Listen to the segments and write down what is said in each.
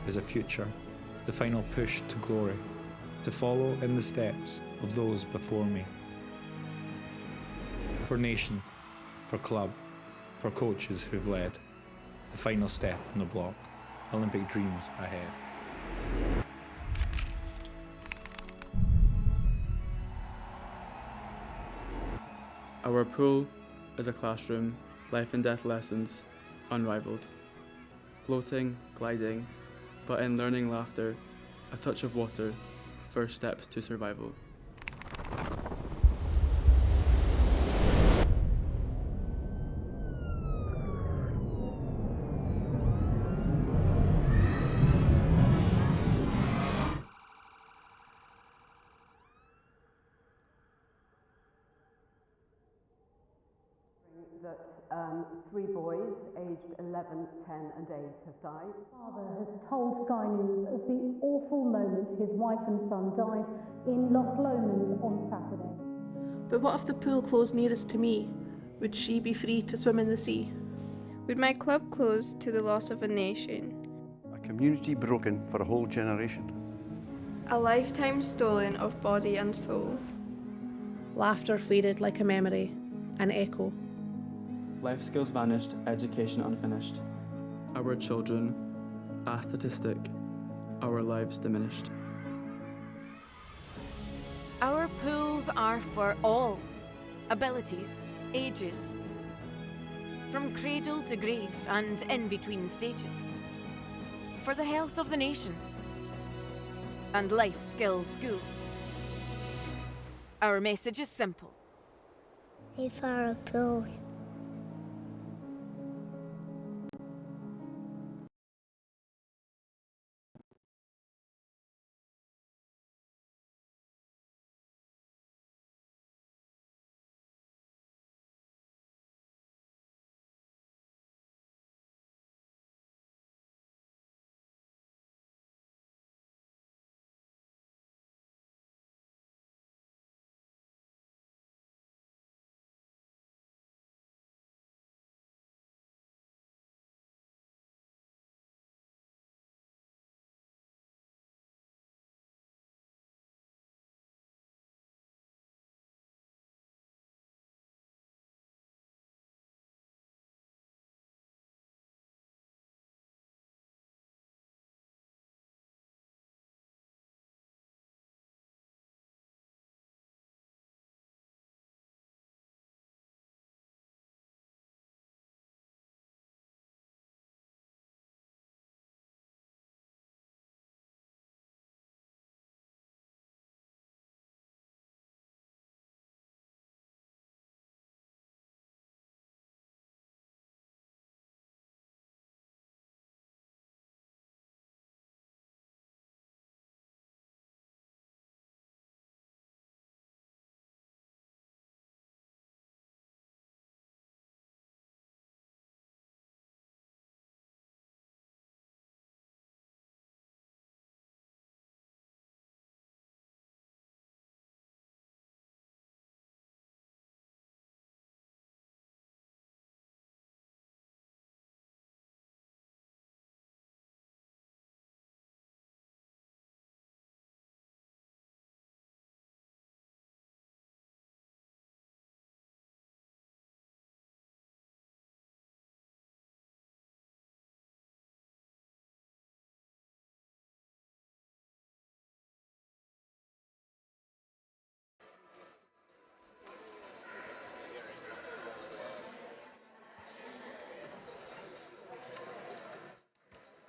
is a future, the final push to glory, to follow in the steps of those before me. For nation, for club, for coaches who've led, the final step on the block, Olympic dreams ahead. Our pool is a classroom, life and death lessons, unrivaled. Floating, gliding, but in learning laughter, a touch of water, first steps to survival. That 3 boys aged 11, 10 and 8 have died. Father has told Sky News of the awful moment his wife and son died in Loch Lomond on Saturday. But what if the pool closed nearest to me? Would she be free to swim in the sea? Would my club close to the loss of a nation? A community broken for a whole generation. A lifetime stolen of body and soul. Laughter faded like a memory, an echo. Life skills vanished, education unfinished. Our children, a statistic, our lives diminished. Our pools are for all abilities, ages, from cradle to grave and in between stages, for the health of the nation and life skills schools. Our message is simple. Hey, for our pools.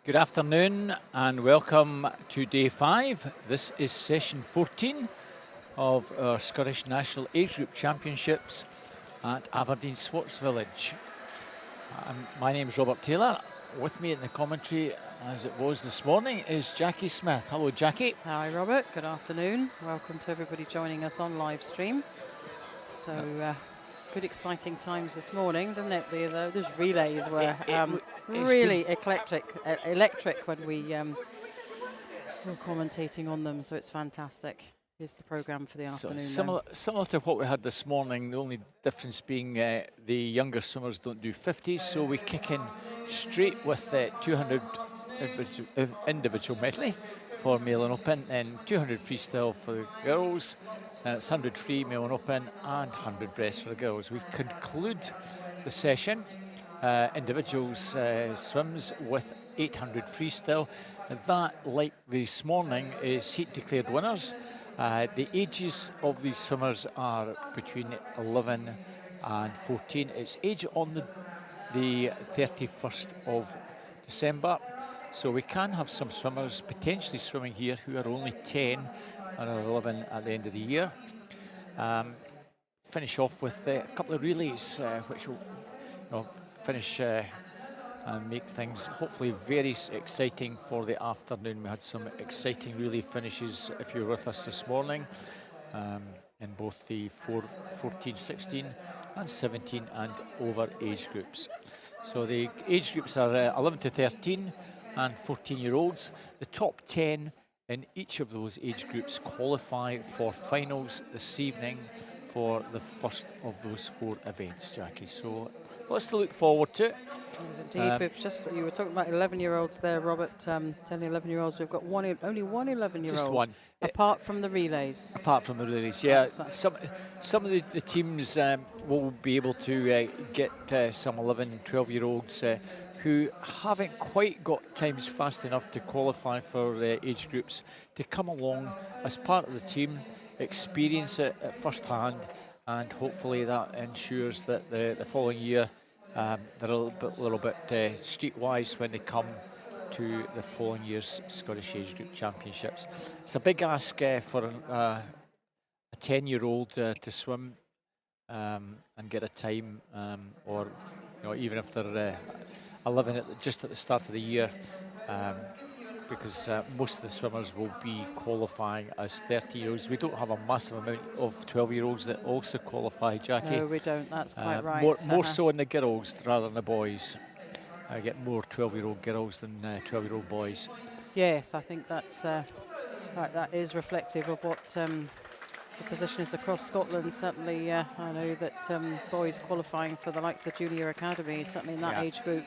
Good afternoon and welcome to day 5. This is session 14 of our Scottish National Age Group Championships at Aberdeen Sports Village. My name is Robert Taylor. With me in the commentary, as it was this morning, is Jackie Smith. Hello, Jackie. Hi, Robert. Good afternoon. Welcome to everybody joining us on live stream. So, good exciting times this morning, didn't it? Those relays were really electric when we were commentating on them, so it's fantastic. Here's the programme for the afternoon. Similar to what we had this morning, the only difference being the younger swimmers don't do 50s, so we kick in straight with 200 individual medley for male and open, and 200 freestyle for the girls. It's 100 free male and open, and 100 breast for the girls. We conclude the session, individuals swims with 800 freestyle. That, like this morning, is heat declared winners. The ages of these swimmers are between 11 and 14. It's age on the 31st of December. So we can have some swimmers potentially swimming here who are only 10 and are 11 at the end of the year. Finish off with a couple of relays, which will finish and make things hopefully very exciting for the afternoon. We had some exciting relay finishes if you were with us this morning in both the 14, 16 and 17 and over age groups. So the age groups are 11 to 13 and 14-year-olds. The top 10 in each of those age groups qualify for finals this evening for the first of those 4 events, Jackie. So lots to look forward to. Yes, indeed. We've just, you were talking about 11-year-olds there, Robert. 10 11-year-olds. We've got only one 11-year-old. Just one. Apart from the relays. Apart from the relays, yeah. Some of the teams will be able to get some 11, 12-year-olds who haven't quite got times fast enough to qualify for age groups to come along as part of the team, experience it at first hand, and hopefully that ensures that the following year they're a little bit streetwise when they come to the following year's Scottish Age Group Championships. It's a big ask for a 10-year-old to swim and get a time, or even if they're 11 just at the start of the year, because most of the swimmers will be qualifying as 30-year-olds. We don't have a massive amount of 12-year-olds that also qualify, Jackie. No, we don't. That's quite right. More so in the girls rather than the boys. I get more 12-year-old girls than 12-year-old boys. Yes, I think that's that is reflective of what the position is across Scotland. Certainly, I know that boys qualifying for the likes of the junior academy, certainly in that age group,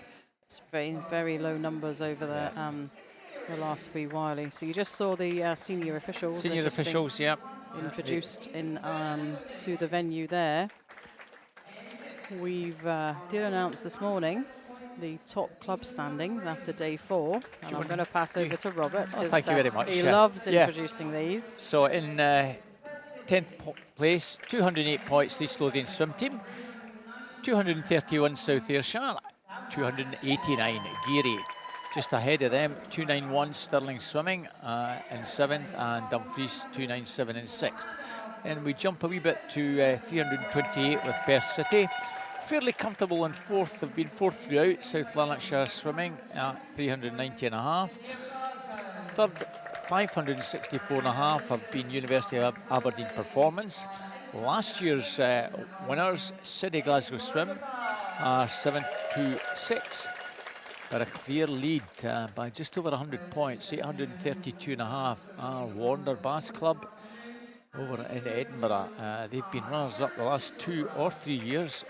it's very low numbers over the last wee while. So you just saw the senior officials. Senior officials, yeah. Introduced in to the venue there. We've did announce this morning the top club standings after day 4. And I'm going to pass over to Robert. Thank you very much. He loves introducing these. So in 10th place, 208 points, the East Lothian swim team. 231 South Ayrshire, 289 Geary. Just ahead of them, 291 Stirling Swimming in 7th, and Dumfries 297 in 6th. And we jump a wee bit to 328 with Perth City. Fairly comfortable in 4th, have been 4th throughout. South Lanarkshire Swimming at 390.5. 3rd, 564.5 have been University of Aberdeen Performance. Last year's winners, City Glasgow Swim, are 7-2-6. Got a clear lead by just over 100 points, 832.5 are Warner Bass Club over in Edinburgh. They've been runners-up the last 2 or 3 years.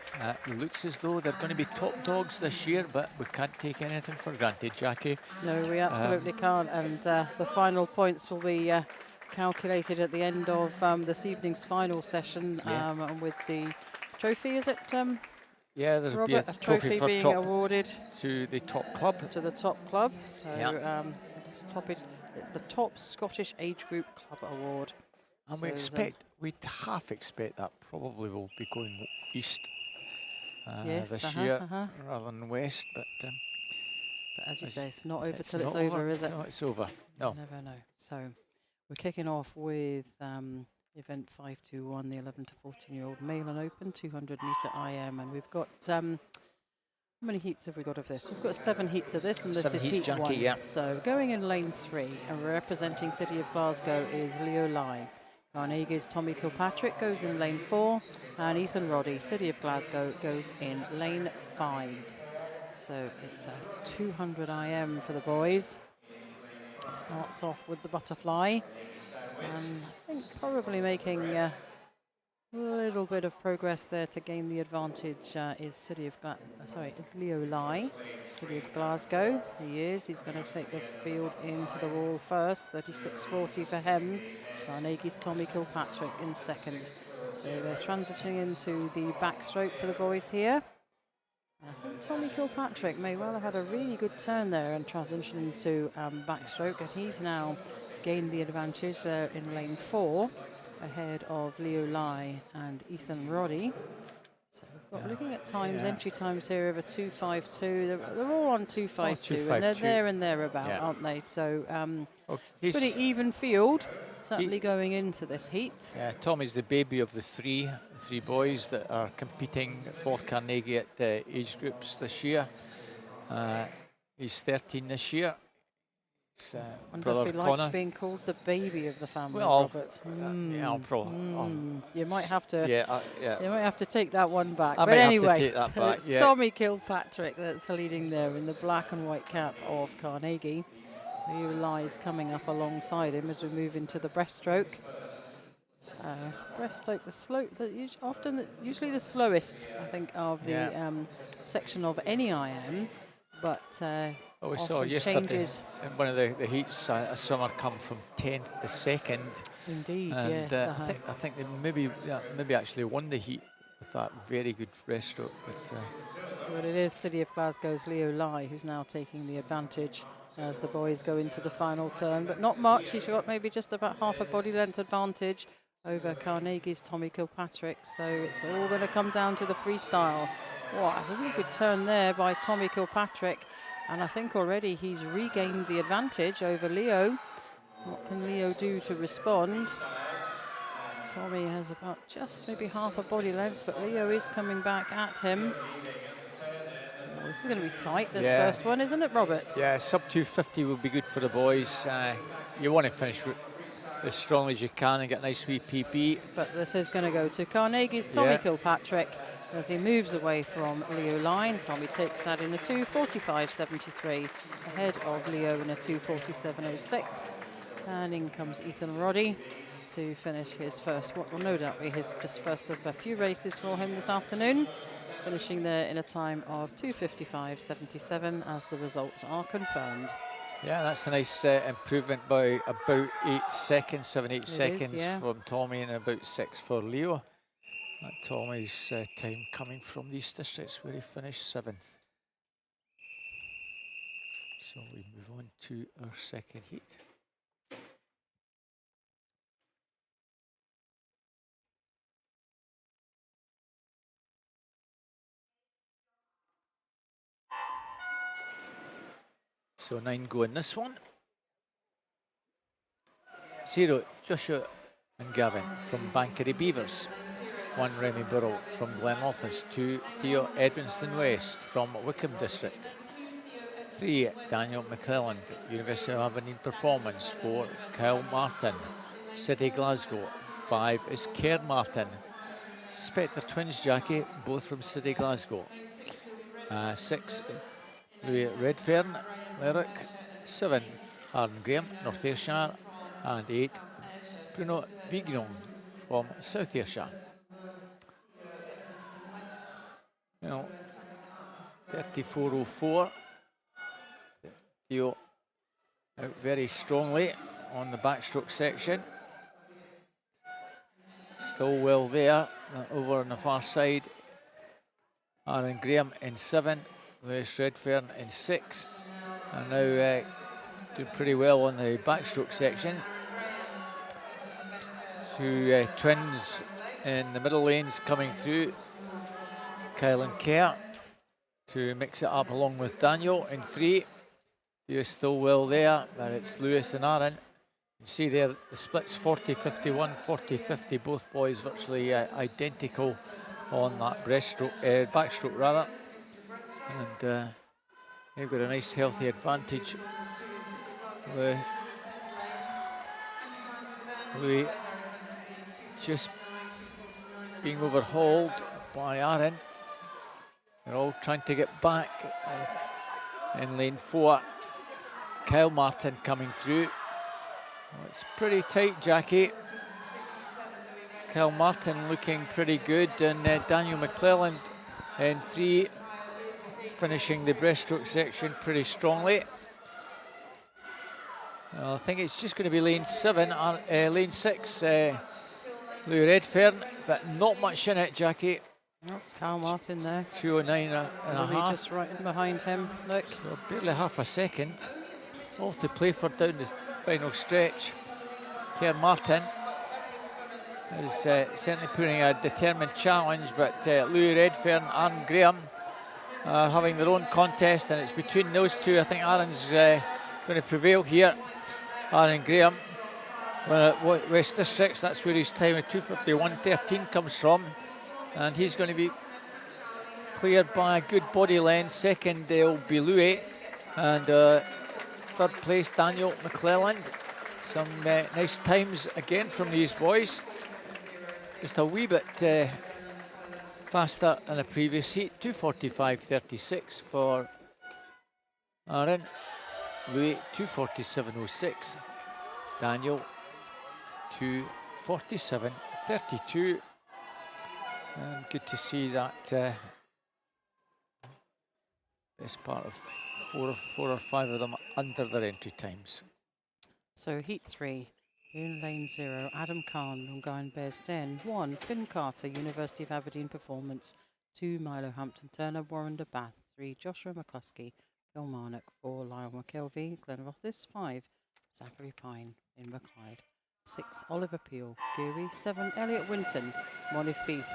It looks as though they're going to be top dogs this year, but we can't take anything for granted, Jackie. No, we absolutely can't. And the final points will be calculated at the end of this evening's final session with the trophy, is it? Yeah, there'll Robert, be a trophy for being top awarded to the top club. To the top club. So it's the top Scottish Age Group Club Award. And so we'd half expect that probably will be going east this year rather than west. But as you say, it's not over till it's over, is it? No, it's over. No. You never know. So we're kicking off with event 521, the 11 to 14-year-old male and open 200-metre IM, and we've got how many heats have we got of this? We've got 7 heats of this, and this is heat 1. Yeah. So going in lane 3 and representing City of Glasgow is Leo Lai. Carnegie's Tommy Kilpatrick goes in lane 4, and Ethan Roddy, City of Glasgow, goes in lane 5. So it's a 200 IM for the boys. Starts off with the butterfly, and I think probably making little bit of progress there to gain the advantage is Leo Lai, City of Glasgow. He is. He's going to take the field into the wall first. 36.40 for him. Carnegie's Tommy Kilpatrick in second. So they're transitioning into the backstroke for the boys here. I think Tommy Kilpatrick may well have had a really good turn there and transition into backstroke, and he's now gained the advantage there in lane 4 ahead of Leo Lai and Ethan Roddy. So we've got, looking at times, entry times here over 2:52. They're all on 2:52, and they're there and thereabout, aren't they? So pretty even field, certainly going into this heat. Yeah, Tommy's the baby of the three boys that are competing for Carnegie at age groups this year. He's 13 this year. Wonder if he likes being called the baby of the family, Robert. You might have to. You might have to take that one back. But anyway, it's Tommy Kilpatrick that's leading there in the black and white cap of Carnegie. Leo Lai coming up alongside him as we move into the breaststroke. Breaststroke, the slope, usually the slowest, I think, of the section of any IM, but. We saw yesterday in one of the heats a swimmer come from 10th to 2nd. Indeed, and, yes. I think they maybe actually won the heat with that very good breaststroke. But it is City of Glasgow's Leo Lai who's now taking the advantage as the boys go into the final turn, but not much. He's got maybe just about half a body length advantage over Carnegie's Tommy Kilpatrick. So it's all going to come down to the freestyle. Wow, that's a really good turn there by Tommy Kilpatrick. And I think already he's regained the advantage over Leo. What can Leo do to respond? Tommy has about just maybe half a body length, but Leo is coming back at him. Oh, this is going to be tight, this first one, isn't it, Robert? Yeah, sub 250 will be good for the boys. You want to finish as strong as you can and get a nice wee PB. But this is going to go to Carnegie's Tommy Kilpatrick as he moves away from Leo Lai. Tommy takes that in a 2:45.73 ahead of Leo in a 2:47.06. And in comes Ethan Roddy to finish his first, what will no doubt be his just first of a few races for him this afternoon, finishing there in a time of 2:55.77 as the results are confirmed. Yeah, that's a nice improvement by about 8 seconds, 7-8 seconds from Tommy, and about 6 for Leo. Tommy's time coming from these districts where he finished 7th. So we move on to our second heat. So 9 go in this one. 0, Joshua and Gavin from Bankery Beavers. 1, Remy Burrow from Glenrothes. 2, Theo Edmonston West from Wickham District. 3, Daniel McClelland, University of Aberdeen Performance. 4, Kyle Martin, City Glasgow. 5 is Kerr Martin. Suspect they're twins, Jackie, both from City Glasgow. 6, Louis Redfern, Lerwick. 7, Aaron Graham, North Ayrshire. And 8, Bruno Vignon from South Ayrshire. Now, 34.04. Theo out very strongly on the backstroke section. Still well there. Over on the far side, Aaron Graham in 7, Lewis Redfern in 6. And now doing pretty well on the backstroke section. 2 twins in the middle lanes coming through. Kyle and Kerr to mix it up along with Daniel in 3. They're still well there, but it's Lewis and Aaron. You see there the splits 40-51, 40-50, both boys virtually identical on that breaststroke, backstroke rather. And they've got a nice healthy advantage. Louis just being overhauled by Aaron. They're all trying to get back in lane 4. Kyle Martin coming through. Well, it's pretty tight, Jackie. Kyle Martin looking pretty good, and Daniel McClelland in 3, finishing the breaststroke section pretty strongly. I think it's just going to be lane 6, Louis Redfern, but not much in it, Jackie. Oh, it's Kyle Martin there. 2:09 and a half. Just right in behind him. Look. So barely half a second. All to play for down the final stretch. Kerr Martin is certainly putting a determined challenge, but Louis Redfern and Graham having their own contest, and it's between those two. I think Aaron's going to prevail here. Aaron Graham, West Districts, that's where his time of 2:51.13 comes from, and he's going to be cleared by a good body length. Second will be Louis, and third place Daniel McClelland. Some nice times again from these boys. Just a wee bit faster than the previous heat. 2:45.36 for Aaron. Louis 2:47.06. Daniel 2:47.32. And good to see that best part of four or five of them under their entry times. So heat 3, in lane 0, Adam Khan, Mulgine Bears Den. 1, Finn Carter, University of Aberdeen Performance. 2, Milo Hampton Turner, Warrender Bath. 3, Joshua McCluskey, Kilmarnock. 4, Lyle McKelvey, Glenrothes. 5, Zachary Pine, Inverclyde. 6, Oliver Peel, Geary. 7, Elliot Winton, Monifeith.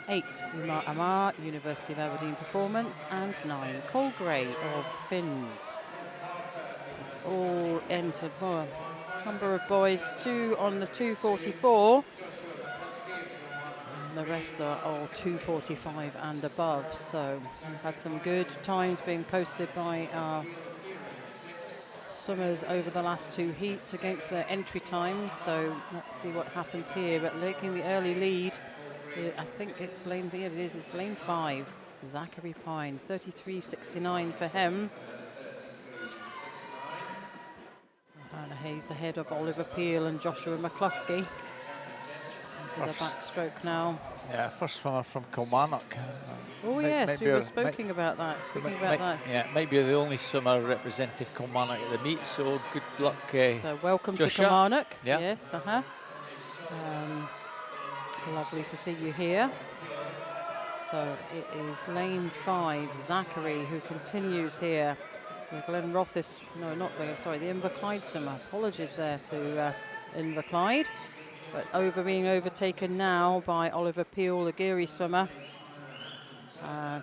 8, Umar Amar, University of Aberdeen Performance. And 9, Cole Gray of Finns. So all entered. Well, number of boys, 2 on the 2:44. And the rest are all 2:45 and above. So we've had some good times being posted by our swimmers over the last 2 heats against their entry times. So let's see what happens here. But taking the early lead, I think it's lane, it is, it's lane 5. Zachary Pine, 33.69 for him. And he's ahead of Oliver Peel and Joshua McCluskey. Into the backstroke now. Yeah, first swimmer from Kilmarnock. Oh yes, we were speaking about that. Yeah, might be the only swimmer represented Kilmarnock at the meet, so good luck. So welcome Joshua. To Kilmarnock. Yeah. Yes, lovely to see you here. So it is lane 5, Zachary, who continues here. The Glenrothes, no, not the, sorry, the Inverclyde swimmer. Apologies there to Inverclyde. But being overtaken now by Oliver Peel, the Geary swimmer.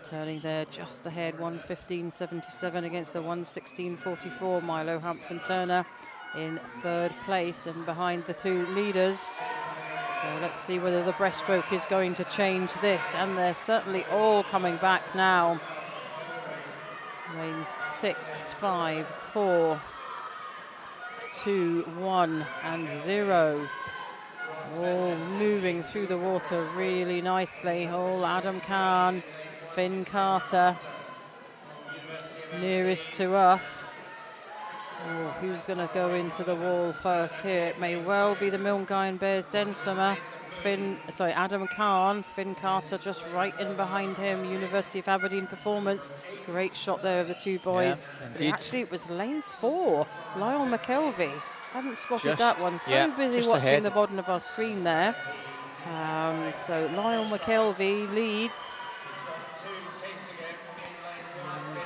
Turning there just ahead, 1:15.77 against the 1:16.44. Milo Hampton Turner in 3rd place and behind the 2 leaders. So let's see whether the breaststroke is going to change this. And they're certainly all coming back now. Lanes 6, 5, 4, 2, 1 and 0. All moving through the water really nicely. Oh, Adam Khan, Finn Carter, nearest to us. Oh, who's going to go into the wall first here? It may well be the Mulgine Bears Den swimmer. Adam Khan, Finn Carter just right in behind him. University of Aberdeen Performance. Great shot there of the 2 boys. Yeah, but actually, it was lane 4, Lyle McKelvey. Hadn't spotted that one. So busy watching ahead. The bottom of our screen there. So Lyle McKelvey leads.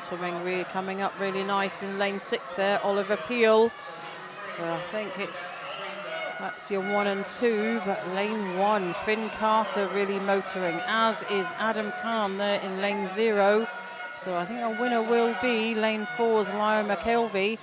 Swimming really coming up really nice in lane 6 there. Oliver Peel. So I think that's your 1 and 2, but lane 1, Finn Carter really motoring, as is Adam Khan there in lane 0. So I think our winner will be lane 4's Lyle McKelvey.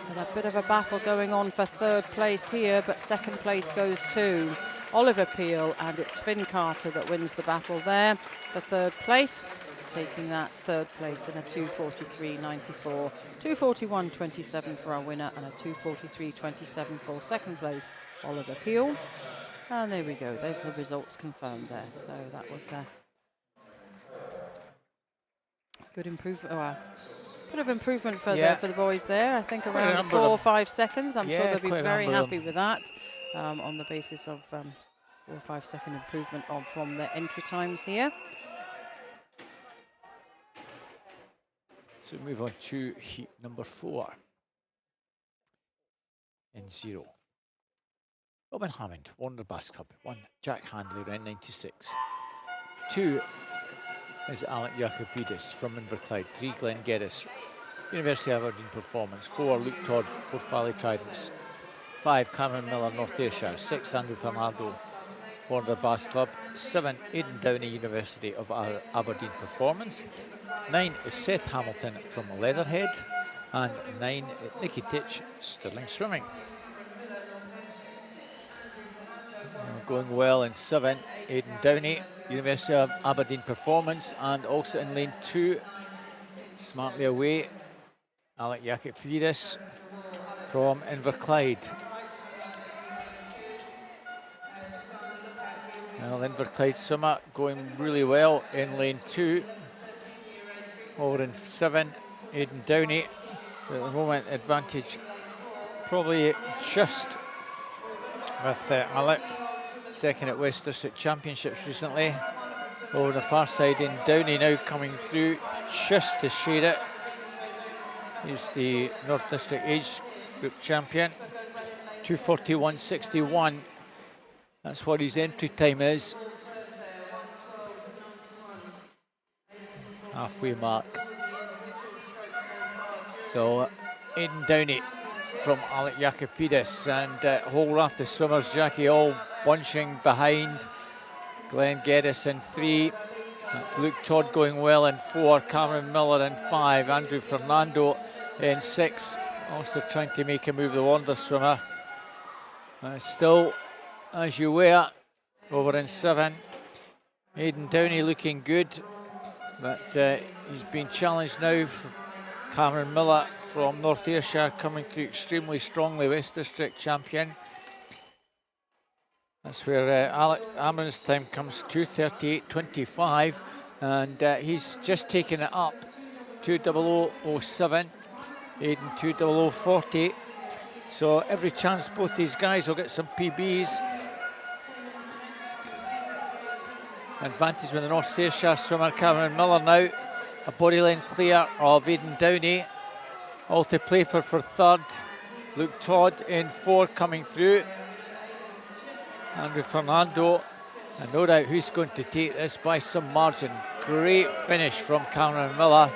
With a bit of a battle going on for 3rd place here, but 2nd place goes to Oliver Peel, and it's Finn Carter that wins the battle there for 3rd place, taking that 3rd place in a 2:43.94, 2:41.27 for our winner, and a 2:43.27 for 2nd place, Oliver Peel. And there we go, there's the results confirmed there. So that was a good improvement. Bit of improvement for the boys there. I think around 4 or 5 seconds. I'm sure they'll be very happy with that on the basis of 4 or 5 second improvement from their entry times here. So move on to heat number 4. In 0. Robin Hammond, Warner Bass Club. 1, Jack Handley, round 96. 2 is Alec Jakubidis from Inverclyde. 3, Glenn Geddes, University of Aberdeen Performance. 4, Luke Todd, Forth Valley Tridents. 5, Cameron Miller, North Ayrshire. 6, Andrew Fernando, Warner Bass Club. 7, Aidan Downey, University of Aberdeen Performance. 9 is Seth Hamilton from Leatherhead. And 9, Nicky Titch, Stirling Swimming. Going well in 7, Aidan Downey, University of Aberdeen Performance, and also in lane 2, smartly away, Alec Jakubidis from Inverclyde. Well, Inverclyde swimmer going really well in lane 2. Over in 7, Aidan Downey. At the moment, advantage probably just with Alex, second at West District Championships recently. Over the far side, in Downey now coming through just to shade it. He's the North District Age Group Champion. 2:41.61. That's what his entry time is. Halfway mark. So Aidan Downey from Alec Jakubidis, and a whole raft of swimmers, Jackie, all bunching behind. Glenn Geddes in 3, Luke Todd going well in 4, Cameron Miller in 5, Andrew Fernando in 6, also trying to make a move, the Wander swimmer. Still, as you were, over in 7, Aidan Downey looking good, but he's been challenged now. Cameron Miller from North Ayrshire coming through extremely strongly, West District Champion. That's where Alec Ammon's time comes, 2:38.25, and he's just taken it up, 2:00.07, Aidan 2:00.40. So every chance both these guys will get some PBs. Advantage with the North Ayrshire swimmer Cameron Miller now. A body length clear of Aidan Downey. All to play for 3rd. Luke Todd in 4 coming through. Andrew Fernando. And no doubt who's going to take this by some margin. Great finish from Cameron Miller.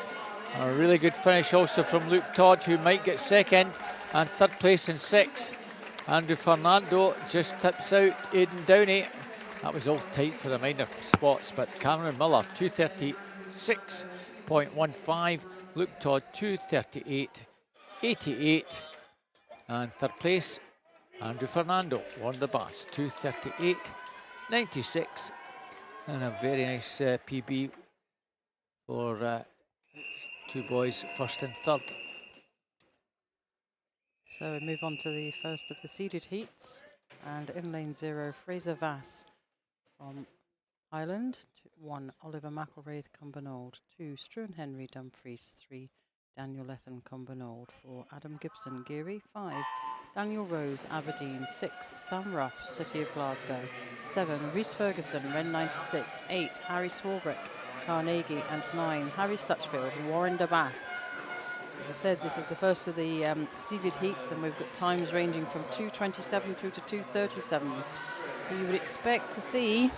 And a really good finish also from Luke Todd, who might get 2nd. And 3rd place in 6. Andrew Fernando just tips out Aidan Downey. That was all tight for the minor spots, but Cameron Miller 2:36.15, Luke Todd 2:38.88, and 3rd place Andrew Fernando won the Bass 2:38.96, and a very nice PB for 2 boys, 1st and 3rd. So we move on to the first of the seeded heats, and in lane 0, Fraser Vass from Ireland. 1, Oliver McElwraith, Cumbernauld. 2, Struan Henry, Dumfries. 3, Daniel Lethem, Cumbernauld. 4, Adam Gibson, Geary. 5, Daniel Rose, Aberdeen. 6, Sam Ruff, City of Glasgow. 7, Rhys Ferguson, Ren 96. 8, Harry Swarbrick, Carnegie. And 9, Harry Stutchfield, Warren de Baths. So as I said, this is the first of the seeded heats, and we've got times ranging from 2:27 through to 2:37. So you would expect to see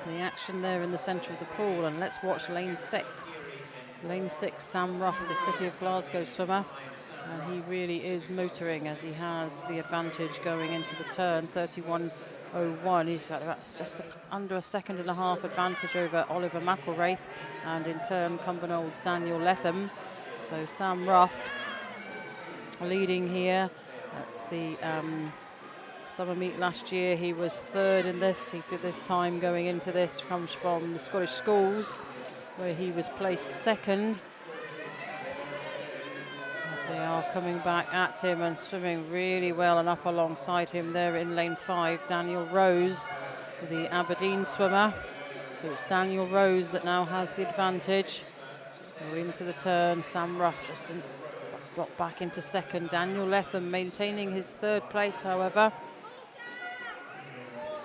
the action there in the centre of the pool. And let's watch lane 6. Lane 6, Sam Ruff, the City of Glasgow swimmer. And he really is motoring as he has the advantage going into the turn, 31.01. That's just under a 1.5 advantage over Oliver McElwraith, and in turn Cumbernauld Daniel Lethem. So Sam Ruff leading here at the summer meet last year. He was 3rd in this. He did this time going into this, comes from the Scottish Schools, where he was placed 2nd. They are coming back at him and swimming really well, and up alongside him there in lane 5, Daniel Rose, the Aberdeen swimmer. So it's Daniel Rose that now has the advantage. Go into the turn, Sam Ruff just got back into 2nd. Daniel Lethem maintaining his 3rd place, however.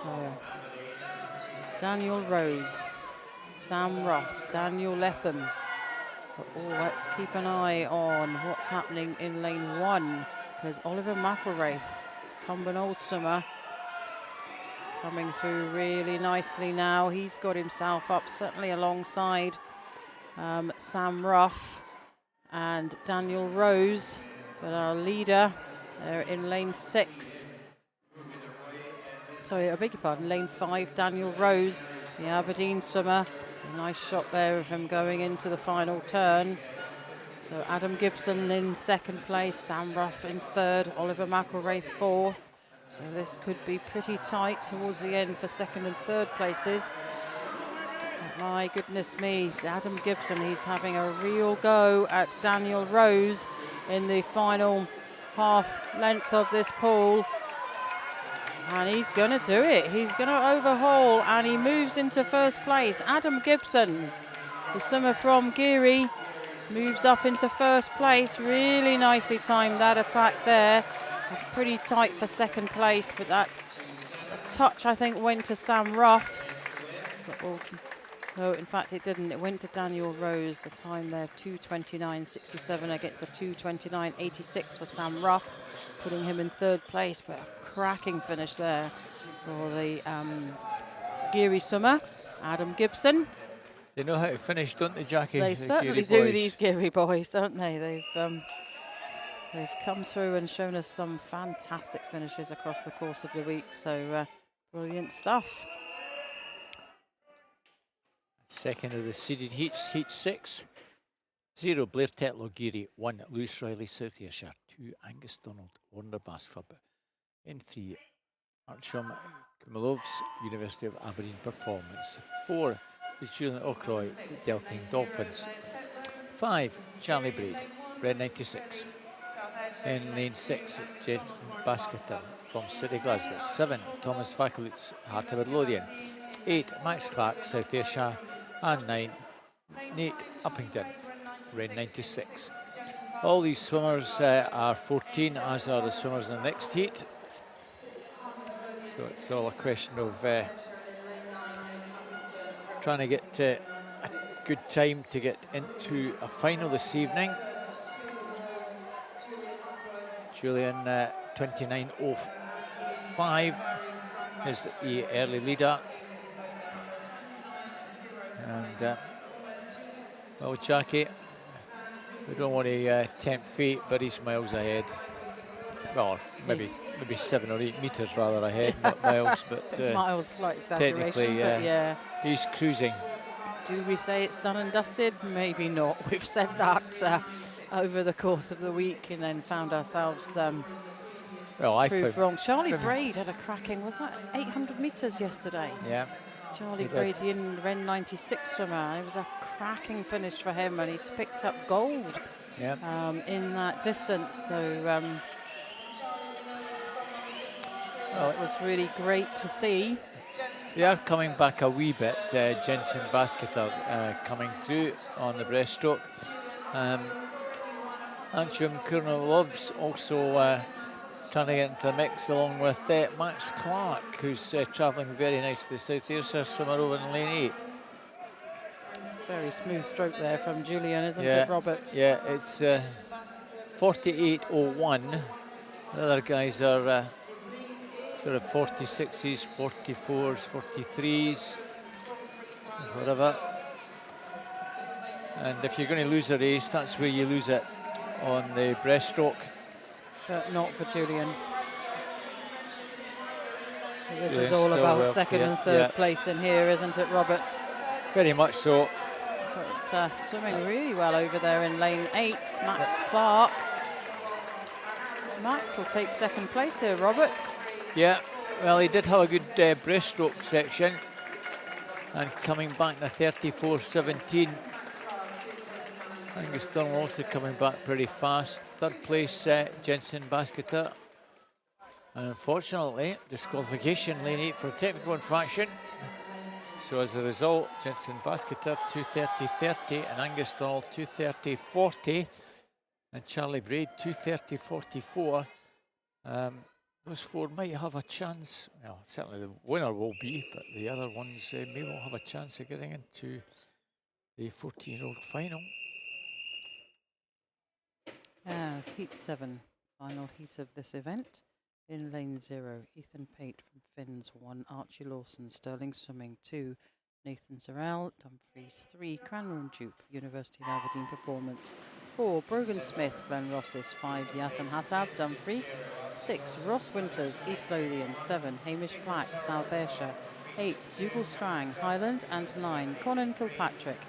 So, Daniel Rose, Sam Ruff, Daniel Lethem. But, let's keep an eye on what's happening in lane 1, because Oliver McElraith, Cumberland Old swimmer, coming through really nicely now. He's got himself up certainly alongside Sam Ruff and Daniel Rose, but our leader, they're in lane 6. Sorry, I beg your pardon, lane 5, Daniel Rose, the Aberdeen swimmer. A nice shot there of him going into the final turn. So Adam Gibson in 2nd place, Sam Ruff in 3rd, Oliver McElraith 4th. So this could be pretty tight towards the end for 2nd and 3rd places. But my goodness me, Adam Gibson, he's having a real go at Daniel Rose in the final half length of this pool. And he's going to do it. He's going to overhaul, and he moves into 1st place. Adam Gibson, the swimmer from Geary, moves up into 1st place. Really nicely timed that attack there. Pretty tight for 2nd place, but that touch, I think, went to Sam Ruff. No, in fact, it didn't. It went to Daniel Rose. The time there, 2:29.67 against a 2:29.86 for Sam Ruff, putting him in 3rd place. But a cracking finish there for the Geary swimmer, Adam Gibson. They know how to finish, don't they, Jackie? They certainly do, these Geary boys, don't they? They've come through and shown us some fantastic finishes across the course of the week. So brilliant stuff. 2nd of the seeded heats, heat 6. 0 Blair Tetlow Geary, 1 Lewis Riley South Ayrshire, 2 Angus Donald Warner Bass Club, in 3 Artyom Kumilov's University of Aberdeen Performance, 4 is Julian O'Croy, Delting Dolphins, 5 Charlie Braid, Red 96. In lane 6, Jason Basketer from City Glasgow, 7 Thomas Fakulitz, Heart of Midlothian, 8 Max Clark, South Ayrshire, and 9 Nate Uppington, Red 96. All these swimmers are 14, as are the swimmers in the next heat. So it's all a question of trying to get a good time to get into a final this evening. Julian 29.05 is the early leader. And well, Jackie, we don't want to tempt fate, but he's miles ahead. Well, maybe 7 or 8 metres rather ahead, not miles, but miles, slight exaggeration, technically, but yeah, he's cruising. Do we say it's done and dusted? Maybe not. We've said that over the course of the week, and then found ourselves proved wrong. Charlie Braid had a cracking, was that 800 metres yesterday? Yeah. Charlie Braid, the Ren 96 swimmer. It was a cracking finish for him, and he picked up gold in that distance. So well, it was really great to see. They are coming back a wee bit. Jensen Basketer coming through on the breaststroke. Artyom Kurnalov's also trying to get into the mix, along with Max Clark, who's travelling very nicely. South Ayrshire swimmer over in lane 8. Very smooth stroke there from Julian, isn't it, Robert? Yeah, it's 48.01. The other guys are sort of 46s, 44s, 43s, whatever. And if you're going to lose a race, that's where you lose it, on the breaststroke. But not for Julian. This is all about second and third place in here, isn't it, Robert? Very much so. But swimming really well over there in lane 8, Max Clark. Max will take second place here, Robert. Yeah, well, he did have a good breaststroke section, and coming back to 34.17. Angus Donald also coming back pretty fast. Third place, Jensen Basketer. And unfortunately, disqualification, lane 8 for technical infraction. So as a result, Jensen Basketer 2:30.30, and Angus Donald 2:30.40, and Charlie Braid 2:30.44. those four might have a chance. Well, certainly the winner will be, but the other ones may well have a chance of getting into the 14-year-old final. As Heat 7, final heat of this event. In lane 0, Ethan Pate from Finns 1, Archie Lawson, Sterling Swimming 2, Nathan Zarell, Dumfries 3, Cranmer and Dupe, University of Aberdeen Performance 4, Brogan Smith, Glen Rosses 5, Yasin Hattab, Dumfries 6, Ross Winters, East Lothian 7, Hamish Black, South Ayrshire 8, Dougal Strang, Highland, and 9, Conan Kilpatrick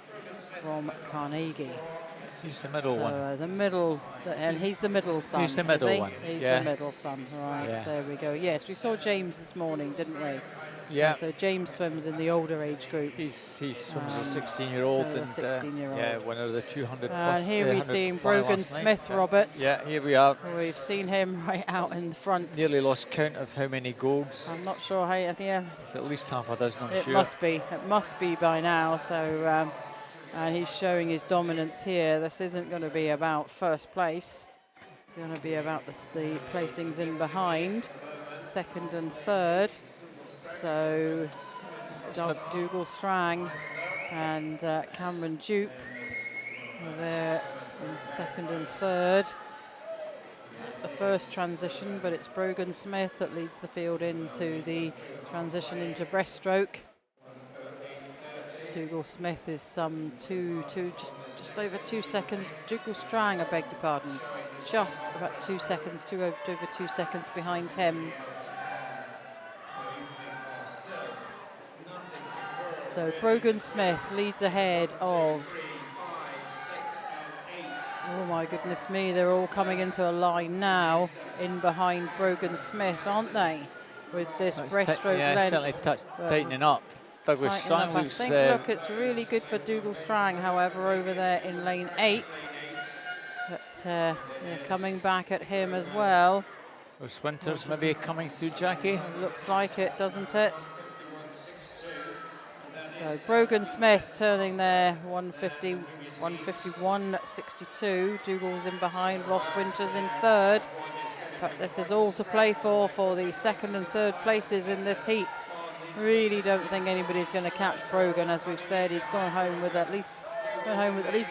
from Carnegie. He's the middle one. The middle, and he's the middle son. He's the middle one. He's the middle son, right, there we go. Yes, we saw James this morning, didn't we? Yeah. So James swims in the older age group. He swims a 16-year-old, so and 16-year-old. winner of the 200. And here we see Brogan Smith, Robert. Yeah, here we are. We've seen him right out in the front. Nearly lost count of how many golds. I'm not sure how. Yeah. It's at least half a dozen, I'm it sure. It must be by now. So, and he's showing his dominance here. This isn't going to be about first place. It's going to be about the placings in behind, second and third. So Dougal Strang and Cameron Dupe are there in second and third. The first transition, but it's Brogan Smith that leads the field into the transition into breaststroke. Dougal Smith is some just over 2 seconds. Dougal Strang, I beg your pardon, just about 2 seconds, over 2 seconds behind him. So Brogan Smith leads ahead of, oh my goodness me, they're all coming into a line now in behind Brogan Smith, aren't they? With this breaststroke length. Certainly tightening up. Douglas Strang looks there. Look, it's really good for Dougal Strang, however, over there in lane 8. But coming back at him as well. Ross Winters maybe coming through, Jackie. Looks like it, doesn't it? So Brogan Smith turning there, 151.62. Dougal's in behind, Ross Winters in third. But this is all to play for the second and third places in this heat. Really don't think anybody's going to catch Brogan. As we've said, he's gone home with at least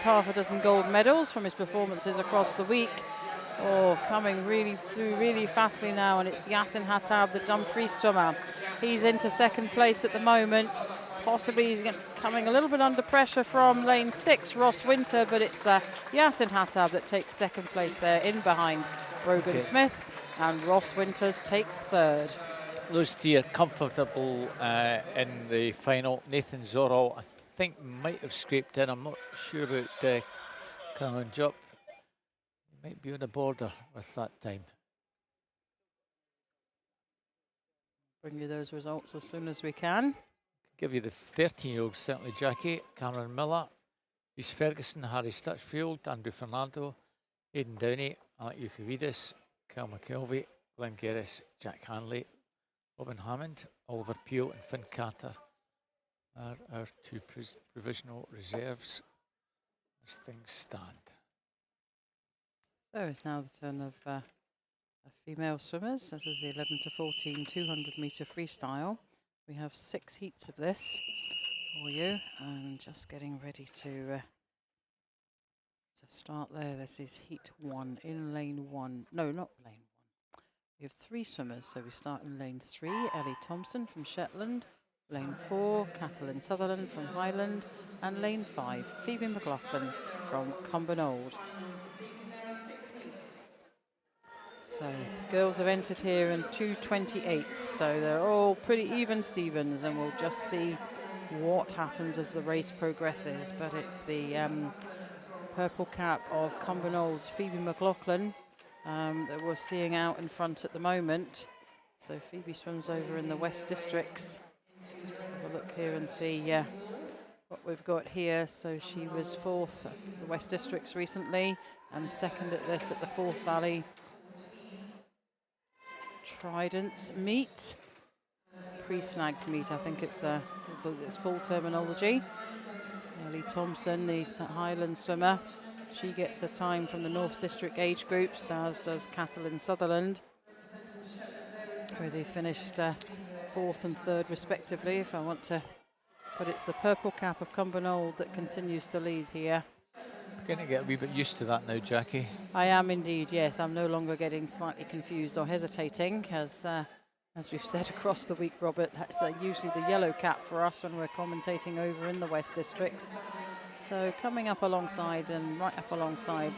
half a dozen gold medals from his performances across the week. Oh, coming really through really fastly now, and it's Yasin Hattab, the Dumfries swimmer. He's into second place at the moment. Possibly he's coming a little bit under pressure from lane 6, Ross Winter, but it's Yasin Hattab that takes second place there in behind Brogan Smith, and Ross Winters takes third. Those three are comfortable in the final. Nathan Zorro, I think, might have scraped in. I'm not sure about Cameron Jupp. He might be on the border with that time. Bring you those results as soon as we can. Give you the 13-year-old, certainly, Jackie. Cameron Miller, Rhys Ferguson, Harry Stutchfield, Andrew Fernando, Aidan Downey, Alec Yukovidis, Kel McKelvey, Glenn Gerris, Jack Hanley, Robin Hammond, Oliver Peel and Finn Carter are our two provisional reserves as things stand. So it's now the turn of female swimmers. This is the 11 to 14 200-metre freestyle. We have 6 heats of this for you, and just getting ready to start there. This is heat 1 in lane 1. No, not lane 1. We have 3 swimmers, so we start in lane 3, Ellie Thompson from Shetland, lane 4, Catalin Sutherland from Highland, and lane 5, Phoebe McLaughlin from Cumbernauld. So girls have entered here in 2:28, so they're all pretty even Stevens, and we'll just see what happens as the race progresses. But it's the purple cap of Cumbernaulds, Phoebe McLaughlin, that we're seeing out in front at the moment. So Phoebe swims over in the West Districts. Just have a look here and see what we've got here. So she was 4th at the West Districts recently, and 2nd at this at the Forth Valley Trident's meet, pre-snags meet, I think it's full terminology. Ellie Thompson, the Highland swimmer, she gets a time from the North District age groups, as does Catalin Sutherland. where they finished 4th and 3rd respectively, if I want to. But it's the purple cap of Cumbernauld that continues to lead here. Going to get a wee bit used to that now, Jackie. I am indeed, yes. I'm no longer getting slightly confused or hesitating, as we've said across the week, Robert, that's usually the yellow cap for us when we're commentating over in the West Districts. So coming up alongside and right up alongside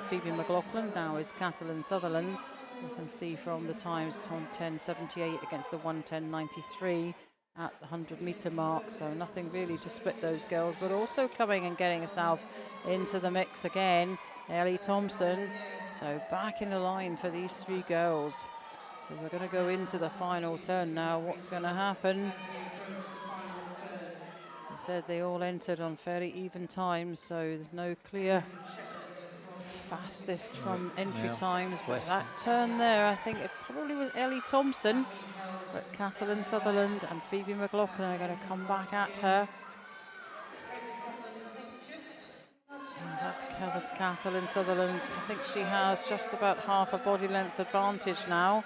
Phoebe McLaughlin now is Catalin Sutherland. You can see from the times on 10.78 against the 1:10.93 at the 100-metre mark, so nothing really to split those girls, but also coming and getting herself into the mix again, Ellie Thompson. So back in the line for these 3 girls. So we're going to go into the final turn now. What's going to happen? I said they all entered on fairly even times, so there's no clear fastest from entry times, but that turn there, I think it probably was Ellie Thompson, but Catalin Sutherland and Phoebe McLaughlin are going to come back at her. Catalin Sutherland, I think she has just about half a body length advantage now.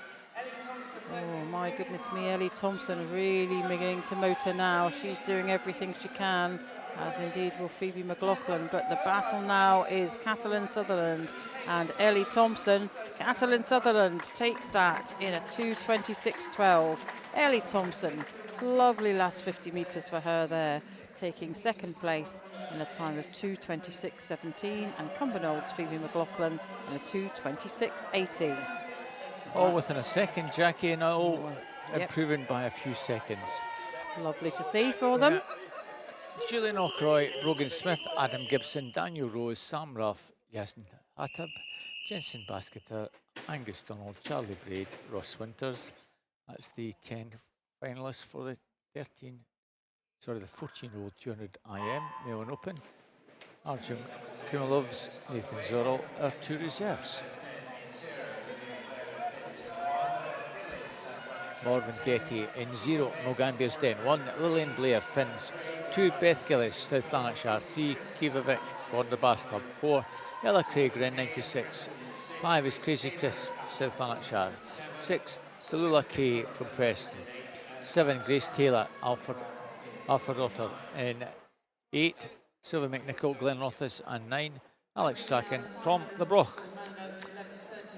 Oh my goodness me, Ellie Thompson really beginning to motor now. She's doing everything she can, as indeed will Phoebe McLaughlin, but the battle now is Catalin Sutherland and Ellie Thompson. Catalin Sutherland takes that in a 2:26.12. Ellie Thompson, lovely last 50 metres for her there, taking 2nd place in a time of 2:26.17, and Cumbernaulds Phoebe McLaughlin in a 2:26.18. All within a second, Jackie, and all improving by a few seconds. Lovely to see for them. Julian O'Croy, Brogan Smith, Adam Gibson, Daniel Rose, Sam Ruff, Yasin Hattab, Jensen Basketer, Angus Donald, Charlie Braid, Ross Winters. That's the 10 finalists for the 14-year-old 200 IM Melbourne Open. Arjun Kumalovs, Nathan Zorrell are 2 reserves. Morvan Getty in 0, Mogan Beersten 1, Lillian Blair, Finns 2, Beth Gillis, South Lanarkshire 3, Kiva Vick, Border Bastard 4, Ella Craig, Ren 96, 5 is Crazy Chris, South Lanarkshire 6, Tallulah Kay from Preston 7, Grace Taylor, Alfred Otter in 8, Sylvia McNichol, Glen Rothis and 9, Alex Strachan from the Broch.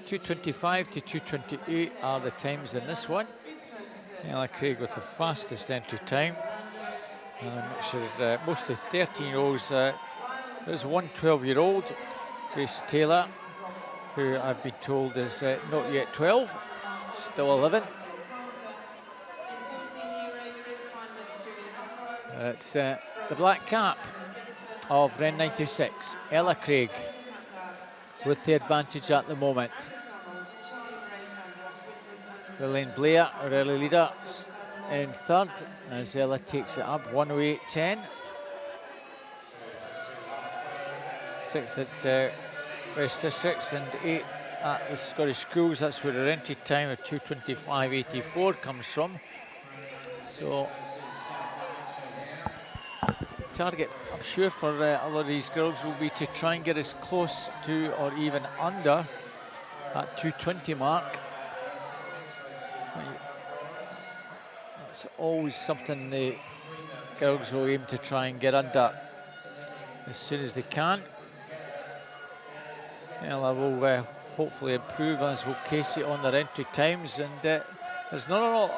2:25 to 2:28 are the times in this one. Ella Craig with the fastest entry time. And I'm not sure, most of the 13-year-olds, there's one 12-year-old, Grace Taylor, who I've been told is not yet 12, still 11. It's the black cap of Ren 96, Ella Craig, with the advantage at the moment. Lillian Blair, our early leader, in 3rd, as Ella takes it up, 1:08.10. 6th at West Districts and 8th at the Scottish Schools. That's where her entry time of 2:25.84 comes from. So, target, I'm sure, for a lot of these girls will be to try and get as close to or even under that 2:20 mark. That's always something the girls will aim to try and get under as soon as they can. Ella will hopefully improve, as will Casey, on their entry times, and there's not a lot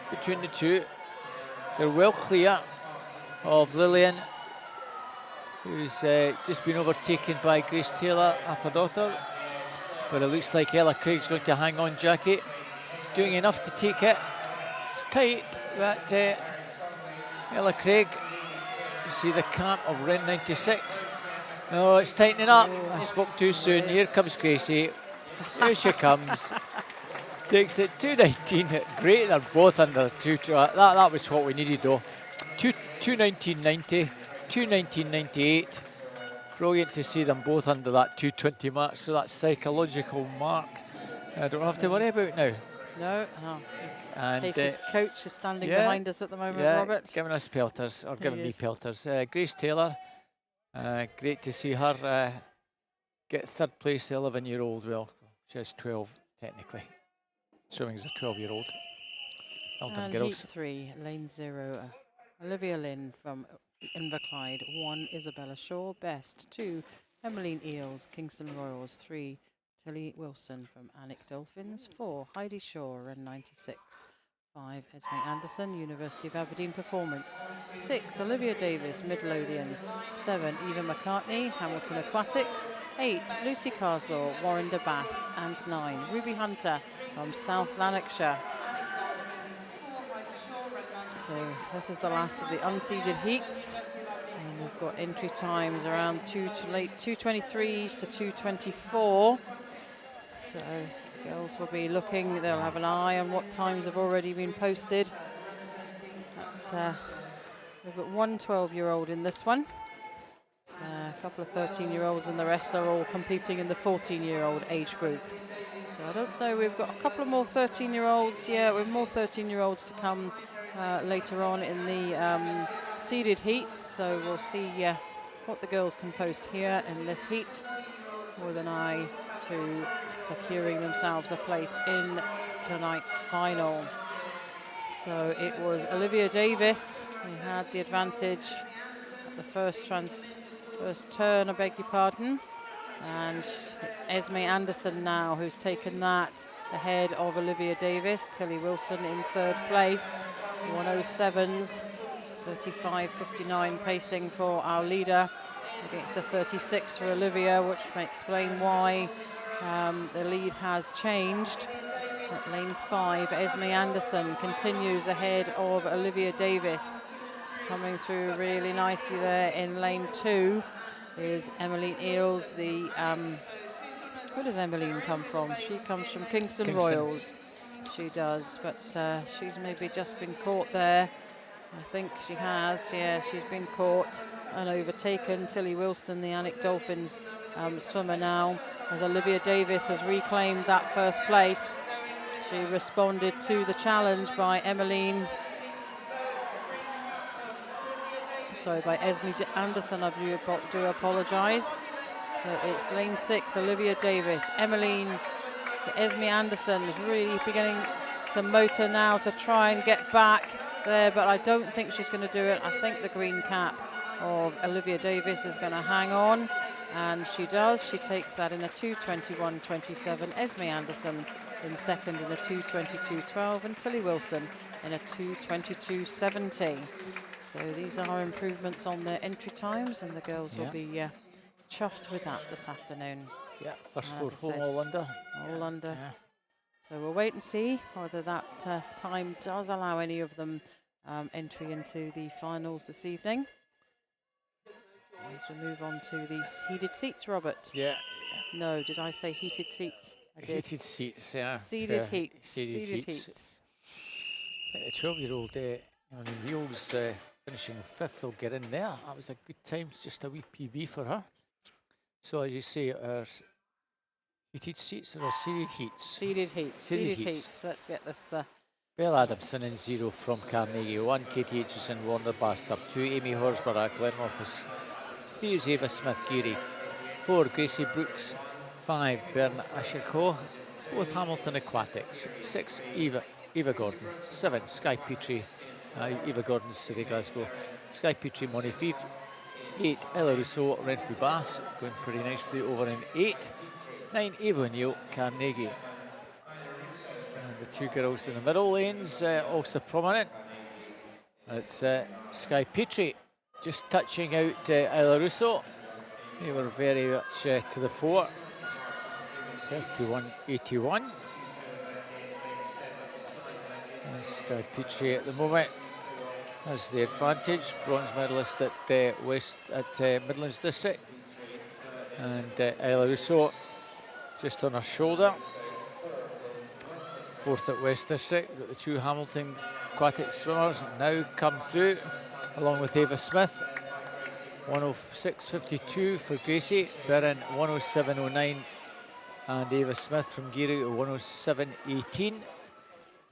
between the two. They're well clear of Lillian, who's just been overtaken by Grace Taylor, half her daughter. But it looks like Ella Craig's going to hang on, Jackie. Doing enough to take it. It's tight, but Ella Craig, you see the cap of Ren 96. No, it's tightening up. I spoke too soon. Here comes Gracie. Here she comes. Takes it 2:19. Great, they're both under 2. That was what we needed, though. 2:19.90, 2:19.98. Brilliant to see them both under that 2:20 mark. So that psychological mark, I don't have to worry about now. No. And Casey's coach is standing behind us at the moment, Robert. Giving us pelters, or giving me pelters. Grace Taylor, great to see her get 3rd place, the 11-year-old. Well, she has 12 technically. swimming as a 12-year-old. Well done, And girls. heat 3, lane 0, Olivia Lynn from Inverclyde. 1, Isabella Shaw, best. 2, Emmeline Eales, Kingston Royals. 3, Tilly Wilson from Alnwick Dolphins. 4, Heidi Shaw, Ren 96. 5, Esme Anderson, University of Aberdeen Performance. 6, Olivia Davis, Midlothian. 7, Eva McCartney, Hamilton Aquatics. 8, Lucy Carslaw, Warren de Baths. And 9, Ruby Hunter from South Lanarkshire. So this is the last of the unseeded heats. And we've got entry times around 2:23s to 2:24. So girls will be looking, they'll have an eye on what times have already been posted. But, we've got one 12-year-old in this one. So a couple of 13-year-olds and the rest are all competing in the 14-year-old age group. So I don't know, we've got a couple of more 13-year-olds. Yeah, with more 13-year-olds to come later on in the seeded heats. So we'll see what the girls can post here in this heat with an eye to securing themselves a place in tonight's final. So it was Olivia Davis who had the advantage at the first turn, I beg your pardon. And it's Esme Anderson now who's taken that ahead of Olivia Davis. Tilly Wilson in third place, 107s, 35.59 pacing for our leader against the 36 for Olivia, which may explain why the lead has changed. At lane 5, Esme Anderson continues ahead of Olivia Davis. She's coming through really nicely there in lane 2. Is Emmeline Eales, where does Emmeline come from? She comes from Kingston Royals. She does, but she's maybe just been caught there. I think she has, yeah, she's been caught and overtaken. Tilly Wilson, the Alnwick Dolphins swimmer now, as Olivia Davis has reclaimed that first place. She responded to the challenge by by Esme Anderson, I do apologise. So it's lane 6, Olivia Davis. Esme Anderson is really beginning to motor now to try and get back there, but I don't think she's going to do it. I think the green cap of Olivia Davis is going to hang on, and she does. She takes that in a 2:21.27. Esme Anderson in second in a 2:22.12, and Tilly Wilson in a 2:22.70. So these are improvements on their entry times, and the girls will be chuffed with that this afternoon. Yeah, first 4 home, all under. All under. Yeah. So we'll wait and see whether that time does allow any of them entry into the finals this evening. As we move on to these heated seats, Robert. Yeah. No, did I say heated seats? I did. Heated seats, yeah. Seeded heats. Seeded heats. I think the 12-year-old Wheels finishing 5th will get in there. That was a good time, just a wee PB for her. So as you say, our heated seats or seeded heats? Seeded heats. Seeded heats. Let's get this. Belle Adamson in 0 from Carnegie. 1, Katie Aitchison, Warner Bastrop. 2, Amy Horsburgh, Glenrothes. 3 is Eva Smith-Geary. 4, Gracie Brooks. 5, Bern Asherco, both Hamilton Aquatics. 6, Eva Gordon. 7, Skye Petrie. Eva Gordon's City Glasgow. Skye Petrie, Monifief. 8, Ella Rousseau, Renfrew Bass, going pretty nicely over in 8. 9, Eva O'Neill, Carnegie. And the 2 girls in the middle lanes, also prominent. It's Skye Petrie just touching out Ella Rousseau. They were very much to the fore. 31.81. And Skye Petrie at the moment has the advantage, bronze medalist at Midlands District, and Ella Rousseau just on her shoulder. 4th at West District. We've got the 2 Hamilton Aquatic swimmers now come through, along with Eva Smith. 106.52 for Gracie, Berin 107.09, and Eva Smith from Geary 107.18.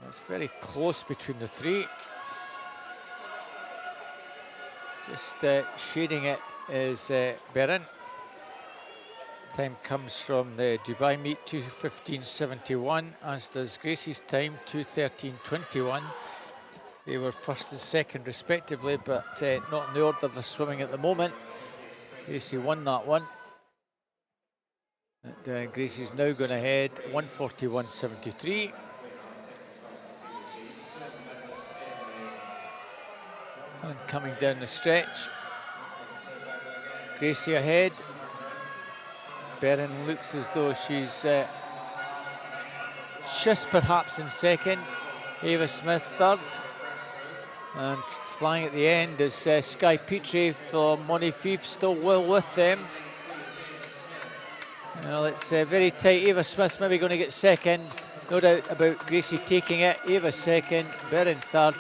It's very close between the 3. Just shading it is Berin. Time comes from the Dubai meet, 2:15.71, as does Gracie's time, 2:13.21. They were first and second respectively, but not in the order they're swimming at the moment. Gracie won that one. And, Gracie's now going ahead, 1:41.73. And coming down the stretch, Gracie ahead. Berin looks as though she's just perhaps in second. Ava Smith third. And flying at the end is Sky Petrie from Montefief, still well with them. Well, it's very tight. Ava Smith's maybe going to get second. No doubt about Gracie taking it. Ava second, Berin third.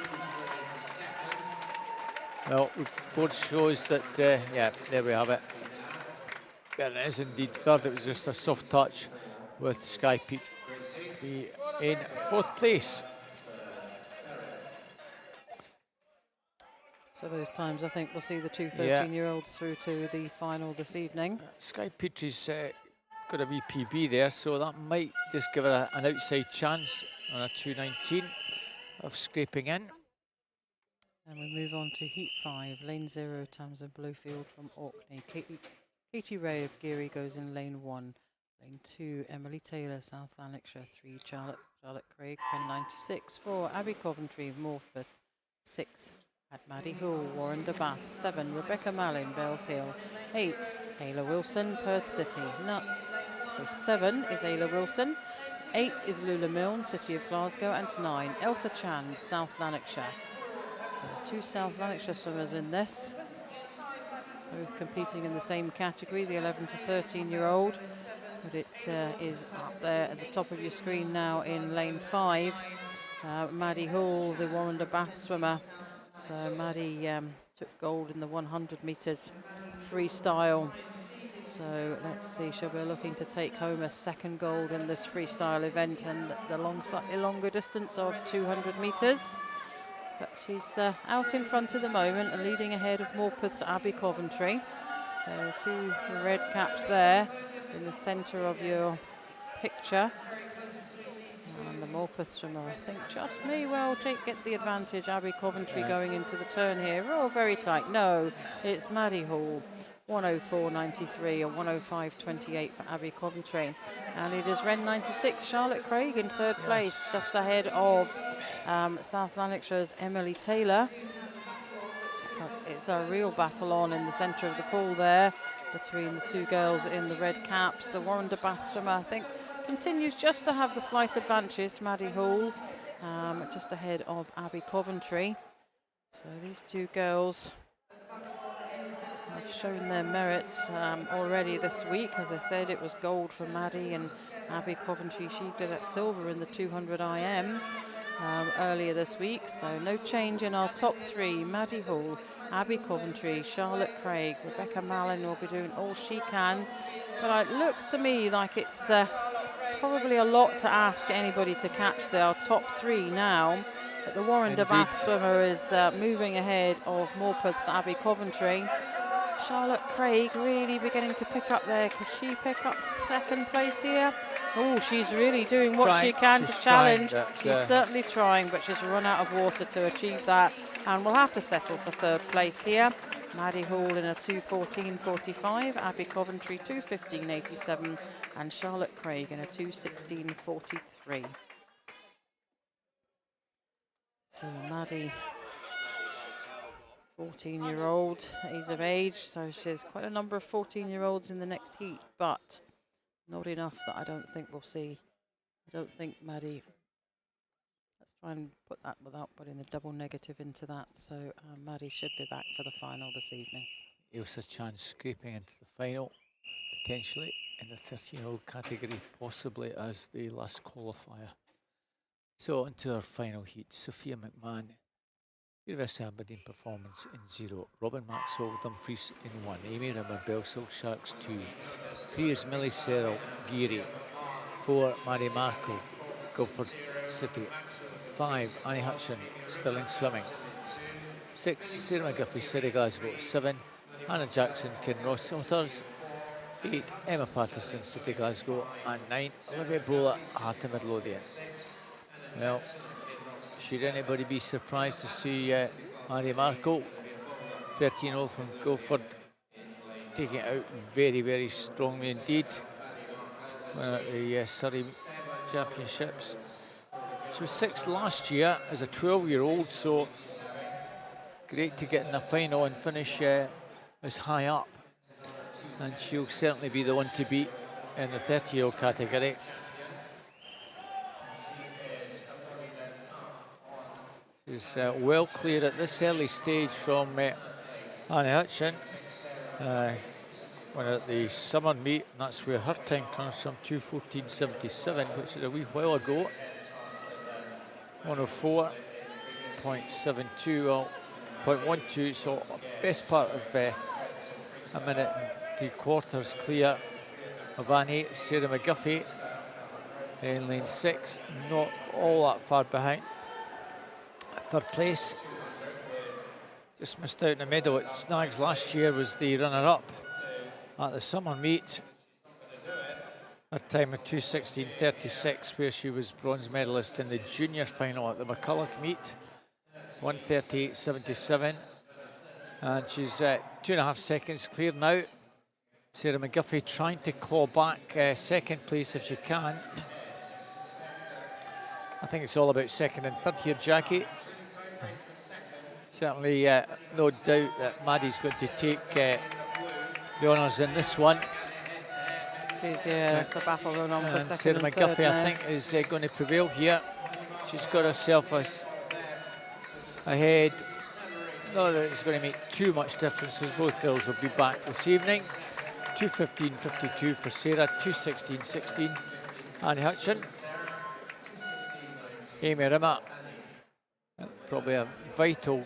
Well, report shows that, yeah, there we have it. Berin is indeed third. It was just a soft touch with Sky Petrie in fourth place. So those times, I think we'll see the two 13-year-olds through to the final this evening. Sky Petrie's got a wee PB there, so that might just give her an outside chance on a 2:19 of scraping in. And we move on to Heat 5, Lane 0, Tamsin Blowfield from Orkney. Katie Ray of Geary goes in Lane 1. Lane 2, Emily Taylor, South Lanarkshire. 3, Charlotte Craig, pin 96. 4, Abby Coventry, Morpeth. 6, at Maddie Hall, Warren de Bath. 7, Rebecca Mallin, Bells Hill. 8, Ayla Wilson, Perth City. So 7 is Ayla Wilson. 8 is Lula Milne, City of Glasgow. And 9, Elsa Chan, South Lanarkshire. So 2 South Lanarkshire swimmers in this. Both competing in the same category, the 11 to 13-year-old. But it is up there at the top of your screen now in Lane 5. Maddie Hall, the Warren de Bath swimmer. So Maddie took gold in the 100 metres freestyle. So let's see, she'll be looking to take home a second gold in this freestyle event and the slightly longer distance of 200 metres. But she's out in front at the moment and leading ahead of Morpeth's Abby Coventry. So 2 red caps there in the centre of your picture. And the Morpeth swimmer, I think, just may well get the advantage. Abby Coventry going into the turn here. Oh, very tight. No, it's Maddie Hall. 104.93 or 105.28 for Abby Coventry. And it is Ren 96, Charlotte Craig in third place, just ahead of South Lanarkshire's Emily Taylor. It's a real battle on in the centre of the pool there between the 2 girls in the red caps. The Warren de Bath swimmer, I think, continues just to have the slight advantage to Maddie Hall, just ahead of Abby Coventry. So these 2 girls have shown their merits already this week. As I said, it was gold for Maddie, and Abby Coventry, she did at silver in the 200 IM earlier this week. So no change in our top 3. Maddie Hall, Abby Coventry, Charlotte Craig. Rebecca Mallin will be doing all she can. But it looks to me like it's probably a lot to ask anybody to catch our top 3 now. But the Warren de Bath swimmer is moving ahead of Morpeth's Abby Coventry. Charlotte Craig really beginning to pick up there. Could she pick up second place here? Oh, she's really doing what she can to challenge. She's certainly trying, but she's run out of water to achieve that. And we'll have to settle for third place here. Maddie Hall in a 2:14.45, Abby Coventry 2:15.87, and Charlotte Craig in a 2:16.43. So Maddie, 14-year-old, age of age, so there's quite a number of 14-year-olds in the next heat, but not enough that I don't think we'll see. I don't think Maddie, let's try and put that without putting the double negative into that, so Maddie should be back for the final this evening. Elsa Chan scraping into the final, potentially in the 13-year-old category, possibly as the last qualifier. So on to our final heat. Sophia McMahon, University of Aberdeen performance in 0. Robin Maxwell Dumfries in 1. Amy Rimmer Belsill Sharks 2. 3 is Millie Serrell Geary. 4 Mary Markle Guildford City. 5 Annie Hutchin Stirling Swimming. 6 Sarah McGuffey City Glasgow. 7 Hannah Jackson Kinross Otters. 8, Emma Patterson, City Glasgow, and 9, Olivia Bowler, Heart of Midlothian. Well, should anybody be surprised to see Mary Markle, 13-year-old from Guildford, taking it out very, very strongly indeed. At the Surrey Championships. She was 6th last year as a 12-year-old, so great to get in the final and finish as high up. And she'll certainly be the one to beat in the 30-year-old category. She's well clear at this early stage from Annie Hutchin. When at the summer meet, and that's where her time comes from, 2:14.77, which is a wee while ago. 104.72, well, 0.12, so best part of a minute and 3/4 clear of Annie. Sarah McGuffey in lane 6, not all that far behind. 3rd place, just missed out in the medal at Snags last year, was the runner-up at the summer meet. Her time of 2:16.36, where she was bronze medalist in the junior final at the McCulloch meet, 1:38.77, and she's 2.5 seconds clear now. Sarah McGuffey trying to claw back 2nd place if she can. I think it's all about 2nd and 3rd here, Jackie. Certainly no doubt that Maddie's going to take the honours in this one. It's the battle going on for 2nd Sarah and McGuffey, 3rd I think, is going to prevail here. She's got herself ahead. Not that it's going to make too much difference, as both girls will be back this evening. 2:15.52 for Sarah, 2:16.16 Annie Hutchin. Amy Rimmer, probably a vital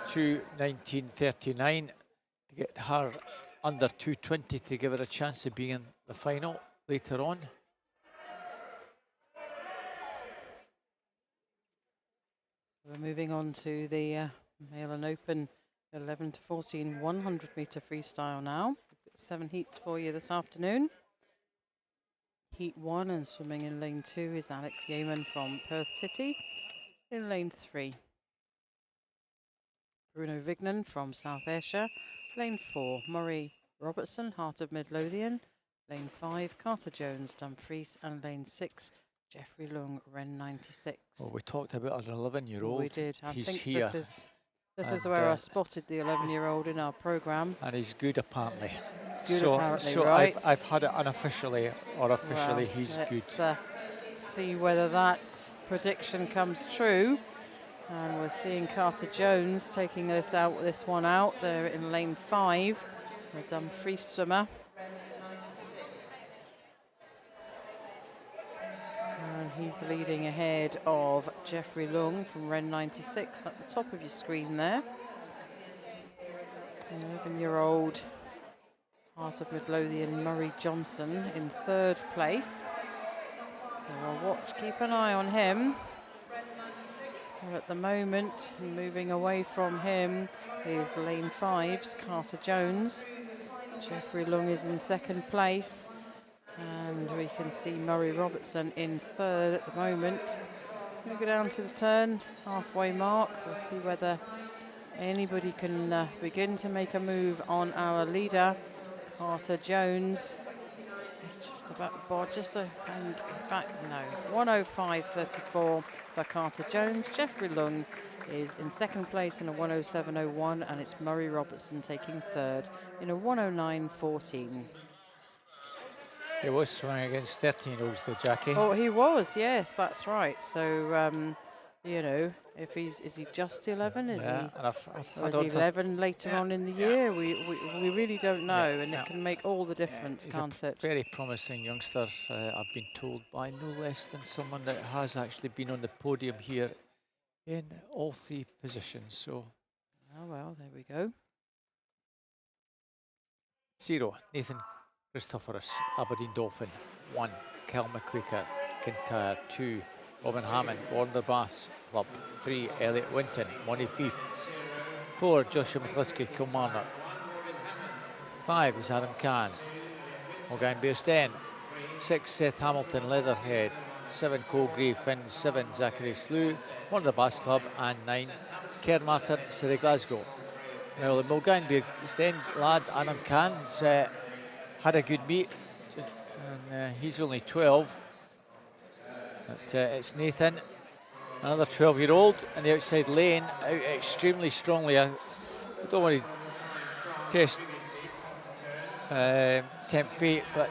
2:19.39 to get her under 2:20 to give her a chance of being in the final later on. We're moving on to the Male and Open 11 to 14 100 metre freestyle now. We've got 7 heats for you this afternoon. Heat 1 and swimming in lane 2 is Alex Yeaman from Perth City. In lane 3, Bruno Vignan from South Ayrshire. Lane 4, Murray Robertson, Heart of Midlothian. Lane 5, Carter Jones, Dumfries. And lane 6, Jeffrey Lung, Ren 96. Well, we talked about an 11-year-old. We did. He's think here. This is where I spotted the 11-year-old in our programme. And he's good, apparently. He's good, apparently, so right? I've had it unofficially or officially. Well, he's let's, good. See whether that prediction comes true. And we're seeing Carter Jones taking this one out there in lane 5, a Dumfries swimmer. And he's leading ahead of Jeffrey Lung from Ren 96 at the top of your screen there. 11-year-old Heart of Midlothian Murray Johnson in 3rd place. So we'll keep an eye on him. Well, at the moment, moving away from him is lane 5's Carter Jones. Jeffrey Lung is in 2nd place. And we can see Murray Robertson in 3rd at the moment. We'll go down to the turn, halfway mark. We'll see whether anybody can begin to make a move on our leader, Carter Jones. It's just about just a hand back. No, 105.34 for Carter Jones. Jeffrey Lung is in 2nd place in a 107.01, and it's Murray Robertson taking 3rd in a 109.14. He was swimming against 13-year-olds though, Jackie. Oh, he was, yes, that's right. So, you know, if is he just 11? Is he? Or is he 11 later on in the year? We really don't know, and it can make all the difference, can't it? Very promising youngster, I've been told, by no less than someone that has actually been on the podium here in all 3 positions. So, oh well, there we go. 0, Nathan Christophorus, Aberdeen Dolphin. 1, Kel McQuaker, Kintyre. 2, Robin Hammond, Warner Bass Club. 3, Elliot Winton, Monty Fife. 4, Joshua McCluskey, Kilmarnock. 5 is Adam Khan. Mulgine Beersten. 6, Seth Hamilton, Leatherhead. 7, Colgrave, Finn. 7, Zachary Slew, Wonder Bass Club. And 9 is Cairn Martin, Surrey Glasgow. Well, the Mulgine Beersten lad, Adam Khan's had a good meet, and he's only 12. But it's Nathan, another 12-year-old, in the outside lane, out extremely strongly. I don't want to test tempt fate, but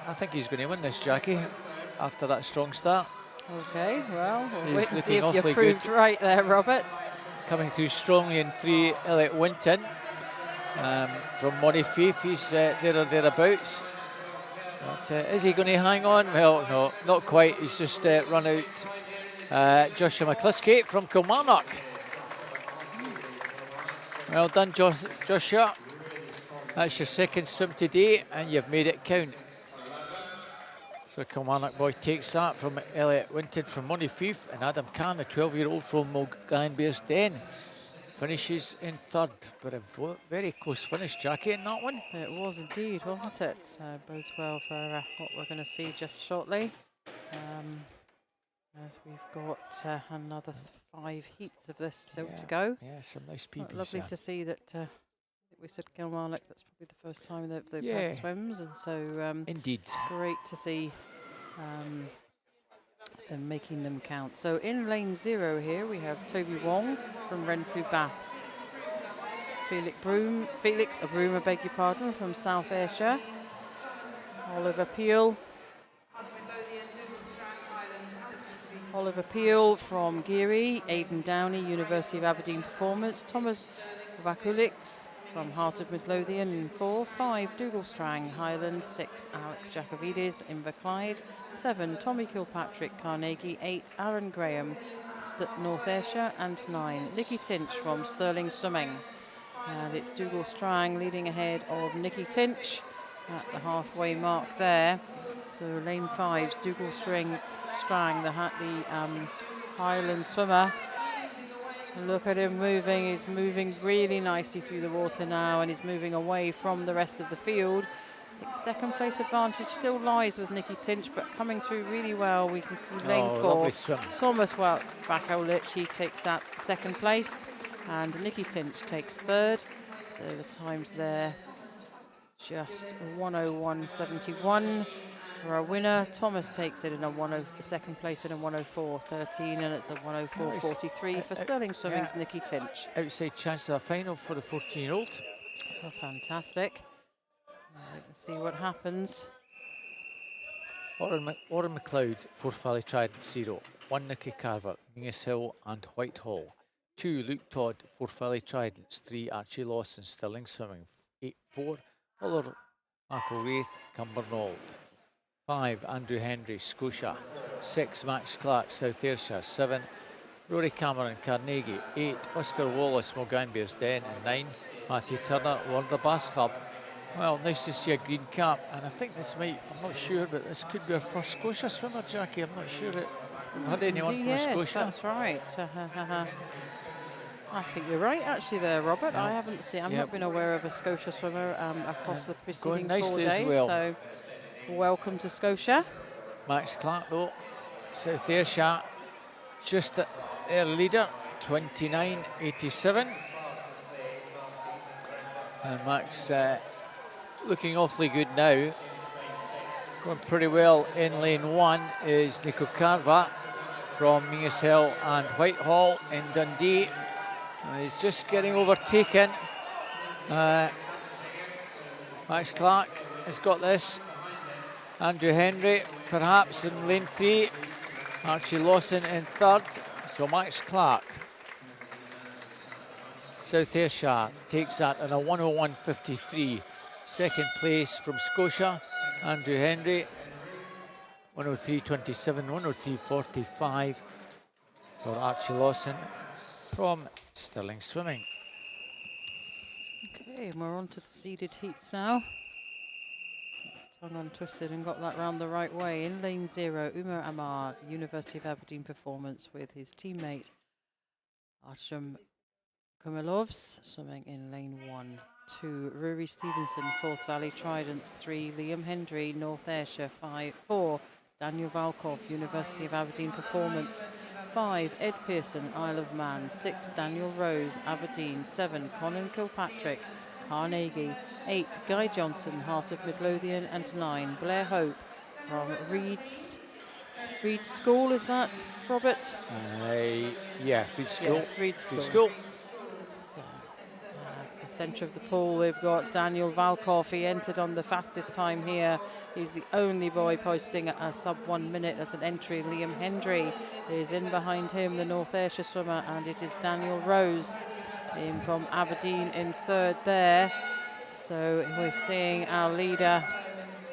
I think he's going to win this, Jackie, after that strong start. Okay, well, we'll wait He's to see if looking you awfully proved good. right there, Robert. Coming through strongly in 3, Elliot Winton. From Montefief, he's there or thereabouts. But is he going to hang on? Well, no, not quite. He's just run out. Joshua McCluskey from Kilmarnock. Well done, Joshua. That's your second swim today, and you've made it count. So Kilmarnock boy takes that from Elliot Winton from Montefief, and Adam Khan, the 12-year-old from Mulgine Bearsden, finishes in 3rd. But a very close finish, Jackie, in that one. It was indeed, wasn't it? Bodes well for what we're going to see just shortly. As we've got another 5 heats of this still to go. Yeah, some nice people. Lovely to see that. We said Kilmarnock, that's probably the first time they've had swims, and so indeed, great to see them making them count. So in lane 0 here we have Toby Wong from Renfrew Baths, Felix Broom, I beg your pardon, from South Ayrshire, Oliver Peel from Geary, Aidan Downey, University of Aberdeen Performance, Thomas Vakulix from Heart of Midlothian in 4, 5, Dougal Strang, Highland, 6, Alex Jacovides, Inverclyde, 7, Tommy Kilpatrick, Carnegie, 8, Aaron Graham, North Ayrshire, and 9, Nicky Tinch from Stirling Swimming. And it's Dougal Strang leading ahead of Nicky Tinch at the halfway mark there. So lane 5's Dougal Strang, the Highland swimmer. And look at him moving. He's moving really nicely through the water now, and he's moving away from the rest of the field. I think second place advantage still lies with Nicky Tinch, but coming through really well. We can see lane 4. Thomas Vakulich, he takes that second place, and Nicky Tinch takes 3rd. So the times there, just 101.71. For our winner, Thomas takes it in a second place in a 104.13, and it's a 104.43 for Stirling Swimming's Nicky Tinch. Outside chance of a final for the 14-year-old. Oh, fantastic. Let's see what happens. Warren McLeod, Forth Valley Trident 0. 1, Nicky Carver, Mingus Hill and Whitehall. 2, Luke Todd, Forth Valley Tridents. 3, Archie Lawson, Stirling Swimming. 4, Muller, Michael Wraith, Cumbernauld. 5, Andrew Henry, Scotia. 6, Max Clark, South Ayrshire. 7, Rory Cameron, Carnegie. 8, Oscar Wallace, Mulgine Bearsden. And 9, Matthew Turner, Wonder Bass Club. Well, nice to see a green cap, and I think this might, I'm not sure, but this could be our first Scotia swimmer, Jackie. I'm not sure if we've had anyone from Scotia. Yes, that's right. I think you're right, actually, there, Robert. Yeah. I haven't seen, I've not been aware of a Scotia swimmer across the preceding 4 days. Well. So, welcome to Scotia. Max Clark, though, South Ayrshire, just their leader, 29.87. And Max looking awfully good now. Going pretty well in lane 1 is Nico Carver from Mingus Hill and Whitehall in Dundee. And he's just getting overtaken. Max Clark has got this. Andrew Henry perhaps in lane 3. Archie Lawson in 3rd. So Max Clark, South Ayrshire, takes that in a 101.53. Second place from Scotia, Andrew Henry, 103.27, 103.45 for Archie Lawson from Stirling Swimming. Okay, and we're on to the seeded heats now. Tongue untwisted and got that round the right way. In lane 0, Umar Amar, University of Aberdeen Performance, with his teammate Artem Kumilovs, swimming in lane 1. 2, Rory Stevenson, Forth Valley Tridents. 3, Liam Hendry, North Ayrshire. 4, Daniel Valkov, University of Aberdeen Performance. 5, Ed Pearson, Isle of Man. 6, Daniel Rose, Aberdeen. 7, Colin Kilpatrick, Carnegie. 8, Guy Johnson, Heart of Midlothian. And 9, Blair Hope from Reed's School, is that, Robert? Yeah, Reed's School. Yeah, Reed's School. School. So, that's the centre of the pool. We've got Daniel Valkov. He entered on the fastest time here. He's the only boy posting a sub 1 minute. That's an entry. Liam Hendry is in behind him, the North Ayrshire swimmer, and it is Daniel Rose in from Aberdeen in third there. So we're seeing our leader.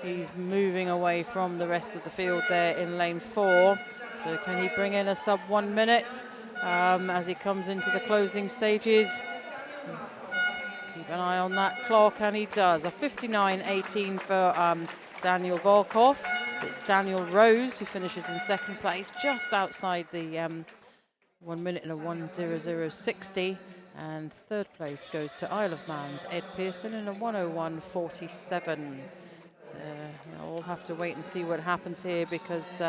He's moving away from the rest of the field there in lane 4. So can he bring in a sub 1 minute as he comes into the closing stages? Keep an eye on that clock, and he does. A 59.18 for Daniel Volkov. It's Daniel Rose who finishes in second place, just outside the 1 minute and a 1:00.60. And third place goes to Isle of Man's Ed Pearson in a 1:01.47. So, we'll have to wait and see what happens here, because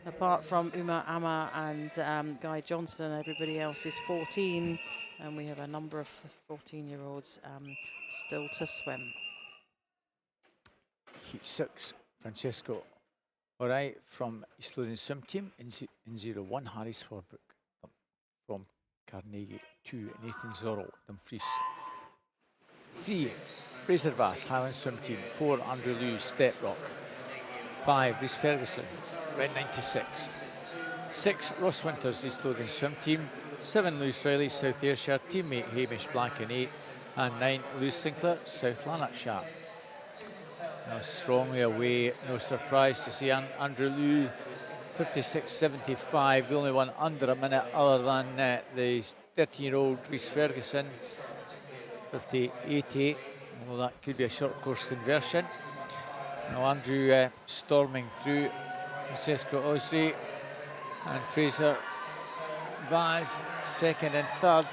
apart from Uma Amma and Guy Johnson, everybody else is 14, and we have a number of 14-year-olds still to swim. Heat 6, Francesco O'Reilly from East Lothian Swim Team in 01, Harry Swarbrick from Carnegie. 2, Nathan Zorrell, Dumfries. 3, Fraser Vass, Highland Swim Team. 4, Andrew Lewis, Step Rock. 5, Rhys Ferguson, Red 96. 6, Ross Winters, East Lothian Swim Team. 7, Lewis Riley, South Ayrshire, teammate Hamish Blank in 8. And 9, Lewis Sinclair, South Lanarkshire. Now strongly away, no surprise to see Andrew Lew, 56.75, the only one under a minute other than the 13-year-old Rhys Ferguson, 50.80. Well, that could be a short course conversion. Now Andrew storming through, Francesco Osri and Fraser Vaz second and third.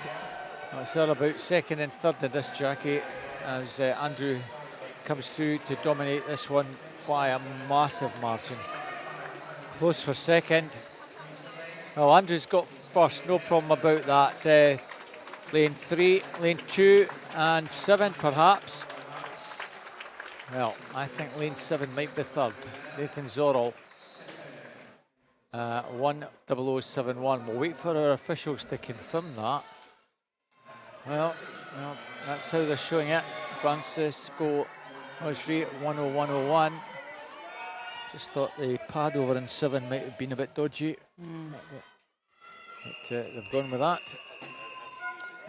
Well, it's all about second and third in this jockey as Andrew comes through to dominate this one by a massive margin. Close for second. Well, Andrew's got first, no problem about that. Lane 3, lane 2 and 7 perhaps. Well, I think lane 7 might be third. Nathan Zorrell, 1:00.71. We'll wait for our officials to confirm that. Well, that's how they're showing it. Francisco Osri, 1:01.01. Just thought the pad over in 7 might have been a bit dodgy. But they've gone with that.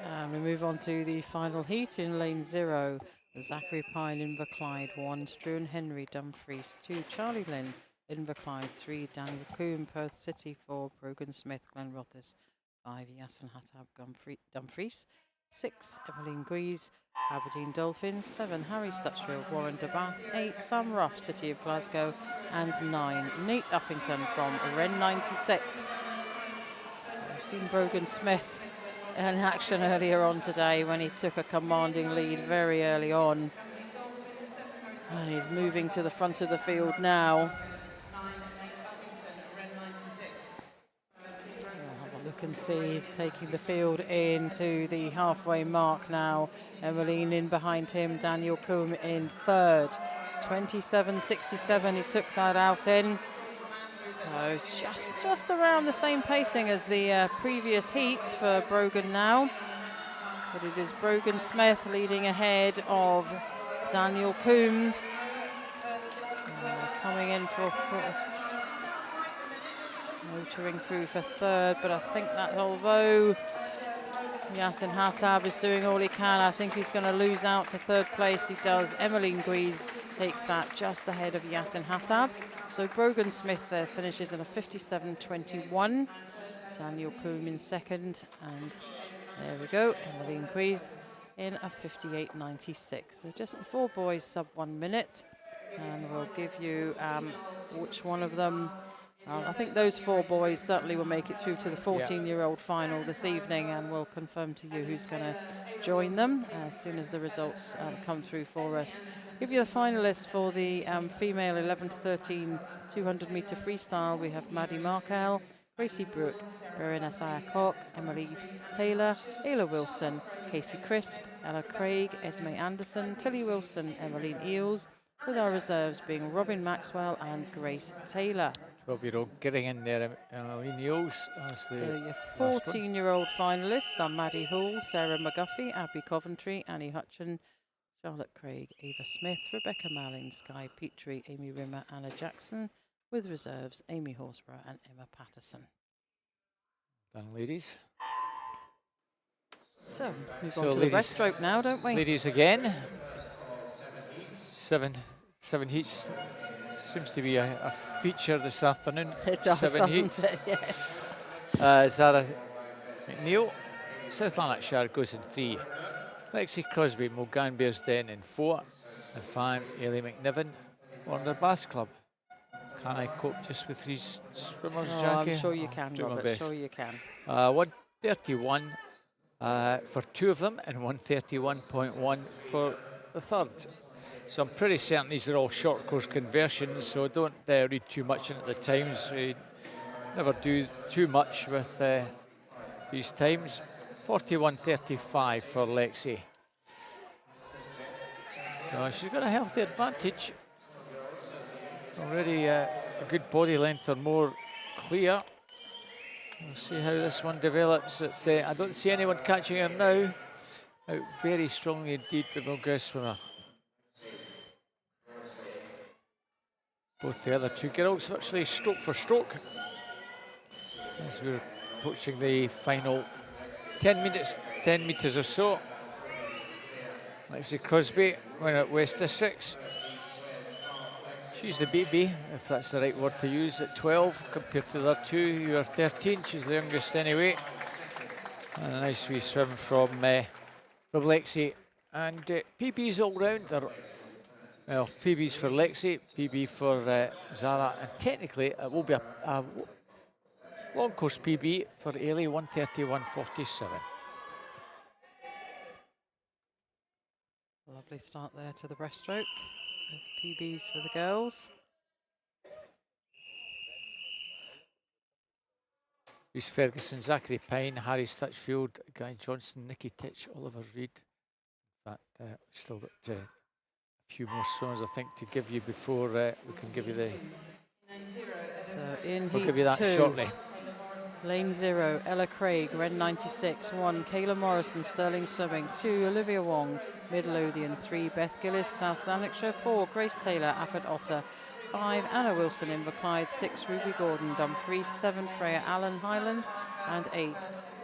And we move on to the final heat in lane 0. Zachary Pine, Inverclyde. 1, Struan Henry, Dumfries. 2, Charlie Lynn, Inverclyde. 3, Daniel Coombe, Perth City. 4, Brogan Smith, Glenrothes. 5, Yasin Hattab, Dumfries. 6, Emmeline Guise, Aberdeen Dolphins. 7, Harry Stutchfield, Warren de Bath. 8, Sam Ruff, City of Glasgow. And 9, Nate Uppington from Ren 96. So we've seen Brogan Smith in action earlier on today when he took a commanding lead very early on. And he's moving to the front of the field now. Look and see, he's taking the field into the halfway mark now. Emmeline in behind him, Daniel Coombe in third. 27.67, he took that out in. So just around the same pacing as the previous heat for Brogan now. But it is Brogan Smith leading ahead of Daniel Coombe. Coming in for motoring through for third, but I think that although Yasin Hattab is doing all he can, I think he's going to lose out to third place. He does. Emmeline Guise takes that just ahead of Yasin Hattab. So Brogan Smith finishes in a 57.21. Daniel Coombe in second, and there we go, Emmeline Guise in a 58.96. So just the 4 boys sub 1 minute, and we'll give you which one of them I think those 4 boys certainly will make it through to the 14-year-old final this evening, and we'll confirm to you who's going to join them as soon as the results come through for us. Give you the finalists for the female 11 to 13 200-metre freestyle. We have Maddie Markel, Gracie Brooke, Erin Cock, Emily Taylor, Ayla Wilson, Casey Crisp, Ella Craig, Esme Anderson, Tilly Wilson, Emmeline Eels, with our reserves being Robin Maxwell and Grace Taylor. 12-year-old getting in there, Emmeline Eels. So your 14-year-old finalists are Maddie Hall, Sarah McGuffey, Abby Coventry, Annie Hutchin, Charlotte Craig, Ava Smith, Rebecca Mallin, Skye Petrie, Amy Rimmer, Anna Jackson, with reserves Amy Horsburgh and Emma Patterson. Done, ladies. So move on to the breaststroke now, don't we? Ladies again. Seven heats. Seems to be a feature this afternoon. It does, 7 heats. doesn't it? Yes. Zara McNeil, South Lanarkshire goes in 3. Lexi Crosby, Mulgan Bearsden in 4. And 5, Ailey McNiven, Warner Bass Club. Can I cope just with 3 swimmers, Jackie? I'm sure you can, Do my Robert, best. sure you can. 131 for 2 of them and 131.1 for the third. So I'm pretty certain these are all short course conversions, so don't read too much into the times. We never do too much with these times. 41.35 for Lexi. So she's got a healthy advantage. Already a good body length or more clear. We'll see how this one develops. I don't see anyone catching her now. Out very strongly indeed, the Mulgrew swimmer. Both the other 2 girls virtually stroke for stroke as we're approaching the final 10 metres or so. Lexi Crosby, winner at West Districts. She's the baby, if that's the right word to use, at 12 compared to the other 2 who are 13. She's the youngest anyway. And a nice wee swim from Lexi. And PBs all round. Well, PBs for Lexi, PB for Zara, and technically it will be a long course PB for Ailey, 131.47. Lovely start there to the breaststroke with PBs for the girls. Reece Ferguson, Zachary Pine, Harry Stitchfield, Guy Johnson, Nicky Titch, Oliver Reid. In fact, still got a few more swimmers, I think, to give you before we can give you the... So in we'll heat give you that 2, shortly. Lane 0, Ella Craig, Ren 96, 1, Kayla Morrison, Sterling Swimming, 2, Olivia Wong, Midlothian, 3, Beth Gillis, South Lanarkshire, 4, Grace Taylor, Appert Otter, 5, Anna Wilson, Inverclyde, 6, Ruby Gordon, Dumfries, 7, Freya Allen, Highland, and 8,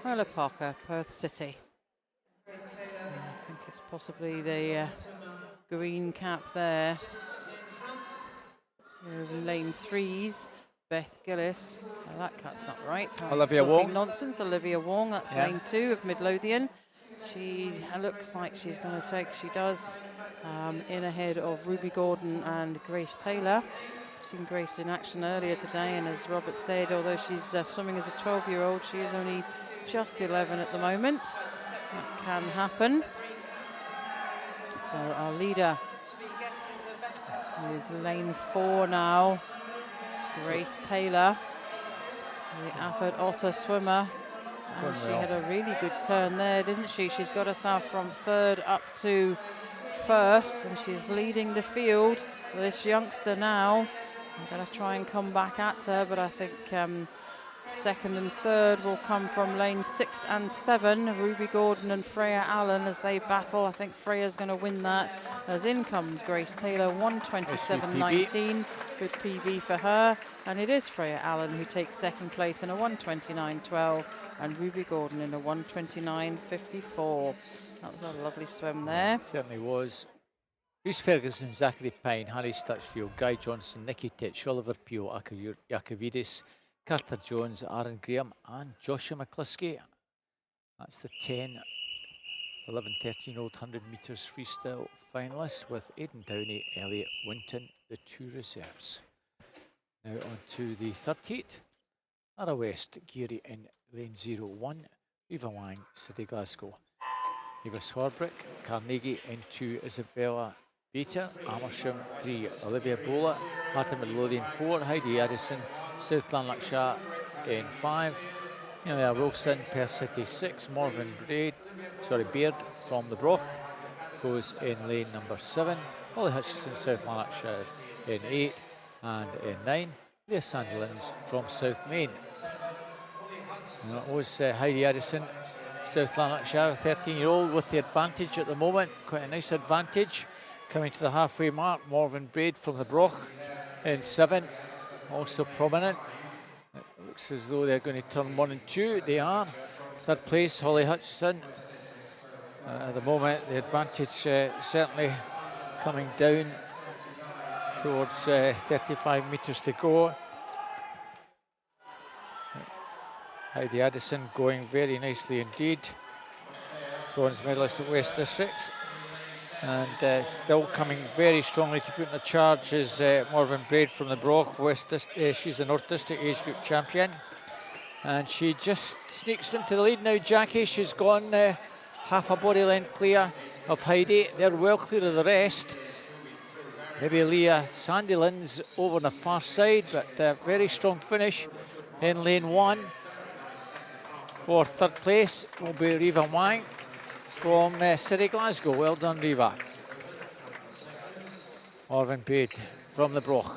Myla Parker, Perth City. I think it's possibly the green cap there. Lane 3's Beth Gillis. Oh, that cat's not right. Olivia Wong. Nonsense. Olivia Wong. That's lane 2 of Midlothian. She looks like she's going to take. She does in ahead of Ruby Gordon and Grace Taylor. I've seen Grace in action earlier today, and as Robert said, although she's swimming as a 12-year-old, she is only just 11 at the moment. That can happen. So our leader is lane 4 now, Grace Taylor, the Appert Otter swimmer. And she had a really good turn there, didn't she? She's got herself from 3rd up to 1st, and she's leading the field. This youngster now, I'm going to try and come back at her, but I think 2nd and 3rd will come from lane 6 and 7, Ruby Gordon and Freya Allen as they battle. I think Freya's going to win that, as in comes Grace Taylor, 1:27.19. Good PB for her, and it is Freya Allen who takes 2nd place in a 1:29.12, and Ruby Gordon in a 1:29.54. That was a lovely swim there. It certainly was. Reece Ferguson, Zachary Pine, Harry Stitchfield, Guy Johnson, Nicky Titch, Oliver Pio, Yakovidis, Carter Jones, Aaron Graham, and Joshua McCluskey. That's the 10, 11, 13-year-old 100 metres freestyle finalists, with Aidan Downey, Elliot Winton, the 2 reserves. Now on to the third heat. Ara West, Geary in lane 0-1. Eva Wang, City Glasgow. Eva Swarbrick, Carnegie into Isabella Bater. Amersham 3, Olivia Bola. Martin Midlothian 4, Heidi Addison. South Lanarkshire in 5. Amelia Wilson, Perth City 6. Morven Beard from the Broch goes in lane number 7. Holly Hutchison, South Lanarkshire in 8. And in 9, Leah Sandilands from South Main. And that was Heidi Addison, South Lanarkshire, 13-year-old with the advantage at the moment. Quite a nice advantage. Coming to the halfway mark, Morven Braid from the Broch in 7. Also prominent. It looks as though they're going to turn 1 and 2. They are. Third place, Holly Hutchison. At the moment, the advantage certainly coming down towards 35 metres to go. Heidi Addison going very nicely indeed. Bronze medalist at West Districts. And still coming very strongly to put in the charge is Morven Braid from the Broch. She's the North District Age Group champion. And she just sneaks into the lead now, Jackie. She's gone half a body length clear of Heidi. They're well clear of the rest. Maybe Leah Sandilands over on the far side, but very strong finish in lane 1. For third place will be Reva Wang from City Glasgow. Well done, Reva. Morven Braid from the Broch.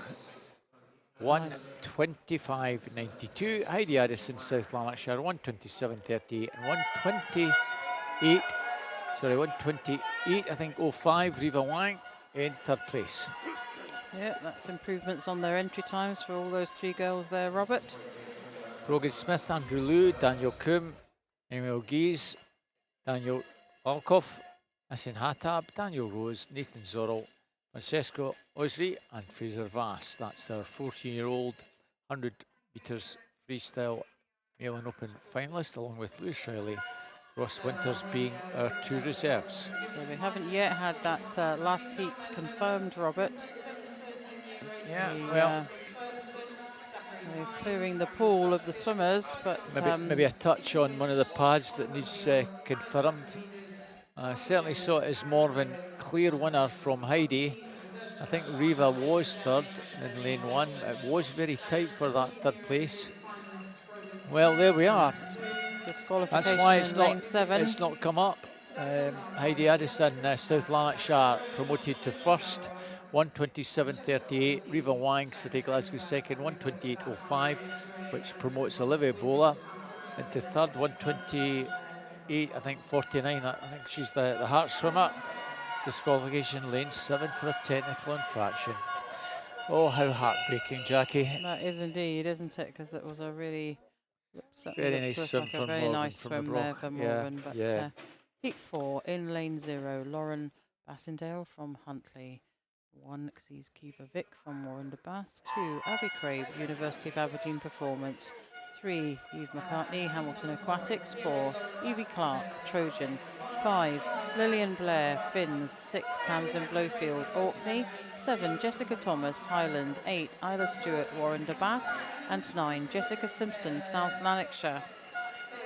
1:25.92. Heidi Addison, South Lanarkshire, 1:27.38 and 1:28, I think, 05. Reva Wang in third place. Yeah, that's improvements on their entry times for all those 3 girls there, Robert. Brogan Smith, Andrew Liu, Daniel Coombe, Emil Gies, Daniel Alkoff, Asin Hatab, Daniel Rose, Nathan Zorrell, Francesco Osri and Fraser Vass. That's their 14-year-old 100 metres freestyle male and open finalist, along with Lewis Riley, Ross Winters being our 2 reserves. So we haven't yet had that last heat confirmed, Robert. Yeah, well, they're clearing the pool of the swimmers, but maybe a touch on one of the pads that needs confirmed. I certainly saw it as more of a clear winner from Heidi. I think Reva was third in lane 1. It was very tight for that third place. Well, there we are. That's why it's not come up. Heidi Addison, South Lanarkshire, promoted to first. 1:27.38. Reva Wang, City Glasgow second, 1:28.05, which promotes Olivia Bola into third, 1:28, I think 49. I think she's the heart swimmer. Disqualification lane 7 for a technical infraction. Oh, how heartbreaking, Jackie. That is indeed, isn't it? Because it was a really very nice swim like from a very Morven nice swim there for Morven. But yeah. heat 4 in lane 0, Lauren Bassendale from Huntly. 1, Xyz Kiva Vic from Warren de Bath. 2, Abby Craig, University of Aberdeen Performance. 3, Eve McCartney, Hamilton Aquatics. 4, Evie Clark, Trojan. 5, Lillian Blair, Finns. 6, Tamsin Blowfield, Orkney. 7, Jessica Thomas, Highland. 8, Isla Stewart, Warren de Bath. And 9, Jessica Simpson, South Lanarkshire.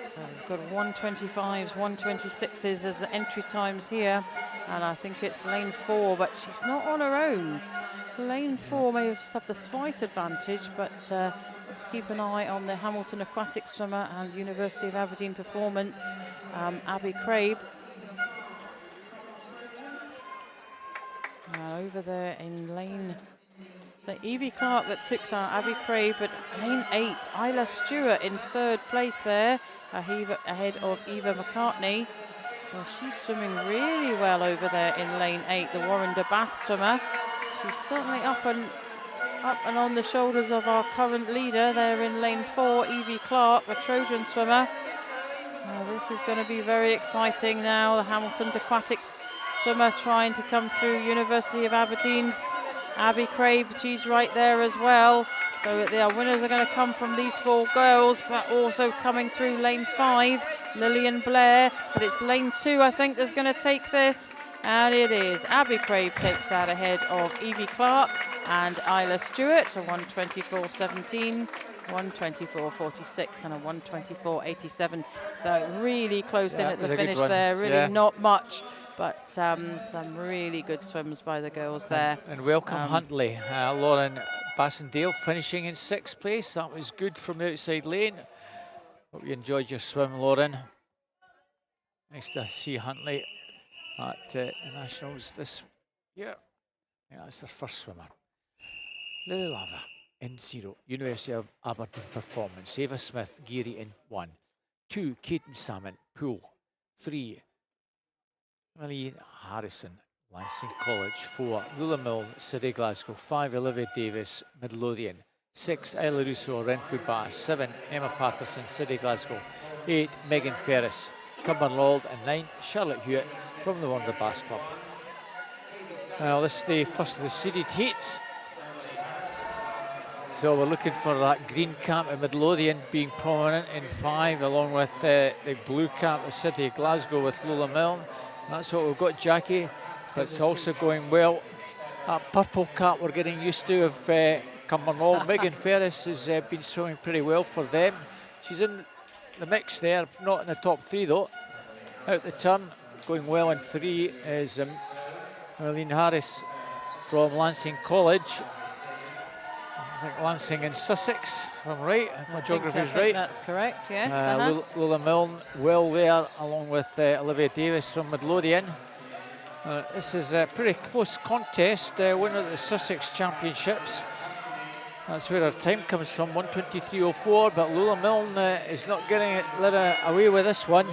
So we've got 1:25s, 1:26s as the entry times here. And I think it's lane 4, but she's not on her own. Lane 4 may just have the slight advantage, but let's keep an eye on the Hamilton Aquatic swimmer and University of Aberdeen Performance, Abby Craig. Over there in lane... So Evie Clark that took that, Abby Craig, but lane 8, Isla Stewart in third place there, ahead of Eva McCartney. So she's swimming really well over there in lane 8, the Warren de Bath swimmer. She's certainly up and on the shoulders of our current leader there in lane 4, Evie Clark, the Trojan swimmer. This is going to be very exciting now. The Hamilton Aquatics swimmer trying to come through. University of Aberdeen's Abby Craig, she's right there as well. So the winners are going to come from these 4 girls, but also coming through lane 5, Lillian Blair. But it's lane 2, I think, that's going to take this. And it is. Abby Craig takes that ahead of Evie Clark. and Isla Stewart, a 1:24.17, 1:24.46 and a 1:24.87. So really close in at the finish there, really not much, but some really good swims by the girls there. And welcome Huntley, Lauren Bassendale finishing in 6th place. That was good from the outside lane. Hope you enjoyed your swim, Lauren. Nice to see Huntley at the Nationals this year. Yeah, that's their first swimmer. Lily Lava in 0. University of Aberdeen performance. Ava Smith, Geary in 1. 2, Caden Salmon, pool. 3, Emily Harrison, Lancing College. 4, Lula Milne, City Glasgow. 5, Olivia Davis, Midlothian. 6, Isla Russo, Renfrew Bass. 7, Emma Patterson, City Glasgow. 8, Megan Ferris, Cumbernauld. And 9, Charlotte Hewitt from the Wonder Bass Club. Well, this is the first of the seeded heats. So we're looking for that green cap of Midlothian being prominent in 5, along with the blue cap of City of Glasgow with Lula Milne. That's what we've got, Jackie. But it's also going well. That purple cap we're getting used to of Cumbernauld. Megan Ferris has been swimming pretty well for them. She's in the mix there, not in the top 3 though. Out the turn, going well in 3 is Marlene Harris from Lancing College. I think Lancing in Sussex, if I'm right, if my geography is right. That's correct, yes. Lula Milne well there, along with Olivia Davis from Midlothian. This is a pretty close contest, winner of the Sussex Championships. That's where her time comes from, 1:23.04, but Lula Milne is not getting it away with this one.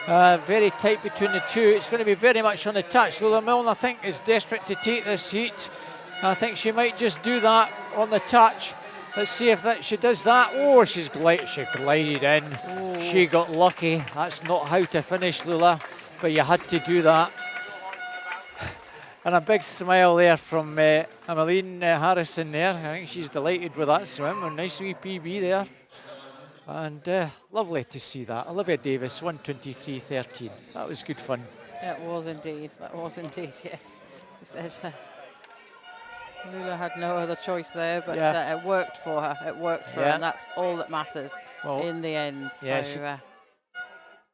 Very tight between the two. It's going to be very much on the touch. Lula Milne, I think, is desperate to take this heat. I think she might just do that on the touch. Let's see if she does that. Oh, she glided in. Ooh. She got lucky. That's not how to finish, Lula, but you had to do that. And a big smile there from Emmeline Harrison there. I think she's delighted with that swim. A nice wee PB there. And lovely to see that. Olivia Davis, 1:23.13. That was good fun. That was indeed, yes. Lula had no other choice there, but it worked for her. It worked for her, and that's all that matters in the end. So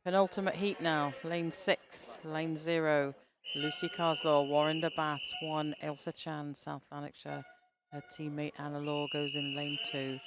penultimate heat now. Lane 6, lane 0. Lucy Carslaw, Warren de Baths 1, Elsa Chan, South Lanarkshire. Her teammate Anna Law goes in lane 2.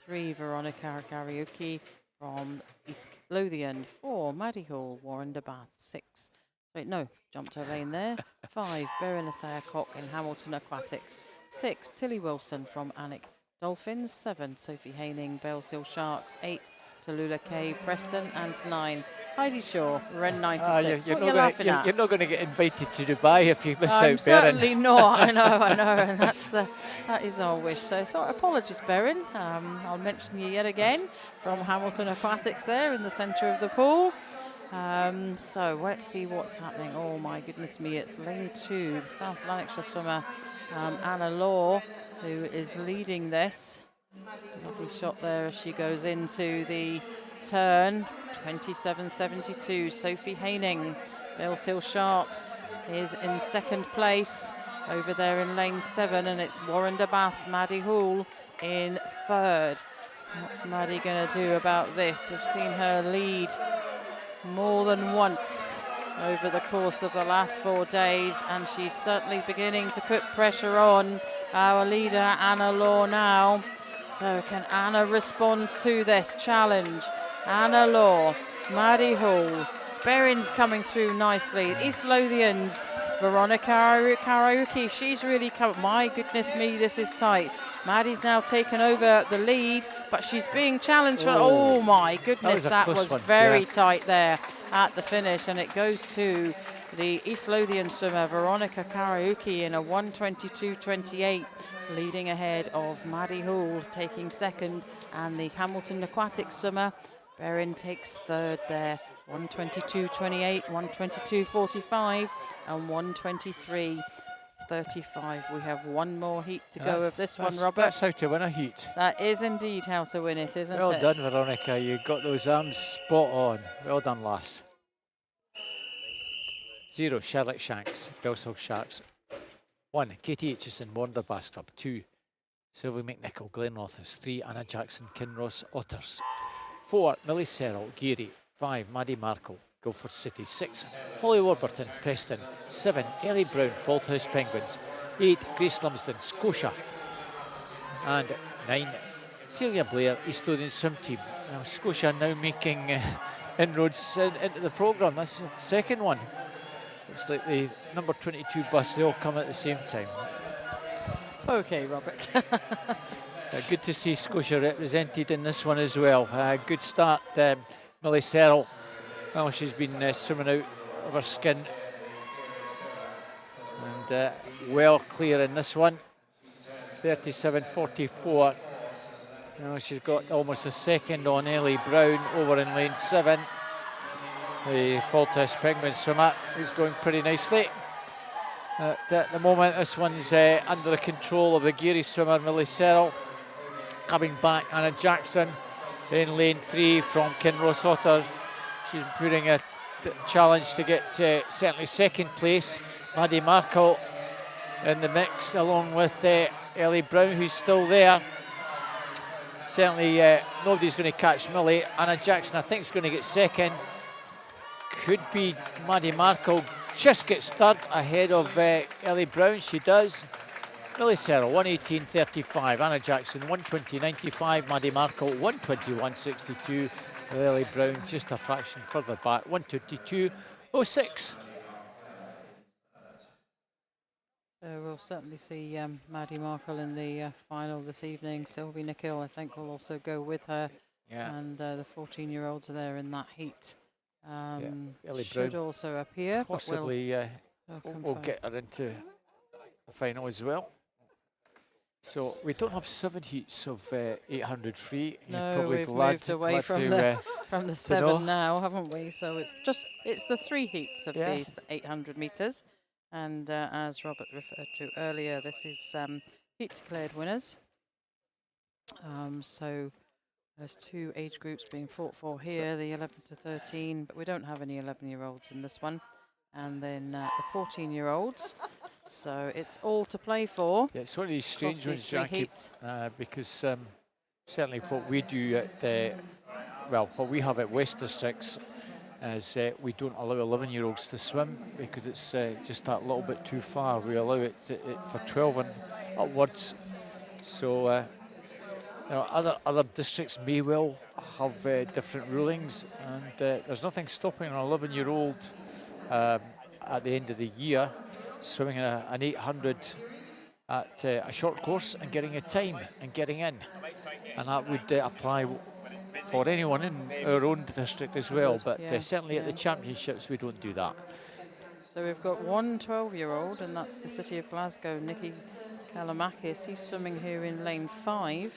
3, Veronica Karaoke from East Lothian. 4, Maddie Hall, Warren de Baths. 6, wait, no, jumped her lane there. 5, Berenice Cock in Hamilton Aquatics. 6, Tilly Wilson from Alnwick Dolphins. 7, Sophie Haining, Bellshill Sharks. 8, Tallulah Kay, Preston. And 9, Heidi Shaw, Ren 96. You're not going to get invited to Dubai if you miss out, Berin. Certainly not. I know, and that is our wish. So apologies, Berin. I'll mention you yet again from Hamilton Aquatics there in the centre of the pool. So let's see what's happening. Oh my goodness me, it's lane 2, the South Lanarkshire swimmer Anna Law, who is leading this. Lovely shot there as she goes into the turn. 27.72. Sophie Haining, Bellshill Sharks, is in 2nd place over there in lane 7, and it's Warren de Baths, Maddie Hall in 3rd. What's Maddie going to do about this? We've seen her lead more than once over the course of the last 4 days, and she's certainly beginning to put pressure on our leader Anna Law now. So can Anna respond to this challenge? Anna Law, Maddie Hall, Berin's coming through nicely. East Lothians, Veronica Karaoke, she's really come. My goodness me, this is tight. Maddie's now taken over the lead, but she's being challenged for, oh my goodness, that was very tight there at the finish, and it goes to the East Lothian swimmer, Veronica Karaoke, in a 1:22.28, leading ahead of Maddie Hall, taking 2nd, and the Hamilton Aquatics swimmer, Berin, takes 3rd there, 1:22.28, 1:22.45, and 1:23.35. We have one more heat to go of this one, Robert. That's how to win a heat. That is indeed how to win it, isn't it? Well done, Veronica. You got those arms spot on. Well done, lass. 0, Charlotte Shanks, Bellshill Sharks. 1, Katie Aitchison, Wanderbass Club. 2, Sylvie McNichol, Glenrothes. 3, Anna Jackson, Kinross Otters. 4, Millie Serrell, Geary. 5, Maddie Markle, Guildford City. 6, Holly Warburton, Preston. 7, Ellie Brown, Falthouse Penguins. 8, Grace Lumsden, Scotia. And 9, Celia Blair, East Lothian Swim Team. Now Scotia now making inroads into the programme. That's the second one. Looks like the number 22 bus, they all come at the same time. Okay, Robert. Good to see Scotia represented in this one as well. Good start, Millie Serrell. Well, she's been swimming out of her skin. And well clear in this one. 37.44. Now she's got almost a second on Ellie Brown over in lane 7. The Falthouse Penguin swimmer who's going pretty nicely. At the moment, this one's under the control of the Geary swimmer, Millie Serrell. Coming back, Anna Jackson in lane 3 from Kinross Otters. She's putting a challenge to get certainly second place. Maddie Markle in the mix, along with Ellie Brown, who's still there. Certainly nobody's going to catch Millie. Anna Jackson, I think, is going to get second. Could be Maddie Markle. Just gets third ahead of Ellie Brown. She does. Millie Serrell, 1:18.35. Anna Jackson, 1:20.95. Maddie Markle, 1:21.62. With Ellie Brown just a fraction further back, 1:22.06. So we'll certainly see Maddie Markle in the final this evening. Sylvie Nikhil, I think, will also go with her. Yeah. And the 14-year-olds are there in that heat. Ellie should Brown also appear. possibly we'll get her into the final as well. So we don't have 7 heats of 800 free. No, You're probably we've glad moved away from the 7 now, haven't we? So it's the 3 heats of these 800 metres. And as Robert referred to earlier, this is heat declared winners. So there's 2 age groups being fought for here, the 11 to 13, but we don't have any 11-year-olds in this one. And then the 14-year-olds. So it's all to play for. Yeah, it's one of these strange ones, Jackie, because certainly what we do at what we have at West Districts is we don't allow 11-year-olds to swim because it's just that little bit too far. We allow it for 12 and upwards. So other districts may well have different rulings, and there's nothing stopping an 11-year-old at the end of the year swimming an 800 at a short course and getting a time and getting in, and that would apply for anyone in our own district as well, but certainly at the championships we don't do that. So we've got one 12-year-old, and that's the City of Glasgow, Nicky Kalamakis. He's swimming here in lane 5.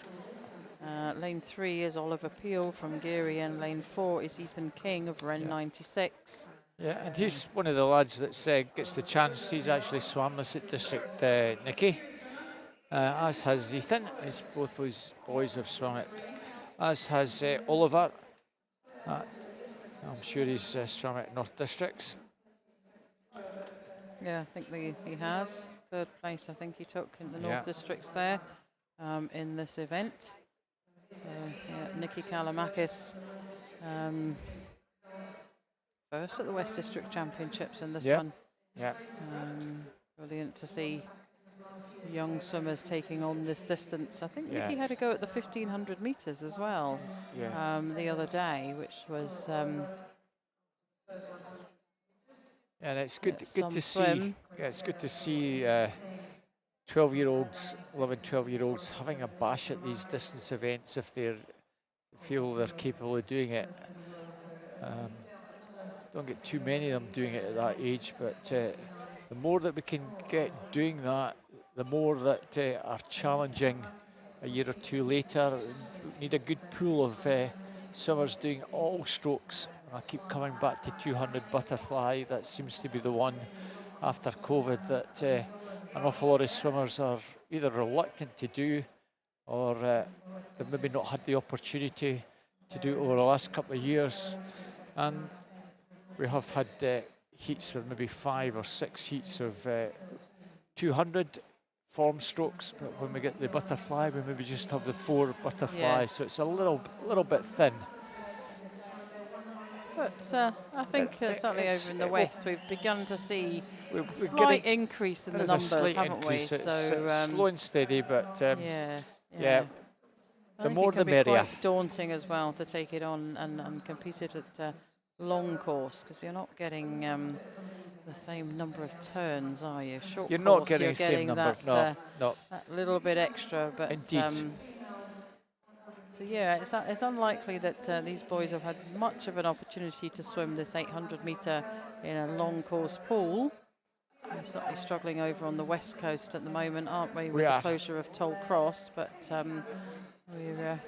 Lane 3 is Oliver Peel from Geary, and lane 4 is Ethan King of Ren 96. Yeah, and he's one of the lads that gets the chance. He's actually swam this at District, Nicky, as has Ethan. Both those boys have swum it, as has Oliver. I'm sure he's swum at North Districts. Yeah, I think he has. 3rd place, I think he took in the North Districts there in this event. So, Nicky Kalamakis. First at the West District Championships in this one. Yeah. Brilliant to see young swimmers taking on this distance. I think Nicky had to go at the 1500 metres as well the other day, which was and it's good to see. Yeah, it's good to see 12-year-olds, 11, 12-year-olds having a bash at these distance events if they feel they're capable of doing it. Don't get too many of them doing it at that age, but the more that we can get doing that, the more that are challenging a year or two later. We need a good pool of swimmers doing all strokes. And I keep coming back to 200 butterfly. That seems to be the one after COVID that an awful lot of swimmers are either reluctant to do, or they've maybe not had the opportunity to do it over the last couple of years. And we have had heats with maybe 5 or 6 heats of 200 form strokes, but when we get the butterfly, we maybe just have the 4 butterflies, so it's a little bit thin. But I think certainly over in the west, we've begun to see a slight increase in the numbers, haven't we? It's So slow and steady, but yeah. The more the merrier. It can be quite daunting as well to take it on and compete it at long course, because you're not getting the same number of turns, are you? Short you're course, not getting you're the same number. No. That little bit extra, but indeed. So yeah, it's unlikely that these boys have had much of an opportunity to swim this 800 metre in a long course pool. We're certainly struggling over on the west coast at the moment, aren't we? With the closure of Toll Cross, but we're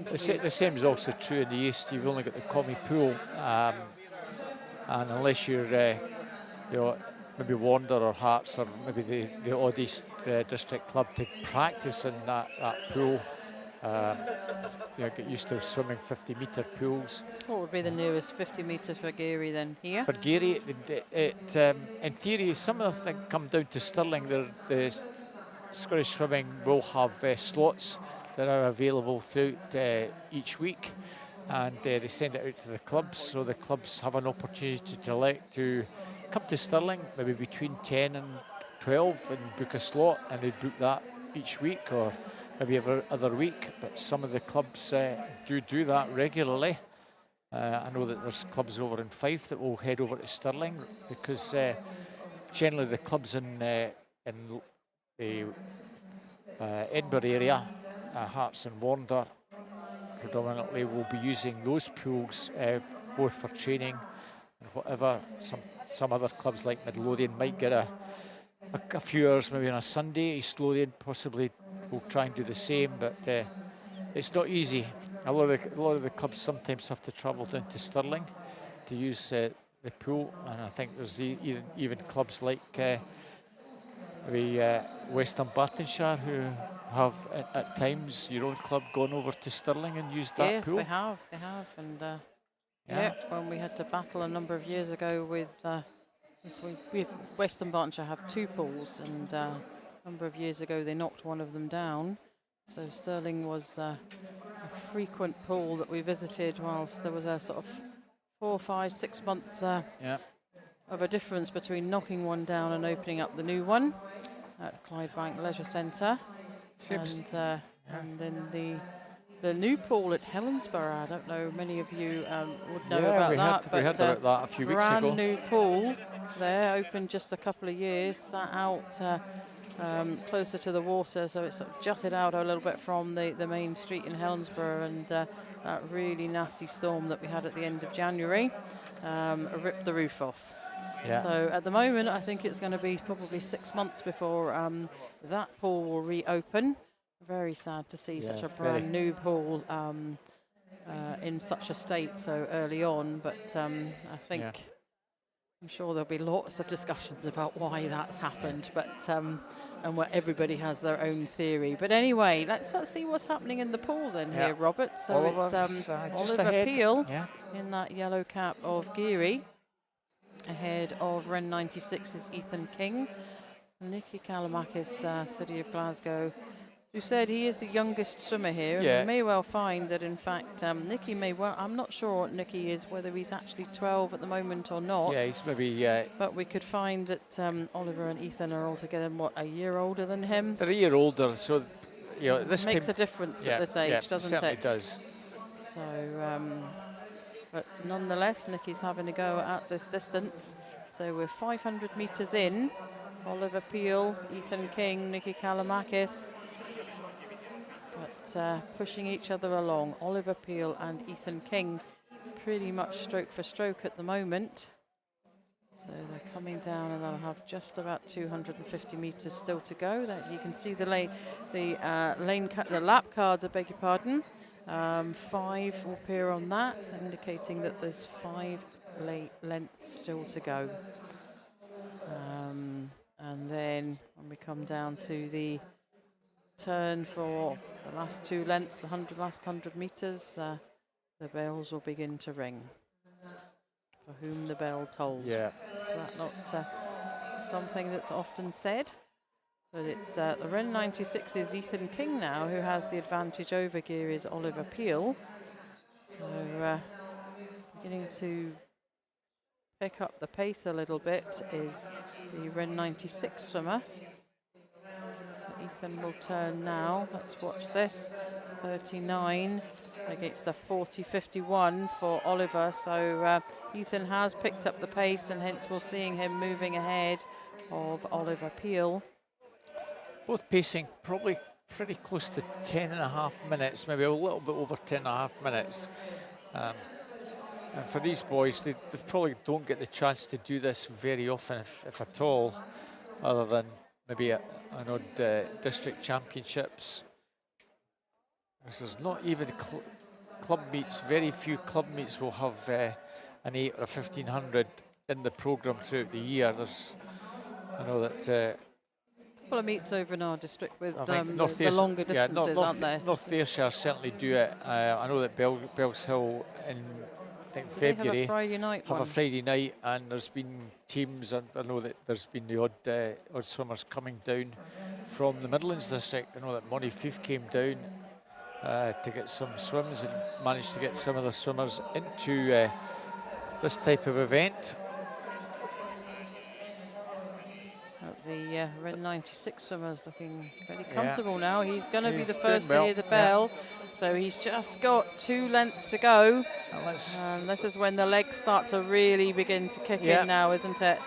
the same is also true in the east. You've only got the Commie Pool, and unless you're maybe Wander or Hearts or maybe the odd East District club to practice in that pool, get used to swimming 50-metre pools. What would be the nearest 50 metres for Geary then here? For Geary, in theory, some of them come down to Stirling. The Scottish Swimming will have slots that are available throughout each week, and they send it out to the clubs, so the clubs have an opportunity to elect to come to Stirling maybe between 10 and 12 and book a slot, and they book that each week or maybe every other week. But some of the clubs do that regularly. I know that there's clubs over in Fife that will head over to Stirling, because generally the clubs in the Edinburgh area, Hearts and Wander predominantly, will be using those pools both for training and whatever. Some other clubs like Midlothian might get a few hours maybe on a Sunday. East Lothian possibly will try and do the same, but it's not easy. A lot of the clubs sometimes have to travel down to Stirling to use the pool, and I think there's even clubs like the Western Bartonshire who have at times, your own club, gone over to Stirling and used that pool. Yes, they have, and when we had to battle a number of years ago with Western Bartonshire have 2 pools, and a number of years ago they knocked one of them down. So Stirling was a frequent pool that we visited, whilst there was a sort of 4, 5, 6 months of a difference between knocking one down and opening up the new one at Clydebank Leisure Centre. And then the new pool at Helensburgh, I don't know, many of you would know about that. We heard about that a few weeks ago. Brand new pool there, opened just a couple of years, sat out closer to the water, so it's sort of jutted out a little bit from the main street in Helensburgh, and that really nasty storm that we had at the end of January ripped the roof off. Yeah. So at the moment, I think it's going to be probably 6 months before that pool will reopen. Very sad to see such a brand new pool in such a state so early on, but I think I'm sure there'll be lots of discussions about why that's happened, but and where everybody has their own theory. But anyway, let's see what's happening in the pool then here, Robert. So it's Oliver Peel in that yellow cap of Geary. Ahead of Ren 96 is Ethan King. Nicky Kalamakis, City of Glasgow, who said he is the youngest swimmer here. And we may well find that, in fact, Nicky may well, I'm not sure what Nicky is, whether he's actually 12 at the moment or not. Yeah, he's maybe... but we could find that Oliver and Ethan are altogether, what, a year older than him? They're a year older, so, this makes a difference at this age, doesn't it? It does. So, but nonetheless, Nicky's having a go at this distance. So we're 500 metres in. Oliver Peel, Ethan King, Nicky Kalamakis. But pushing each other along. Oliver Peel and Ethan King pretty much stroke for stroke at the moment. So they're coming down, and they'll have just about 250 metres still to go. That you can see the lap cards, I beg your pardon. 5 will appear on that, indicating that there's 5 lengths still to go. And then when we come down to the turn for the last 2 lengths, the last 100 metres, the bells will begin to ring. For whom the bell tolls. Yeah. Is that not something that's often said? But it's the Ren 96 is Ethan King now, who has the advantage over Geary's Oliver Peel. So beginning to pick up the pace a little bit is the Ren 96 swimmer. So Ethan will turn now. Let's watch this. 39 against the 40.51 for Oliver. So Ethan has picked up the pace, and hence we're seeing him moving ahead of Oliver Peel. Both pacing probably pretty close to 10.5 minutes, maybe a little bit over 10.5 minutes. And for these boys, they probably don't get the chance to do this very often, if at all, other than maybe an odd district championships. There's not even club meets. Very few club meets will have an 8 or a 1500 in the programme throughout the year. I know that. Couple of meets over in our district with the longer distances, aren't there? North Ayrshire certainly do it. I know that Bells Hill in February have a Friday night have a Friday night, and there's been teams, and I know that there's been the odd swimmers coming down from the Midlands district. I know that Monty Fife came down to get some swims and managed to get some of the swimmers into this type of event. The Ren 96 swimmer's looking very comfortable now. He's going to be the first well, to hear the bell. So he's just got 2 lengths to go. And this is when the legs start to really begin to kick in now, isn't it?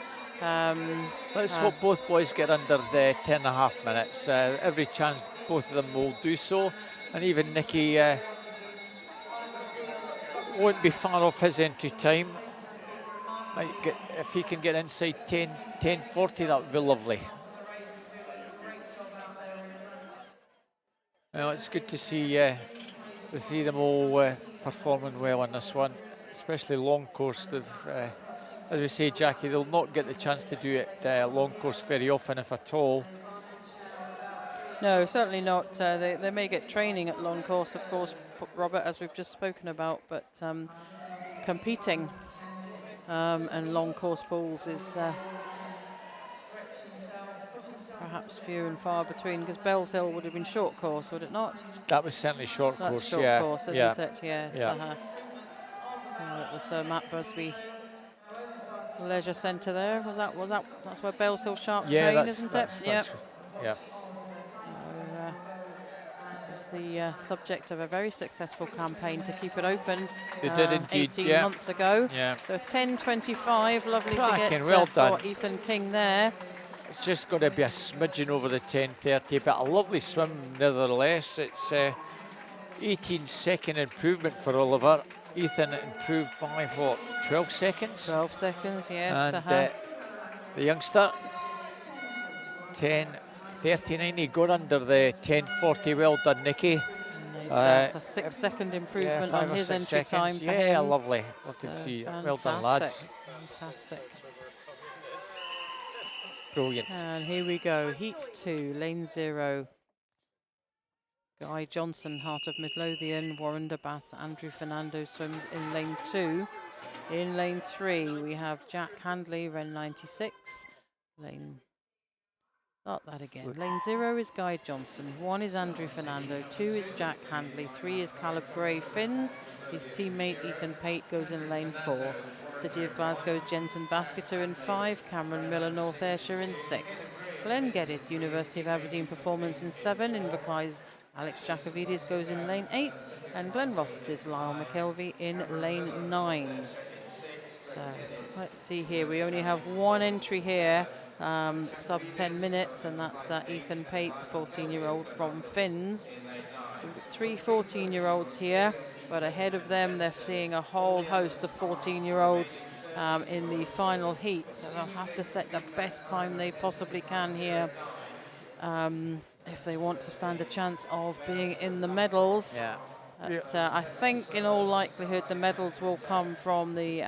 Let's hope both boys get under the 10.5 minutes. Every chance both of them will do so. And even Nicky won't be far off his entry time. If he can get inside 10:40, that would be lovely. Well, it's good to see the three of them all performing well on this one, especially long course. As we say, Jackie, they'll not get the chance to do it long course very often, if at all. No, certainly not. They may get training at long course, of course, Robert, as we've just spoken about, but competing and long course pools is perhaps few and far between, because Bells Hill would have been short course, would it not? That was certainly short course, That's short course, isn't it? Yes. So at the Sir Matt Busby Leisure Centre there, that's where Bells Hill Shark train, isn't it? Yeah. Was the subject of a very successful campaign to keep it open. They did indeed, 18 months ago. Yeah. So 10:25, lovely to get well done for Ethan King there. It's just going to be a smidgen over the 10:30, but a lovely swim nevertheless. It's 18-second improvement for Oliver. Ethan improved by what, 12 seconds? 12 seconds, yes. And the youngster, 10:39, he got under the 10:40. Well done, Nicky. That's a 6-second improvement on his entry time for him. Lovely. Love to see. Well done, lads. Fantastic. Brilliant. And here we go, heat 2, lane 0. Guy Johnson, Heart of Midlothian, Warren de Bath, Andrew Fernando swims in lane 2. In lane 3, we have Jack Handley, Ren 96. Lane 0 is Guy Johnson, 1 is Andrew Fernando, 2 is Jack Handley, 3 is Caleb Gray Finns. His teammate Ethan Pate goes in lane 4. City of Glasgow's Jensen Basketer in 5, Cameron Miller, North Ayrshire in 6. Glenn Geddes, University of Aberdeen Performance in 7. Inverclyde's Alex Jacovidis goes in lane 8. And Glen Rothes's Lyle McKelvey in lane 9. So let's see here, we only have one entry here, sub 10 minutes, and that's Ethan Pate, the 14-year-old from Finns. So we've got 3 14-year-olds here, but ahead of them they're seeing a whole host of 14-year-olds in the final heat, so they'll have to set the best time they possibly can here if they want to stand a chance of being in the medals. But, I think in all likelihood the medals will come from the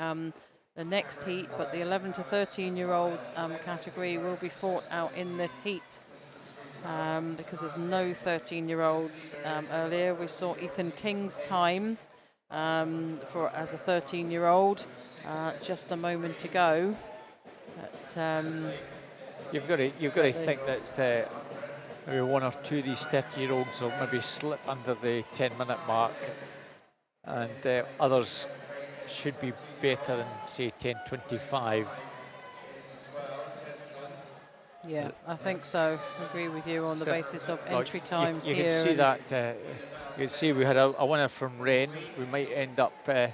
next heat, but the 11 to 13-year-olds category will be fought out in this heat. Because there's no 13-year-olds earlier. We saw Ethan King's time as a 13-year-old just a moment ago. But, you've got to think that maybe one or two of these 30-year-olds will maybe slip under the 10-minute mark, and others should be better than, say, 10:25. Yeah, I think so. I agree with you on the basis of entry times you here. You can see that. You can see we had a winner from Wren. We might end up the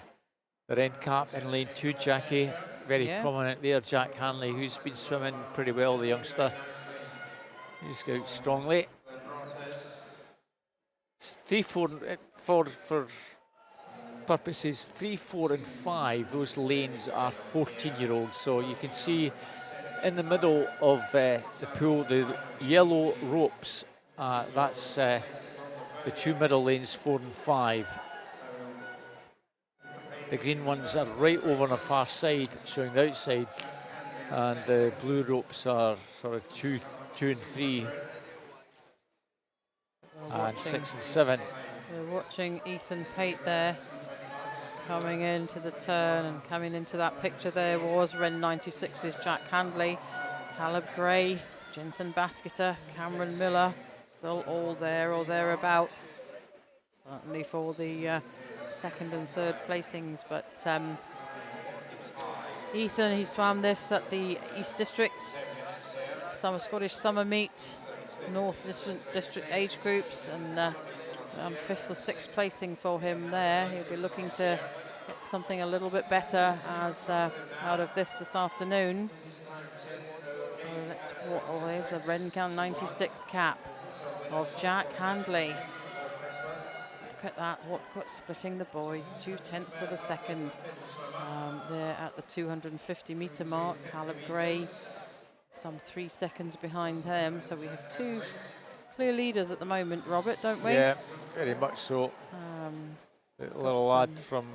Wren cap in lane 2, Jackie. Very prominent there, Jack Hanley, who's been swimming pretty well, the youngster. He's out strongly. 3, 4, for purposes 3, 4 and 5, those lanes are 14-year-olds. So you can see in the middle of the pool, the yellow ropes, that's the 2 middle lanes, 4 and 5. The green ones are right over on the far side, showing the outside, and the blue ropes are sort of 2 and 3, and 6 and 7. We're watching Ethan Pate there, coming into the turn, and coming into that picture there was Wren 96's Jack Handley, Caleb Gray, Jensen Basketer, Cameron Miller, still all there or thereabouts. Certainly for the second and third placings, but Ethan, he swam this at the East District's Scottish Summer Meet, North District age groups, and around 5th or 6th placing for him there. He'll be looking to get something a little bit better as out of this afternoon. So let's there's the Wren 96 cap of Jack Handley. Look at that, what's splitting the boys, 0.2 of a second. There at the 250-metre mark, Caleb Gray, some 3 seconds behind them. So we have 2 clear leaders at the moment, Robert, don't we? Yeah, very much so. The little lad from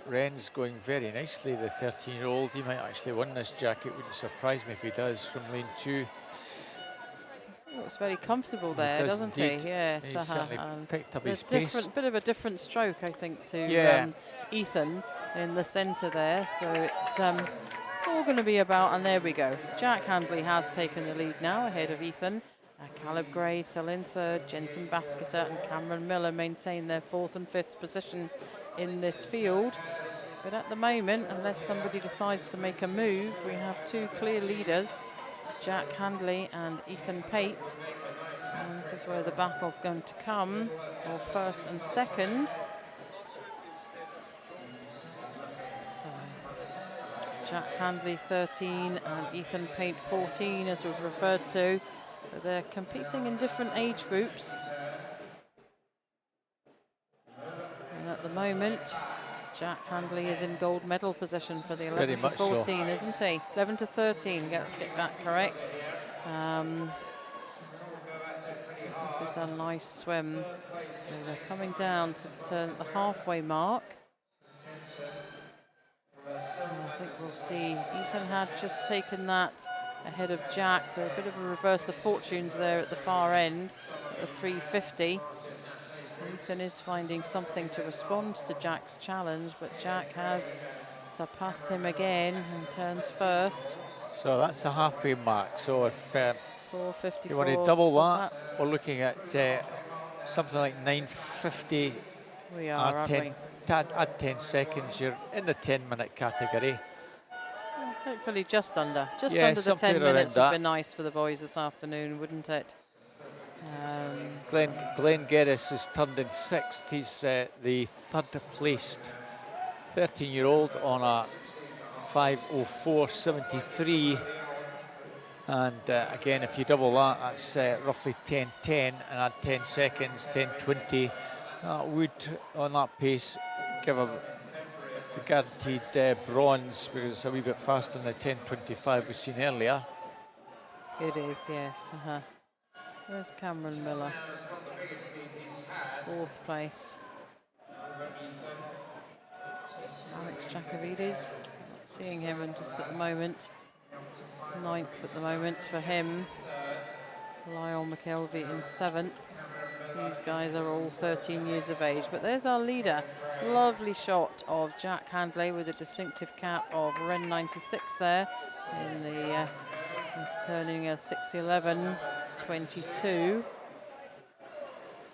Wren's going very nicely, the 13-year-old. He might actually win this, Jack. It wouldn't surprise me if he does, from lane 2. Looks very comfortable there, doesn't he? Yes. He's certainly picked up his pace. Bit of a different stroke, I think, to Ethan in the centre there. So it's all going to be about, and there we go. Jack Handley has taken the lead now ahead of Ethan. Caleb Gray still in third, Jensen Basketer and Cameron Miller maintain their 4th and 5th position in this field. But at the moment, unless somebody decides to make a move, we have 2 clear leaders, Jack Handley and Ethan Pate. And this is where the battle's going to come for 1st and 2nd. So Jack Handley 13 and Ethan Pate 14, as we've referred to. So they're competing in different age groups. And at the moment, Jack Handley is in gold medal position for the 11 to 14, isn't he? 11 to 13, let's get that correct. This is a nice swim. So they're coming down to the turn at the halfway mark. And I think we'll see, Ethan had just taken that ahead of Jack, so a bit of a reverse of fortunes there at the far end, at the 350. So Ethan is finding something to respond to Jack's challenge, but Jack has surpassed him again and turns first. So that's the halfway mark. So if you want to double that, we're looking at something like 950. We are, aren't we? At 10 seconds, you're in the 10-minute category. Hopefully just under the 10 minutes would be nice for the boys this afternoon, wouldn't it? Glenn Geddes has turned in 6th. He's the 3rd placed 13-year-old on a 5:04.73. And again, if you double that, that's roughly 10:10, and add 10 seconds, 10:20. That would, on that pace, give a guaranteed bronze, because it's a wee bit faster than the 10:25 we've seen earlier. It is, yes. There's Cameron Miller, 4th place. Alex Jacovides, not seeing him just at the moment. 9th at the moment for him. Lyle McKelvey in 7th. These guys are all 13 years of age. But there's our leader. Lovely shot of Jack Handley with a distinctive cap of Wren 96 there. In the, he's turning a 6:11.22.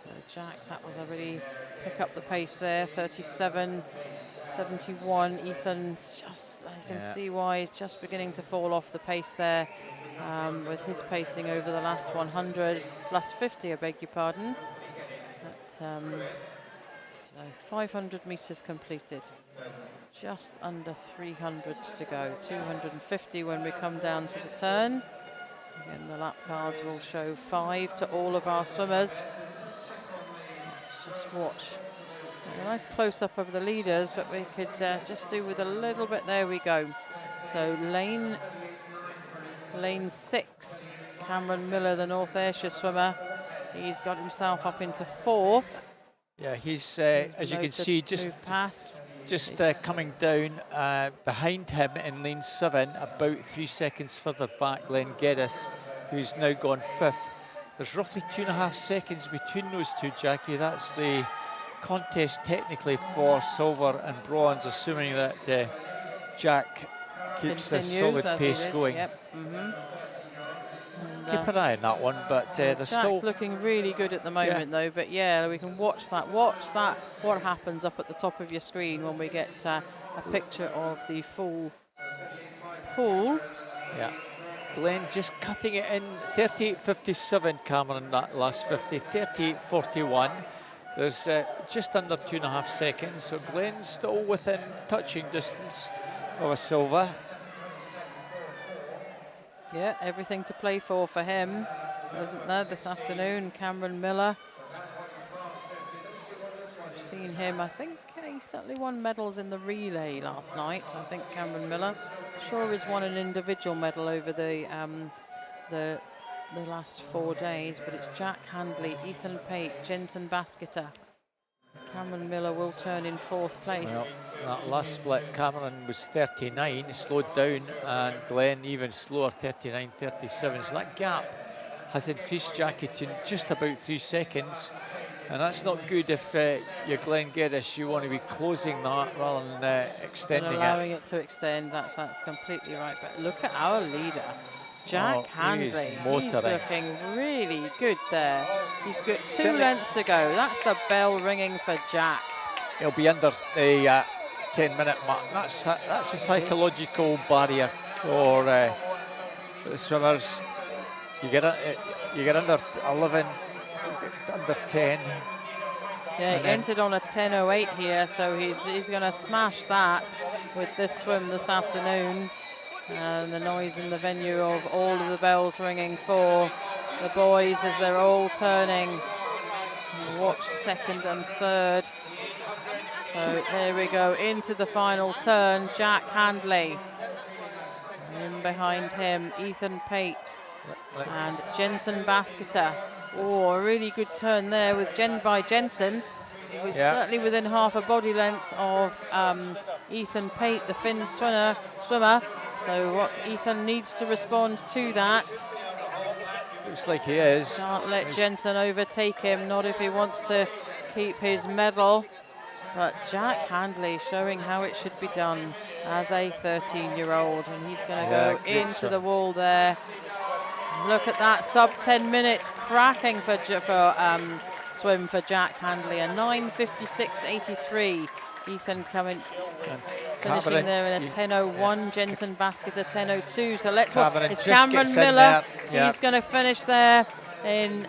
So Jack's, that was a really pick up the pace there, 37.71. Ethan's just, you can see why he's just beginning to fall off the pace there with his pacing over the last 100, last 50, I beg your pardon. At 500 metres completed. Just under 300 to go, 250 when we come down to the turn. Again, the lap cards will show 5 to all of our swimmers. Let's just watch. A nice close-up of the leaders, but we could just do with a little bit. There we go. So lane 6, Cameron Miller, the North Ayrshire swimmer. He's got himself up into 4th. Yeah, he's, as you can see, just coming down behind him in lane 7, about 3 seconds further back, Glenn Geddes, who's now gone 5th. There's roughly 2.5 seconds between those two, Jackie. That's the contest technically for silver and bronze, assuming that Jack keeps this solid pace going. Yep. Keep an eye on that one, but there's Jack's still looking really good at the moment, though. But yeah, we can watch that. What happens up at the top of your screen when we get a picture of the full pool. Yeah, Glenn just cutting it in. 38.57, Cameron, that last 50. 38.41. There's just under 2.5 seconds, so Glenn's still within touching distance of a silver. Yeah, everything to play for him, wasn't there, this afternoon? Cameron Miller. I've seen him, I think he certainly won medals in the relay last night, I think, Cameron Miller. Sure he's won an individual medal over the last 4 days, but it's Jack Handley, Ethan Pate, Jensen Basketer. Cameron Miller will turn in 4th place. Well, that last split, Cameron was 39, he slowed down, and Glenn even slower, 39.37. So that gap has increased, Jackie, to just about 3 seconds. And that's not good if you're Glenn Geddes. You want to be closing that rather than extending it. Allowing it to extend, that's completely right. But look at our leader, Jack Handley. He's looking really good there. He's got 2 lengths to go. That's the bell ringing for Jack. He'll be under the 10-minute mark. That's a psychological barrier for the swimmers. You get under 11, under 10. Yeah, he entered on a 10.08 here, so he's going to smash that with this swim this afternoon. And the noise in the venue of all of the bells ringing for the boys as they're all turning. Watch 2nd and 3rd. So there we go, into the final turn, Jack Handley. In behind him, Ethan Pate and Jensen Basketer. Oh, a really good turn there with Jensen. He was certainly within half a body length of Ethan Pate, the Finn swimmer. So what Ethan needs to respond to that. Looks like he is. Can't let Jensen overtake him, not if he wants to keep his medal. But Jack Handley showing how it should be done as a 13-year-old. And he's going to go into the wall there. Look at that, sub 10 minutes, cracking for swim for Jack Handley. A 9:56.83. Ethan finishing there in a 10.01. Jensen Basketer 10.02. So let's watch. It's Cameron Miller. He's going to finish there in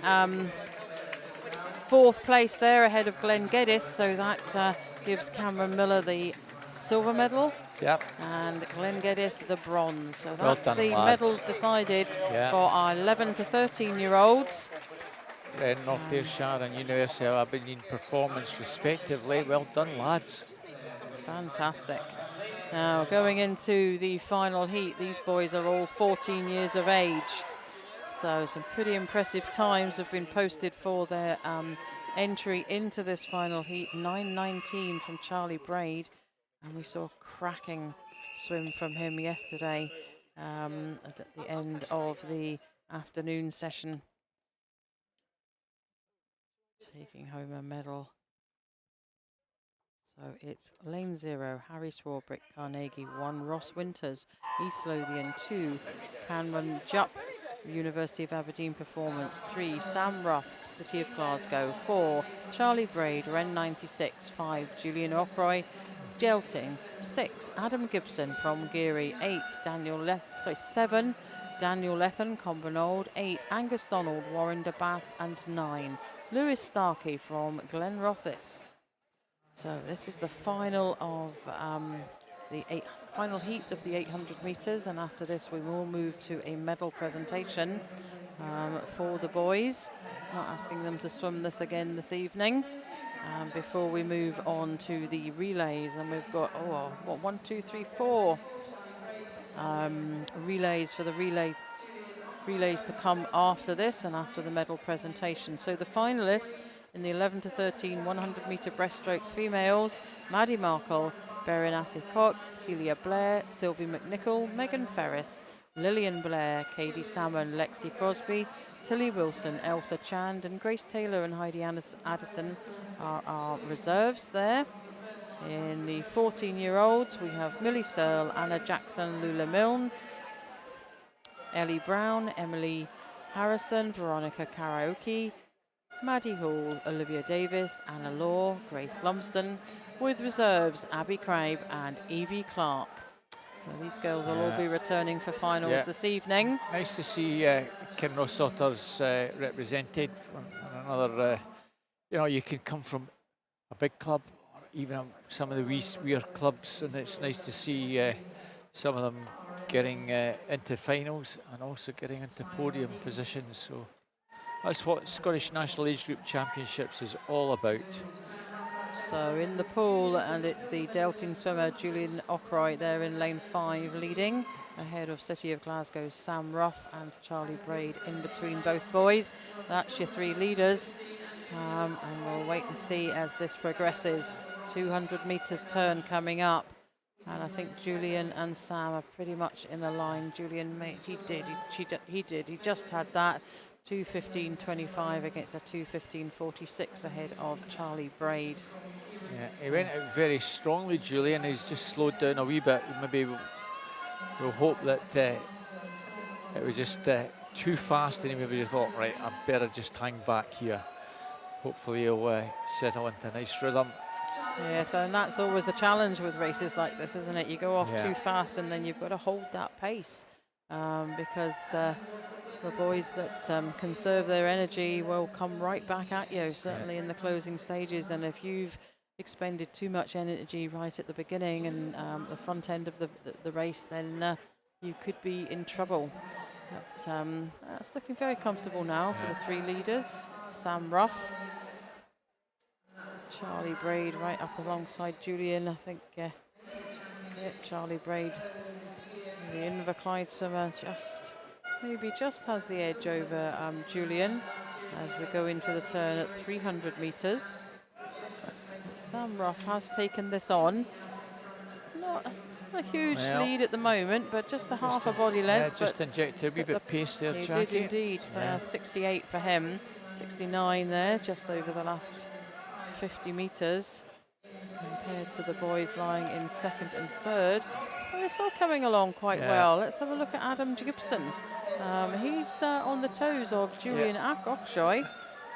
4th place there, ahead of Glenn Geddes. So that gives Cameron Miller the silver medal. Yep. And Glenn Geddes the bronze. So that's the medals decided for our 11 to 13-year-olds. North Ayrshire and University of Aberdeen performance respectively. Well done, lads. Fantastic. Now going into the final heat, these boys are all 14 years of age. So some pretty impressive times have been posted for their entry into this final heat. 9:19 from Charlie Braid. And we saw a cracking swim from him yesterday at the end of the afternoon session. Taking home a medal. So it's lane 0, Harry Swarbrick, Carnegie 1, Ross Winters, East Lothian 2, Cameron Jupp, University of Aberdeen performance. 3, Sam Ruff, City of Glasgow. 4, Charlie Braid, Ren 96. 5, Julian Ockroy, Gelting. 6, Adam Gibson from Geary. 8, 7, Daniel Lethan, Combernold. 8, Angus Donald, Warren de Bath. And 9, Lewis Starkey from Glenrothes. So this is the final of final heat of the 800 metres, and after this we will move to a medal presentation for the boys. Not asking them to swim this again this evening before we move on to the relays. And we've got, 1, 2, 3, 4 relays for the relays to come after this and after the medal presentation. So the finalists in the 11 to 13 100 metre breaststroke females: Maddie Markle, Berenice Cock, Celia Blair, Sylvie McNichol, Megan Ferris, Lillian Blair, Katie Salmon, Lexi Crosby, Tilly Wilson, Elsa Chand, and Grace Taylor and Heidi Addison are our reserves there. In the 14-year-olds, we have Millie Searle, Anna Jackson, Lula Milne, Ellie Brown, Emily Harrison, Veronica Karaoke, Maddie Hall, Olivia Davis, Anna Law, Grace Lumsden, with reserves Abby Craib and Evie Clark. So these girls will all be returning for finals this evening. Nice to see Kinross-Otters represented. Another, you can come from a big club, or even some of the weir clubs, and it's nice to see some of them getting into finals and also getting into podium positions. So that's what Scottish National Age Group Championships is all about. So in the pool, and it's the Delting swimmer Julian Ockroy there in lane 5 leading, ahead of City of Glasgow's Sam Ruff and Charlie Braid in between both boys. That's your 3 leaders, and we'll wait and see as this progresses. 200 metres turn coming up, and I think Julian and Sam are pretty much in a line. Julian, he just had that 2:15.25 against a 2:15.46 ahead of Charlie Braid. Yeah, he went out very strongly, Julian. He's just slowed down a wee bit. Maybe we'll hope that it was just too fast, and he maybe thought, right, I better just hang back here. Hopefully he'll settle into a nice rhythm. Yes, and that's always the challenge with races like this, isn't it? You go off too fast, and then you've got to hold that pace because the boys that conserve their energy will come right back at you, certainly in the closing stages. And if you've expended too much energy right at the beginning and the front end of the race, then you could be in trouble. But that's looking very comfortable now for the 3 leaders. Sam Ruff, Charlie Braid right up alongside Julian. I think Charlie Braid, the Inverclyde swimmer, maybe just has the edge over Julian as we go into the turn at 300 metres. Sam Ruff has taken this on. It's not a huge lead at the moment, but just a half a body length. Yeah, just injected a wee bit of pace there, He Jackie. did indeed. 68 for him, 69 there, just over the last 50 metres, compared to the boys lying in 2nd and 3rd. But it's all coming along quite well. Let's have a look at Adam Gibson. He's on the toes of Julian Ockroy.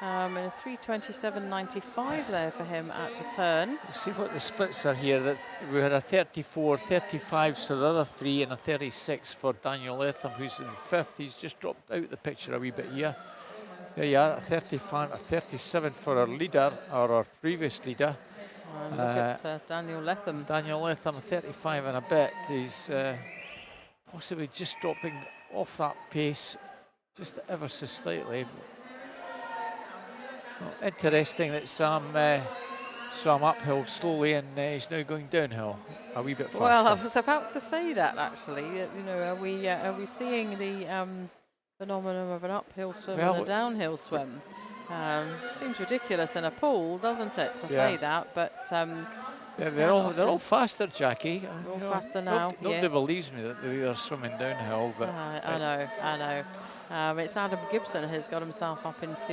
And a 3:27.95 there for him at the turn. We'll see what the splits are here. That we had a 34, 35 for the other 3, and a 36 for Daniel Latham, who's in 5th. He's just dropped out the picture a wee bit here. There you are, a 35, a 37 for our leader, or our previous leader. And look at Daniel Latham. Daniel Latham, 35 and a bit. He's possibly just dropping off that pace, just ever so slightly. Well, interesting that Sam swam uphill slowly, and he's now going downhill a wee bit faster. Well, I was about to say that actually. Are we seeing the phenomenon of an uphill swim and a downhill swim? Seems ridiculous in a pool, doesn't it, to say that? But they're all faster, Jackie. They're all faster now. Nobody believes me that they're swimming downhill, but I know. It's Adam Gibson who's got himself up into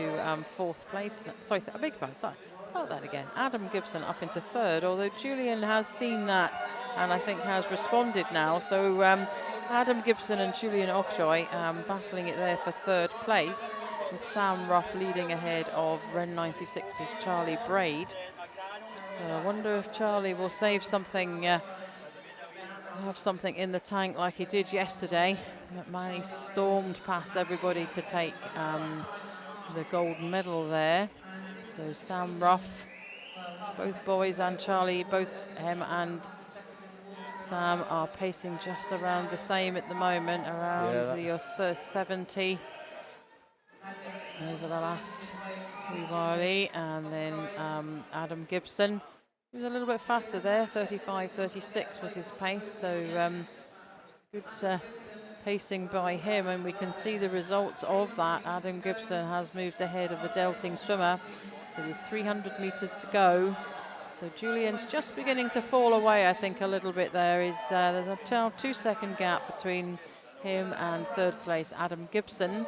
4th place. Sorry, I beg your pardon. Sorry, start that again. Adam Gibson up into 3rd, although Julian has seen that and I think has responded now. So Adam Gibson and Julian Okshoy battling it there for third place, with Sam Ruff leading ahead of Ren 96's Charlie Braid. So I wonder if Charlie will save something, have something in the tank like he did yesterday. McMahon stormed past everybody to take the gold medal there. So Sam Ruff, both boys and Charlie, both him and Sam are pacing just around the same at the moment, around the first 70 over the last wee while. And then Adam Gibson, he was a little bit faster there, 35.36 was his pace, so good pacing by him, and we can see the results of that. Adam Gibson has moved ahead of the Delting swimmer, so with 300 metres to go. So Julian's just beginning to fall away, I think, a little bit there. There's a 2-second gap between him and third place Adam Gibson.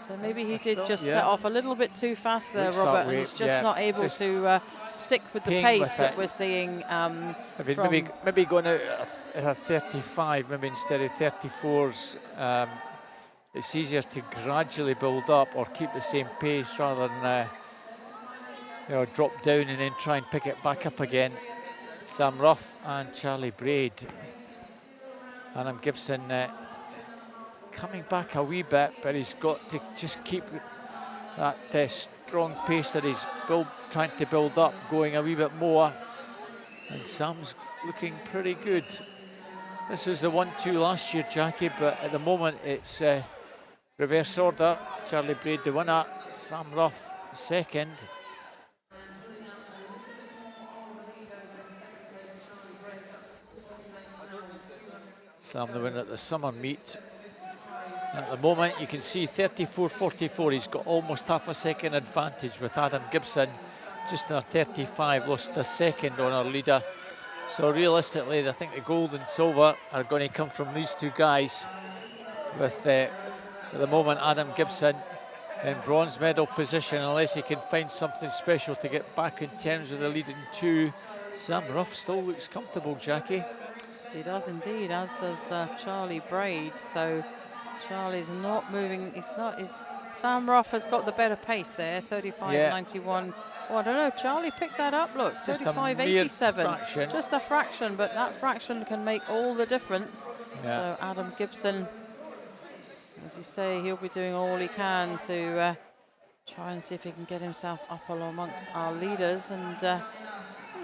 So maybe he did just set off a little bit too fast there, Robert, and he's just not able to stick with the pace that we're seeing. Maybe going out at a 35, maybe instead of 34s. It's easier to gradually build up or keep the same pace rather than drop down and then try and pick it back up again. Sam Ruff and Charlie Braid. Adam Gibson coming back a wee bit, but he's got to just keep that strong pace that he's trying to build up going a wee bit more. And Sam's looking pretty good. This was the 1-2 last year, Jackie, but at the moment it's reverse order. Charlie Braid the winner, Sam Ruff second. Sam the winner at the summer meet. And at the moment you can see 34.44, he's got almost half a second advantage with Adam Gibson. Just in a 35, lost a second on our leader. So realistically, I think the gold and silver are going to come from these two guys. With at the moment Adam Gibson in bronze medal position, unless he can find something special to get back in terms of the leading two. Sam Ruff still looks comfortable, Jackie. He does indeed, as does Charlie Braid. So Charlie's not moving. Sam Ruff has got the better pace there, 35.91. Oh, I don't know. Charlie picked that up. Look, 35.87. Just a fraction, but that fraction can make all the difference. So Adam Gibson, as you say, he'll be doing all he can to try and see if he can get himself up amongst our leaders, and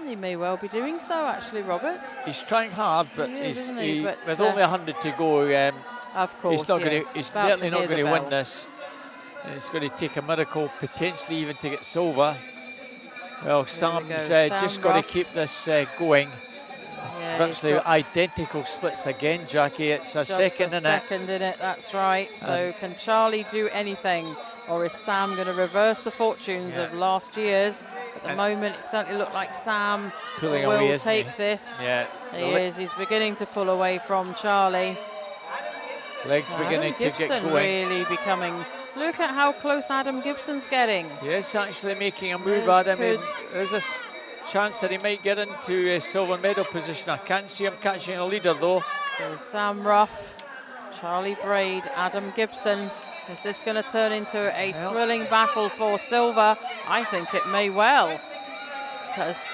he may well be doing so, actually, Robert. He's trying hard, but with only 100 to go, of course, he's certainly not going to win this. And it's going to take a miracle, potentially even to get silver. Well, Sam's just got to keep this going. Virtually identical splits again, Jackie. It's a second in it. That's right. So can Charlie do anything, or is Sam going to reverse the fortunes of last year's? At the moment, it certainly looked like Sam will take this. Yeah, he is. He's beginning to pull away from Charlie. Legs beginning to get going. Really becoming. Look at how close Adam Gibson's getting. Yes, actually making a move, Adam. There's a chance that he might get into a silver medal position. I can't see him catching a leader though. So Sam Ruff, Charlie Braid, Adam Gibson. Is this going to turn into a thrilling battle for silver? I think it may well, because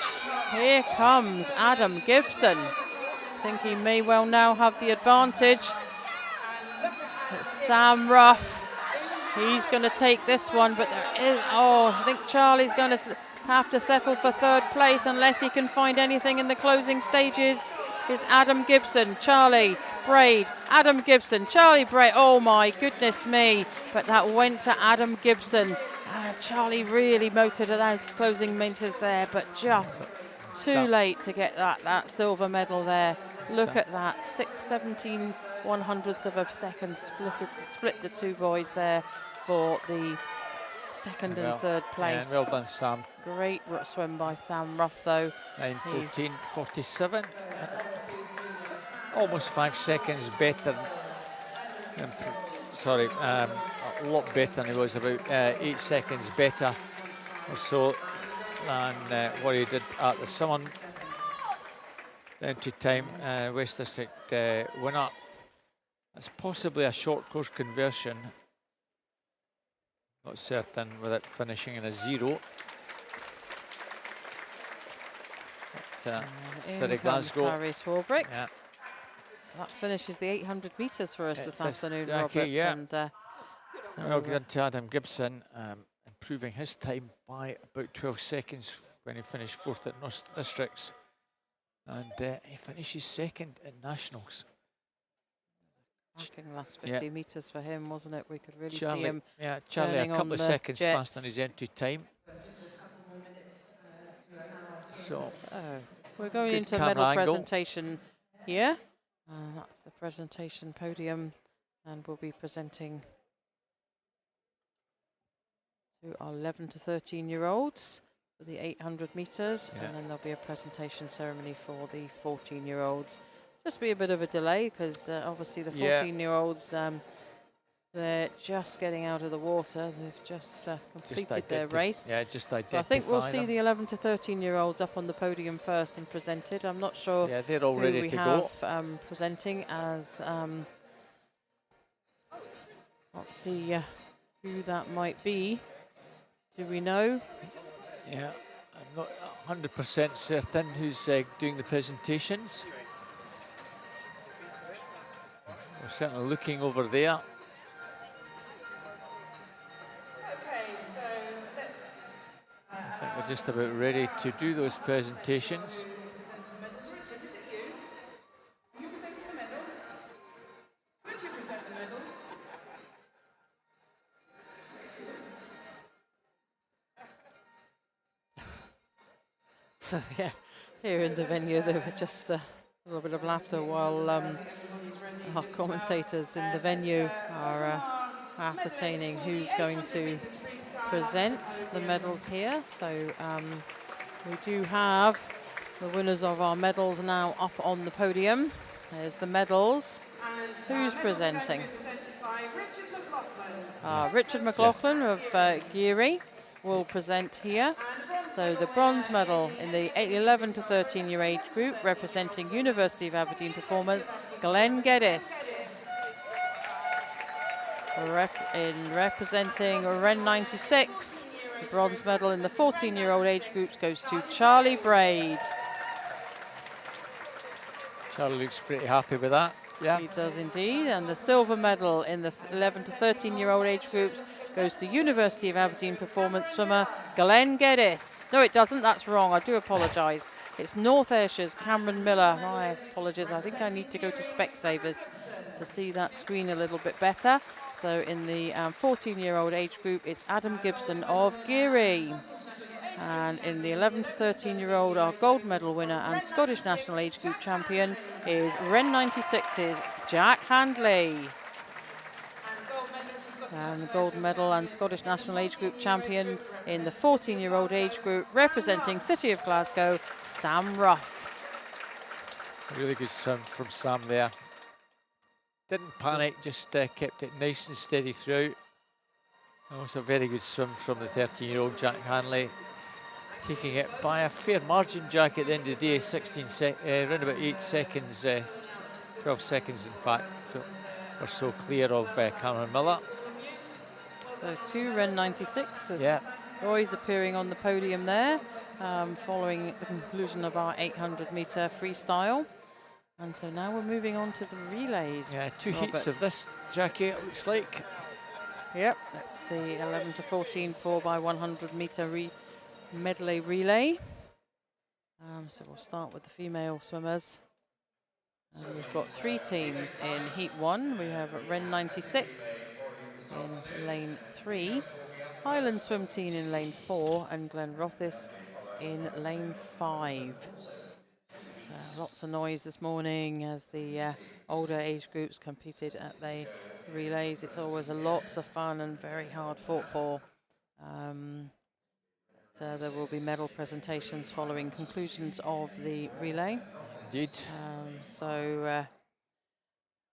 here comes Adam Gibson. I think he may well now have the advantage. It's Sam Ruff. He's going to take this one, but there is, I think Charlie's going to have to settle for third place unless he can find anything in the closing stages. It's Adam Gibson, Charlie Braid, Adam Gibson, Charlie Braid. Oh my goodness me, but that went to Adam Gibson. Charlie really motored at those closing meters there, but just too late to get that silver medal there. Look at that, 6.17 100ths of a second split the two boys there for the second and third place. Yeah, well done, Sam. Great swim by Sam Ruff, though. 9:14.47. Almost 5 seconds better. A lot better than he was, about 8 seconds better or so than what he did at the summer entry time. West District winner That's possibly a short course conversion. Not certain with it finishing in a 0. But, City Glasgow. Harry Swarbrick. Yeah. So that finishes the 800 metres for us this afternoon, Jackie, Robert. yeah. And, Well done to Adam Gibson, improving his time by about 12 seconds when he finished 4th at North Districts. And he finishes 2nd at Nationals. Cracking last 50 metres for him, wasn't it? We could really Charlie, see him. Yeah, Charlie a couple of seconds faster than his entry time. So we're going into a medal presentation here. That's the presentation podium, and we'll be presenting to our 11 to 13-year-olds for the 800 metres, and then there'll be a presentation ceremony for the 14-year-olds. Just be a bit of a delay because obviously the 14-year-olds, they're just getting out of the water. They've just completed their race. Yeah, just identify so I think we'll see them. the 11 to 13-year-olds up on the podium first and presented. I'm not sure they're all ready who to we go. have presenting as, let's see who that might be. Do we know? Yeah, I'm not 100% certain who's doing the presentations. We're certainly looking over there. I think we're just about ready to do those presentations. So yeah, here in the venue there were just a little bit of laughter while our commentators in the venue are ascertaining who's going to present the medals here. So we do have the winners of our medals now up on the podium. There's the medals. Who's presenting? Richard McLaughlin of Geary will present here. So the bronze medal in the 11 to 13-year age group, representing University of Aberdeen performance, Glenn Geddes. Representing Ren 96, the bronze medal in the 14-year-old age groups goes to Charlie Braid. Charlie looks pretty happy with that. Yeah, he does indeed. And the silver medal in the 11 to 13-year-old age groups goes to University of Aberdeen performance swimmer Glenn Geddes. No, it doesn't. That's wrong. I do apologise. It's North Ayrshire's Cameron Miller. My apologies. I think I need to go to Specsavers to see that screen a little bit better. So in the 14-year-old age group, it's Adam Gibson of Geary. And in the 11 to 13-year-old, our gold medal winner and Scottish national age group champion is Ren 96's Jack Handley. And the gold medal and Scottish national age group champion in the 14-year-old age group, representing City of Glasgow, Sam Ruff. A really good swim from Sam there. Didn't panic, just kept it nice and steady throughout. Also a very good swim from the 13-year-old Jack Handley. Taking it by a fair margin, Jack, at the end of the day, around about 8 seconds, 12 seconds in fact, or so clear of Cameron Miller. So 2 Ren 96 boys appearing on the podium there, following the conclusion of our 800-metre freestyle. And so now we're moving on to the relays. Yeah, 2 heats of this, Jackie, it looks like. Yep, that's the 11 to 14 4x100-metre medley relay. So we'll start with the female swimmers. And we've got 3 teams in Heat 1. We have Ren 96 in lane 3, Highland Swim Team in lane 4, and Glen Rothis in lane 5. So lots of noise this morning as the older age groups competed at the relays. It's always lots of fun and very hard fought for. So there will be medal presentations following conclusions of the relay. Indeed.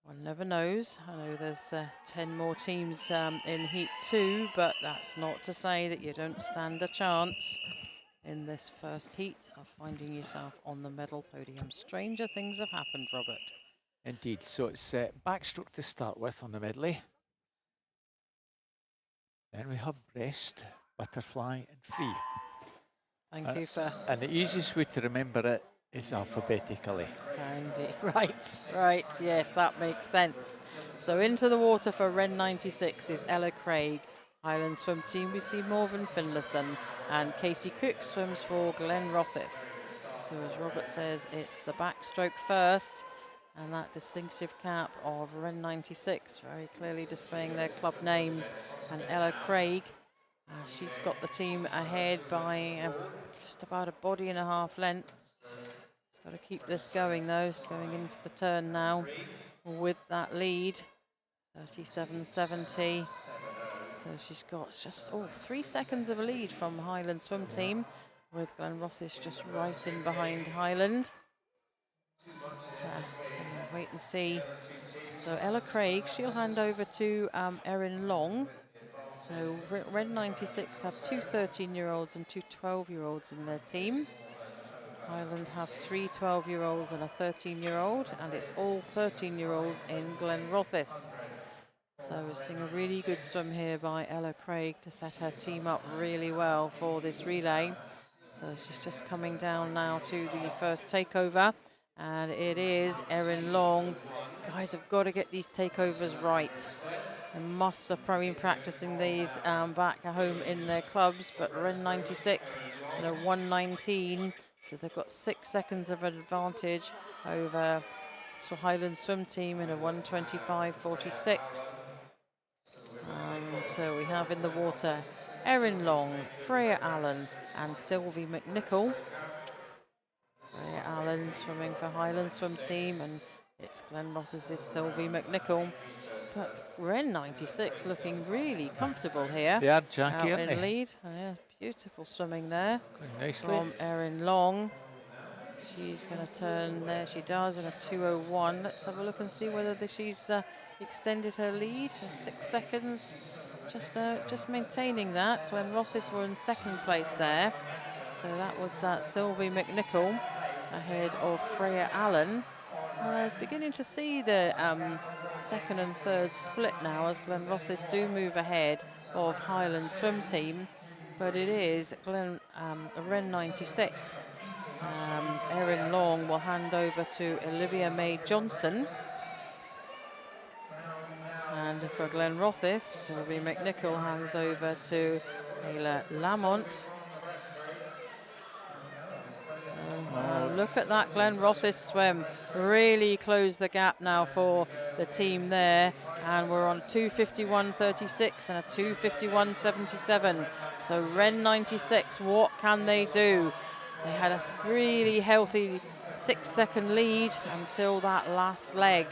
One never knows. I know there's 10 more teams in Heat 2, but that's not to say that you don't stand a chance in this first heat of finding yourself on the medal podium. Stranger things have happened, Robert. Indeed. So it's backstroke to start with on the medley. Then we have breast, butterfly, and free. Thank you for... And the easiest way to remember it is alphabetically. Indeed. Right, yes, that makes sense. So into the water for Ren 96 is Ella Craig. Highland Swim Team, we see Morven Finlayson, and Casey Cook swims for Glen Rothis. So as Robert says, it's the backstroke first, and that distinctive cap of Ren 96, very clearly displaying their club name, and Ella Craig. She's got the team ahead by just about a body and a half length. She's got to keep this going though. She's going into the turn now with that lead, 37.70. So she's got just 3 seconds of a lead from Highland Swim Team, with Glen Rothis just right in behind Highland. So we'll wait and see. So Ella Craig, she'll hand over to Erin Long. So Ren 96 have 2 13-year-olds and 2 12-year-olds in their team. Highland have 3 12-year-olds and a 13-year-old, and it's all 13-year-olds in Glen Rothis. So we're seeing a really good swim here by Ella Craig to set her team up really well for this relay. So she's just coming down now to the first takeover, and it is Erin Long. Guys have got to get these takeovers right. They must have probably been practicing these back at home in their clubs, but Ren 96 and a 119, so they've got 6 seconds of advantage over Highland Swim Team in a 125.46. So we have in the water Erin Long, Freya Allen, and Sylvie McNichol. Freya Allen swimming for Highland Swim Team, and it's Glen Rothis' Sylvie McNichol. But Ren 96 looking really comfortable here. They are janky, out aren't in they? lead. Yeah, beautiful swimming there. Going nicely. From Erin Long. She's going to turn there. She does in a 2:01. Let's have a look and see whether she's extended her lead for 6 seconds. Just maintaining that. Glen Rothis were in second place there. So that was Sylvie McNichol ahead of Freya Allen. Beginning to see the second and third split now as Glen Rothis do move ahead of Highland Swim Team, but it is Ren 96. Erin Long will hand over to Olivia May Johnson, and for Glen Rothis, Sylvie McNichol hands over to Ayla Lamont. Look at that Glen Rothis swim. Really close the gap now for the team there. And we're on 2:51.36 and a 2:51.77. So Ren 96, what can they do? They had a really healthy 6 second lead until that last leg.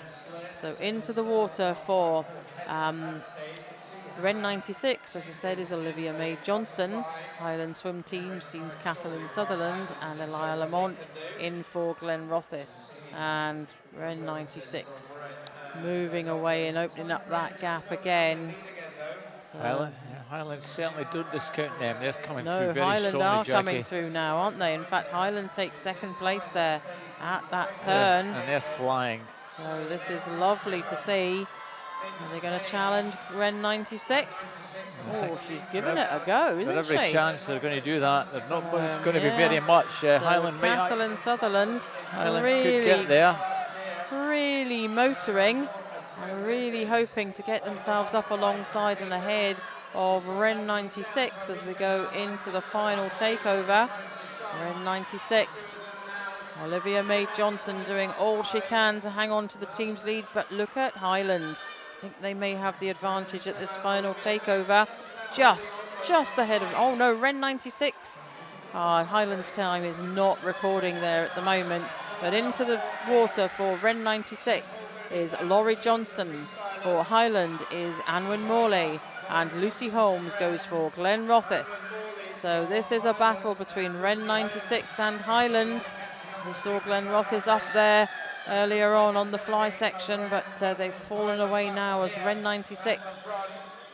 So into the water for Ren 96, as I said, is Olivia May Johnson. Highland Swim Team sees Kathleen Sutherland and Elia Lamont in for Glen Rothis. And Ren 96 moving away and opening up that gap again. So Highland certainly don't discount them. They're coming through very Highland strongly, are Jackie. coming through now, aren't they? In fact, Highland takes second place there at that turn. And they're flying. So this is lovely to see. Are they going to challenge Ren 96? Oh, she's giving it a go, isn't she? Every chance they're going to do that. They're not going to be very much. So Highland Kathleen Sutherland could get there. Really motoring and really hoping to get themselves up alongside and ahead of Ren 96 as we go into the final takeover. Ren 96. Olivia May Johnson doing all she can to hang on to the team's lead, but look at Highland. I think they may have the advantage at this final takeover. Just ahead of, oh no, Ren 96. Highland's time is not recording there at the moment, but into the water for Ren 96 is Laurie Johnson. For Highland is Anwyn Morley, and Lucy Holmes goes for Glen Rothis. So this is a battle between Ren 96 and Highland. We saw Glen Rothis up there earlier on the fly section, but they've fallen away now as Ren 96.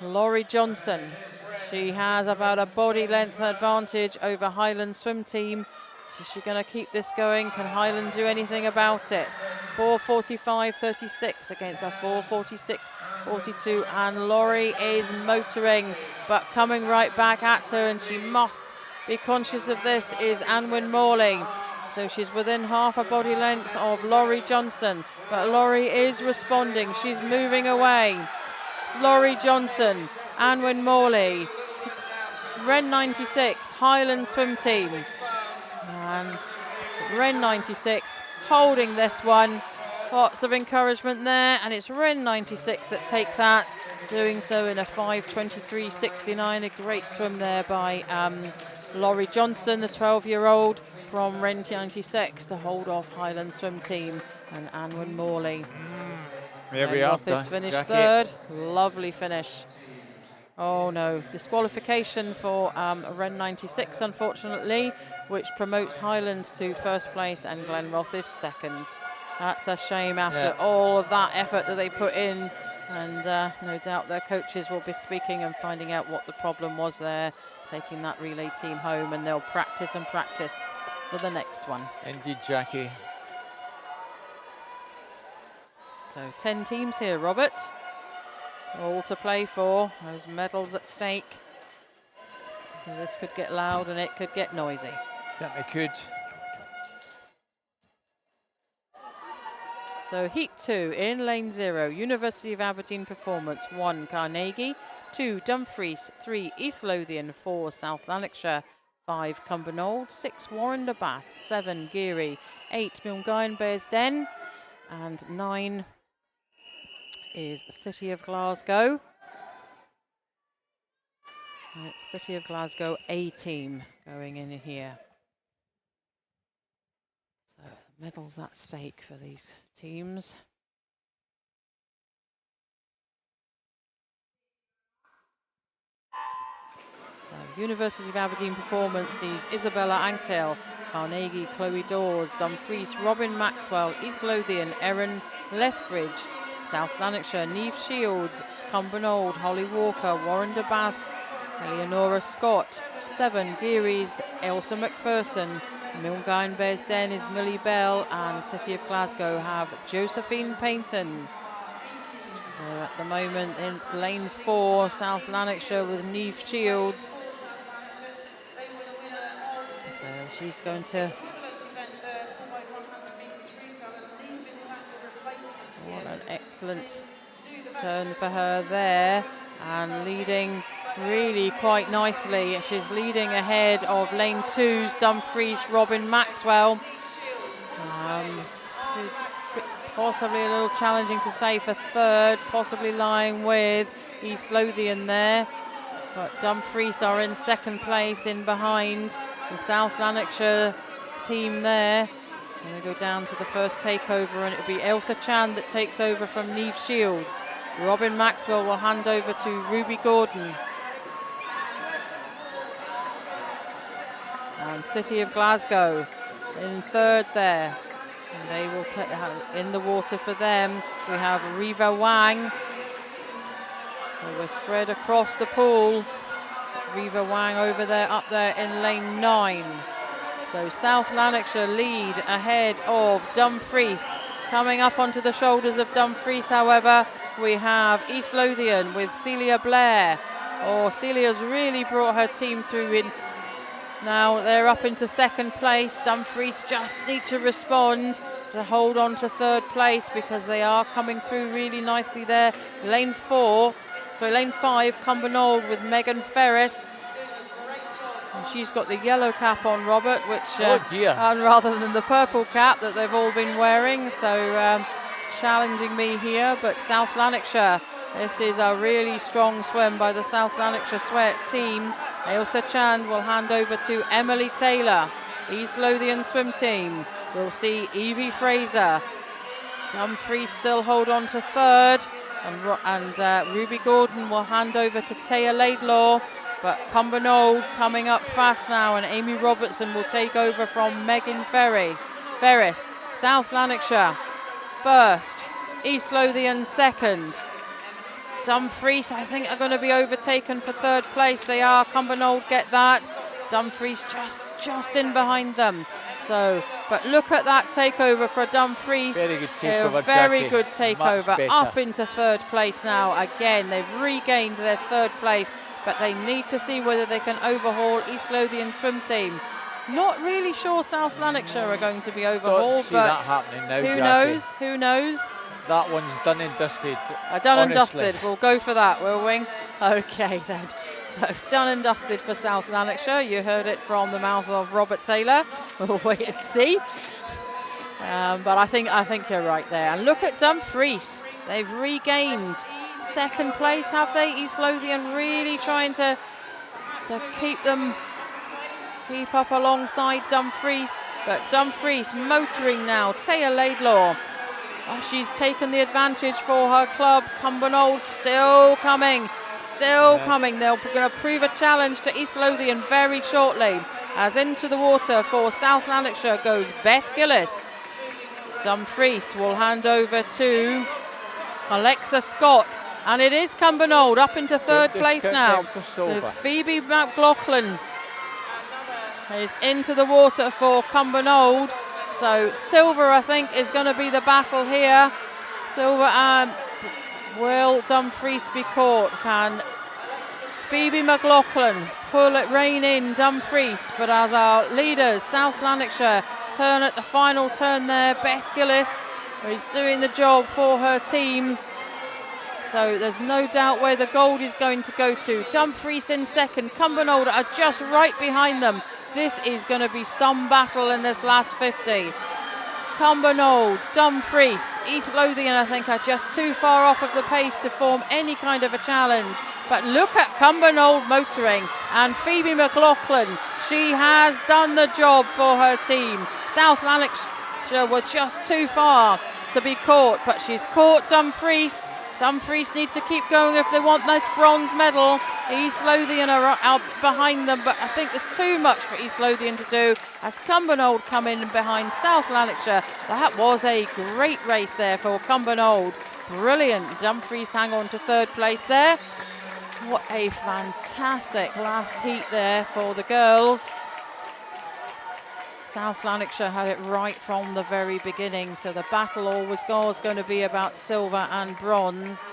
Laurie Johnson, she has about a body length advantage over Highland Swim Team. Is she going to keep this going? Can Highland do anything about it? 4:45.36 against a 4:46.42, and Laurie is motoring, but coming right back at her, and she must be conscious of this, is Anwen Morley. So she's within half a body length of Laurie Johnson, but Laurie is responding. She's moving away. Laurie Johnson, Anwen Morley, Ren 96, Highland Swim Team. And Ren 96 holding this one. Lots of encouragement there, and it's Ren 96 that take that, doing so in a 5:23.69. A great swim there by Laurie Johnson, the 12-year-old from Ren 96, to hold off Highland Swim Team, and Anwen Morley. There we are. Finished third. Lovely finish. Oh no, disqualification for Ren 96, unfortunately, which promotes Highland to first place and Glenroth is second. That's a shame after all of that effort that they put in, and no doubt their coaches will be speaking and finding out what the problem was there, taking that relay team home, and they'll practice and practice for the next one. Indeed, Jackie. So 10 teams here, Robert. All to play for. There's medals at stake. So this could get loud and it could get noisy. Certainly could. So Heat 2 in lane 0, University of Aberdeen Performance, 1 Carnegie, 2 Dumfries, 3 East Lothian, 4 South Lanarkshire, 5 Cumbernauld, 6 Warren de Bath, 7 Geary, 8 Milngavin Bearsden, and 9 is City of Glasgow. And it's City of Glasgow A team going in here. So medals at stake for these teams. So University of Aberdeen Performance sees Isabella Anktel, Carnegie Chloe Dawes, Dumfries Robin Maxwell, East Lothian Erin Lethbridge, South Lanarkshire Neve Shields, Cumbernauld Holly Walker, Warren de Bath, Eleonora Scott, 7 Geary's Elsa McPherson, Milngavin Bearsden is Millie Bell, and City of Glasgow have Josephine Paynton. So at the moment it's lane 4, South Lanarkshire with Neve Shields. So she's going to... What an excellent turn for her there, and leading really quite nicely. She's leading ahead of lane 2's Dumfries Robin Maxwell. Possibly a little challenging to say for third, possibly lying with East Lothian there. But Dumfries are in second place in behind the South Lanarkshire team there. And they go down to the first takeover, and it'll be Elsa Chan that takes over from Neve Shields. Robin Maxwell will hand over to Ruby Gordon. And City of Glasgow in third there. And they will take in the water for them. We have Riva Wang. So we're spread across the pool. Riva Wang over there, up there in lane 9. So South Lanarkshire lead ahead of Dumfries. Coming up onto the shoulders of Dumfries, however, we have East Lothian with Celia Blair. Oh, Celia's really brought her team through in. Now they're up into second place. Dumfries just need to respond to hold on to third place, because they are coming through really nicely there. Lane 5, Cumbernauld with Megan Ferris. And she's got the yellow cap on, Robert, which rather than the purple cap that they've all been wearing. So challenging me here, but South Lanarkshire, this is a really strong swim by the South Lanarkshire team. Ailsa Chand will hand over to Emily Taylor. East Lothian swim team. We'll see Evie Fraser. Dumfries still hold on to third, and Ruby Gordon will hand over to Taya Laidlaw. But Cumbernauld coming up fast now, and Amy Robertson will take over from Megan Ferris. South Lanarkshire first, East Lothian second. Dumfries, I think, are going to be overtaken for third place. They are. Cumbernauld get that. Dumfries just in behind them. So, but look at that takeover for Dumfries. Very good takeover, very Jackie. good Much takeover. better. Up into third place now. Again, they've regained their third place, but they need to see whether they can overhaul East Lothian swim team. Not really sure South Lanarkshire are going to be overhauled, Don't see but that happening now, who Jackie. knows? Who knows? That one's done and dusted. Done and honestly. dusted. We'll go for that, will we? Okay then. So done and dusted for South Lanarkshire. You heard it from the mouth of Robert Taylor. We'll wait and see. But I think you're right there. And look at Dumfries. They've regained second place, have they? East Lothian really trying to keep up alongside Dumfries. But Dumfries motoring now. Taya Laidlaw. Oh, she's taken the advantage for her club. Cumbernauld still coming. Still coming. They're going to prove a challenge to East Lothian very shortly. As into the water for South Lanarkshire goes Beth Gillis. Dumfries will hand over to Alexa Scott. And it is Cumbernauld up into third place now. So Phoebe McLaughlin is into the water for Cumbernauld. So silver, I think, is going to be the battle here. Silver and will Dumfries be caught? Can Phoebe McLaughlin pull it rein in Dumfries? But as our leaders, South Lanarkshire, turn at the final turn there, Beth Gillis is doing the job for her team. So there's no doubt where the gold is going to go to. Dumfries in second, Cumbernauld are just right behind them. This is going to be some battle in this last 50. Cumbernauld, Dumfries, East Lothian, I think, are just too far off of the pace to form any kind of a challenge. But look at Cumbernauld motoring, and Phoebe McLaughlin, she has done the job for her team. South Lanarkshire were just too far to be caught, but she's caught Dumfries. Dumfries need to keep going if they want this bronze medal. East Lothian are out behind them, but I think there's too much for East Lothian to do as Cumbernauld come in behind South Lanarkshire. That was a great race there for Cumbernauld. Brilliant. Dumfries hang on to third place there. What a fantastic last heat there for the girls. South Lanarkshire had it right from the very beginning, so the battle always was going to be about silver and bronze,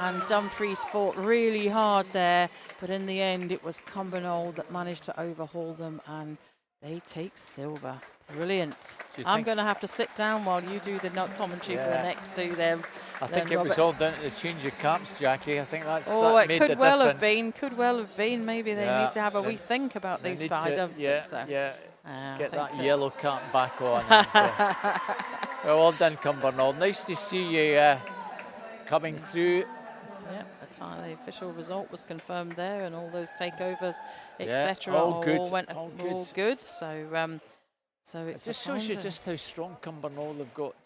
and Dumfries fought really hard there, but in the end it was Cumbernauld that managed to overhaul them, and they take silver. Brilliant. I'm going to have to sit down while you do the commentary for the next two then. I think it was all down to the change of caps, Jackie. I think that it made could the well difference. have been. Could well have been. Maybe they need to have a wee think about these, but I don't think so. Get that yellow cap back on. Well done, Cumbernauld. Nice to see you coming through. Yeah, the official result was confirmed there, and all those takeovers, etc., all went all good. So it just shows you just how strong Cumbernauld have got.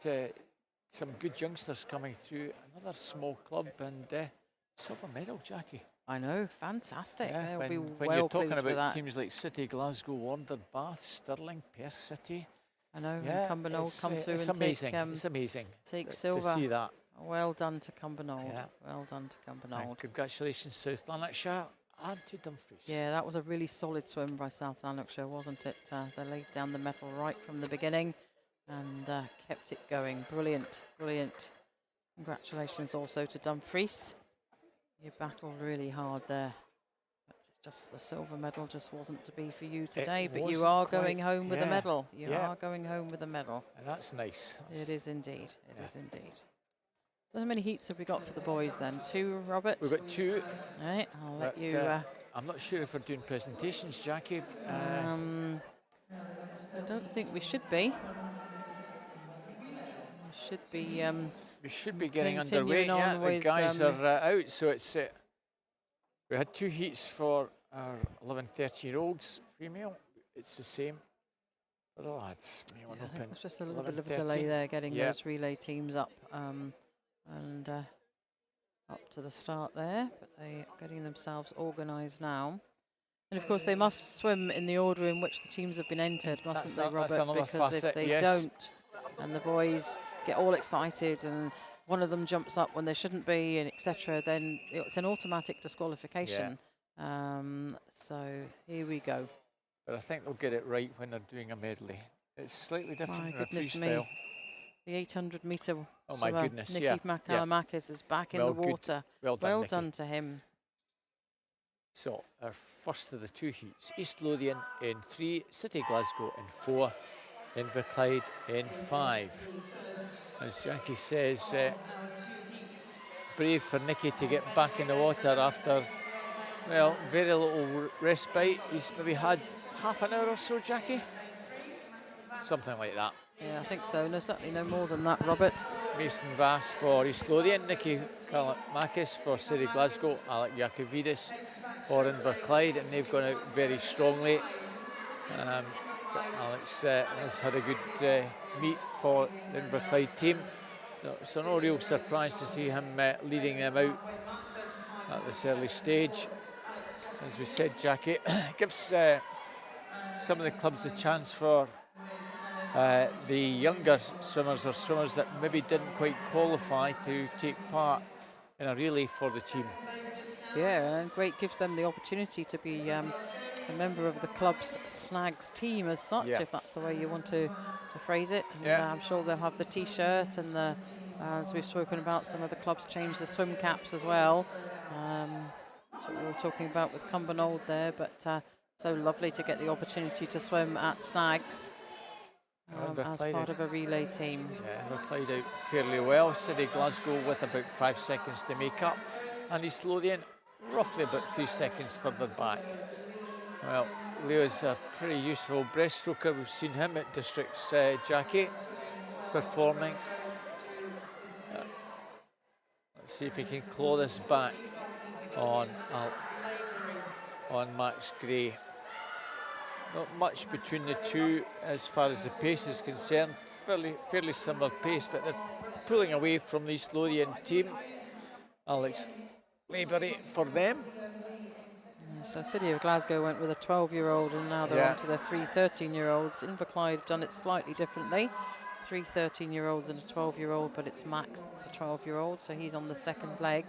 Some good youngsters coming through. Another small club and silver medal, Jackie. I know, fantastic. Yeah, They'll be when well you're talking pleased with about that. teams like City, Glasgow, Warner, Bath, Stirling, Perth City. I know, Cumbernauld come through it's and amazing. It's amazing. Take silver. To see that. Well done to Cumbernauld. Yeah. Well done to Cumbernauld. And congratulations, South Lanarkshire and to Dumfries. Yeah, that was a really solid swim by South Lanarkshire, wasn't it? They laid down the metal right from the beginning and kept it going. Brilliant, brilliant. Congratulations also to Dumfries. You battled really hard there. But just the silver medal just wasn't to be for you today, but you are going home with a medal. You are going home with a medal. And that's nice. It is indeed. It is indeed. So how many heats have we got for the boys then? 2, Robert? We've got 2. All right, I'll let you... I'm not sure if we're doing presentations, Jackie. I don't think we should be. We should be getting underway. Yeah, the guys are out. So it's we had 2 heats for our 11, 13-year-olds female. It's the same for the lads. There's just a little bit of a delay there getting those relay teams up and up to the start there, but they're getting themselves organised now. And of course, they must swim in the order in which the teams have been entered, mustn't they, Robert? Because if they don't, and the boys get all excited and one of them jumps up when they shouldn't be, and etc., then it's an automatic disqualification. So here we go. But I think they'll get it right when they're doing a medley. It's slightly different My than a goodness freestyle. me. The 800 metre. Oh my goodness, Nicky yeah. Macalamakis is back in Well, the good. water. Well done, Nicky. To him. So our first of the two heats, East Lothian in 3, City Glasgow in 4, Inverclyde in 5. As Jackie says, brave for Nicky to get back in the water after, well, very little respite. He's maybe had half an hour or so, Jackie? Something like that. Yeah, I think so. No, certainly no more than that, Robert. Mason Vass for East Lothian, Nicky Kalmakis for City Glasgow, Alec Yakovidis for Inverclyde, and they've gone out very strongly. Alex has had a good meet for the Inverclyde team, so no real surprise to see him leading them out at this early stage. As we said, Jackie, gives some of the clubs a chance for the younger swimmers or swimmers that maybe didn't quite qualify to take part in a relay for the team. Yeah, and great, gives them the opportunity to be a member of the club's snags team as such, if that's the way you want to phrase it. And I'm sure they'll have the T-shirt and the, as we've spoken about, some of the clubs change the swim caps as well. That's what we were talking about with Cumbernauld there, but so lovely to get the opportunity to swim at snags. As part of a relay team. Yeah, Inverclyde out fairly well. City Glasgow with about 5 seconds to make up, and East Lothian roughly about 3 seconds further back. Well, Leo's a pretty useful breaststroker. We've seen him at districts, Jackie, performing. Let's see if he can claw this back on Max Gray. Not much between the two as far as the pace is concerned. Fairly similar pace, but they're pulling away from the East Lothian team. Alex Laborie for them. So City of Glasgow went with a 12-year-old, and now they're on to their 3 13-year-olds. Inverclyde have done it slightly differently. 3 13-year-olds and a 12-year-old, but it's Max that's a 12-year-old, so he's on the second leg.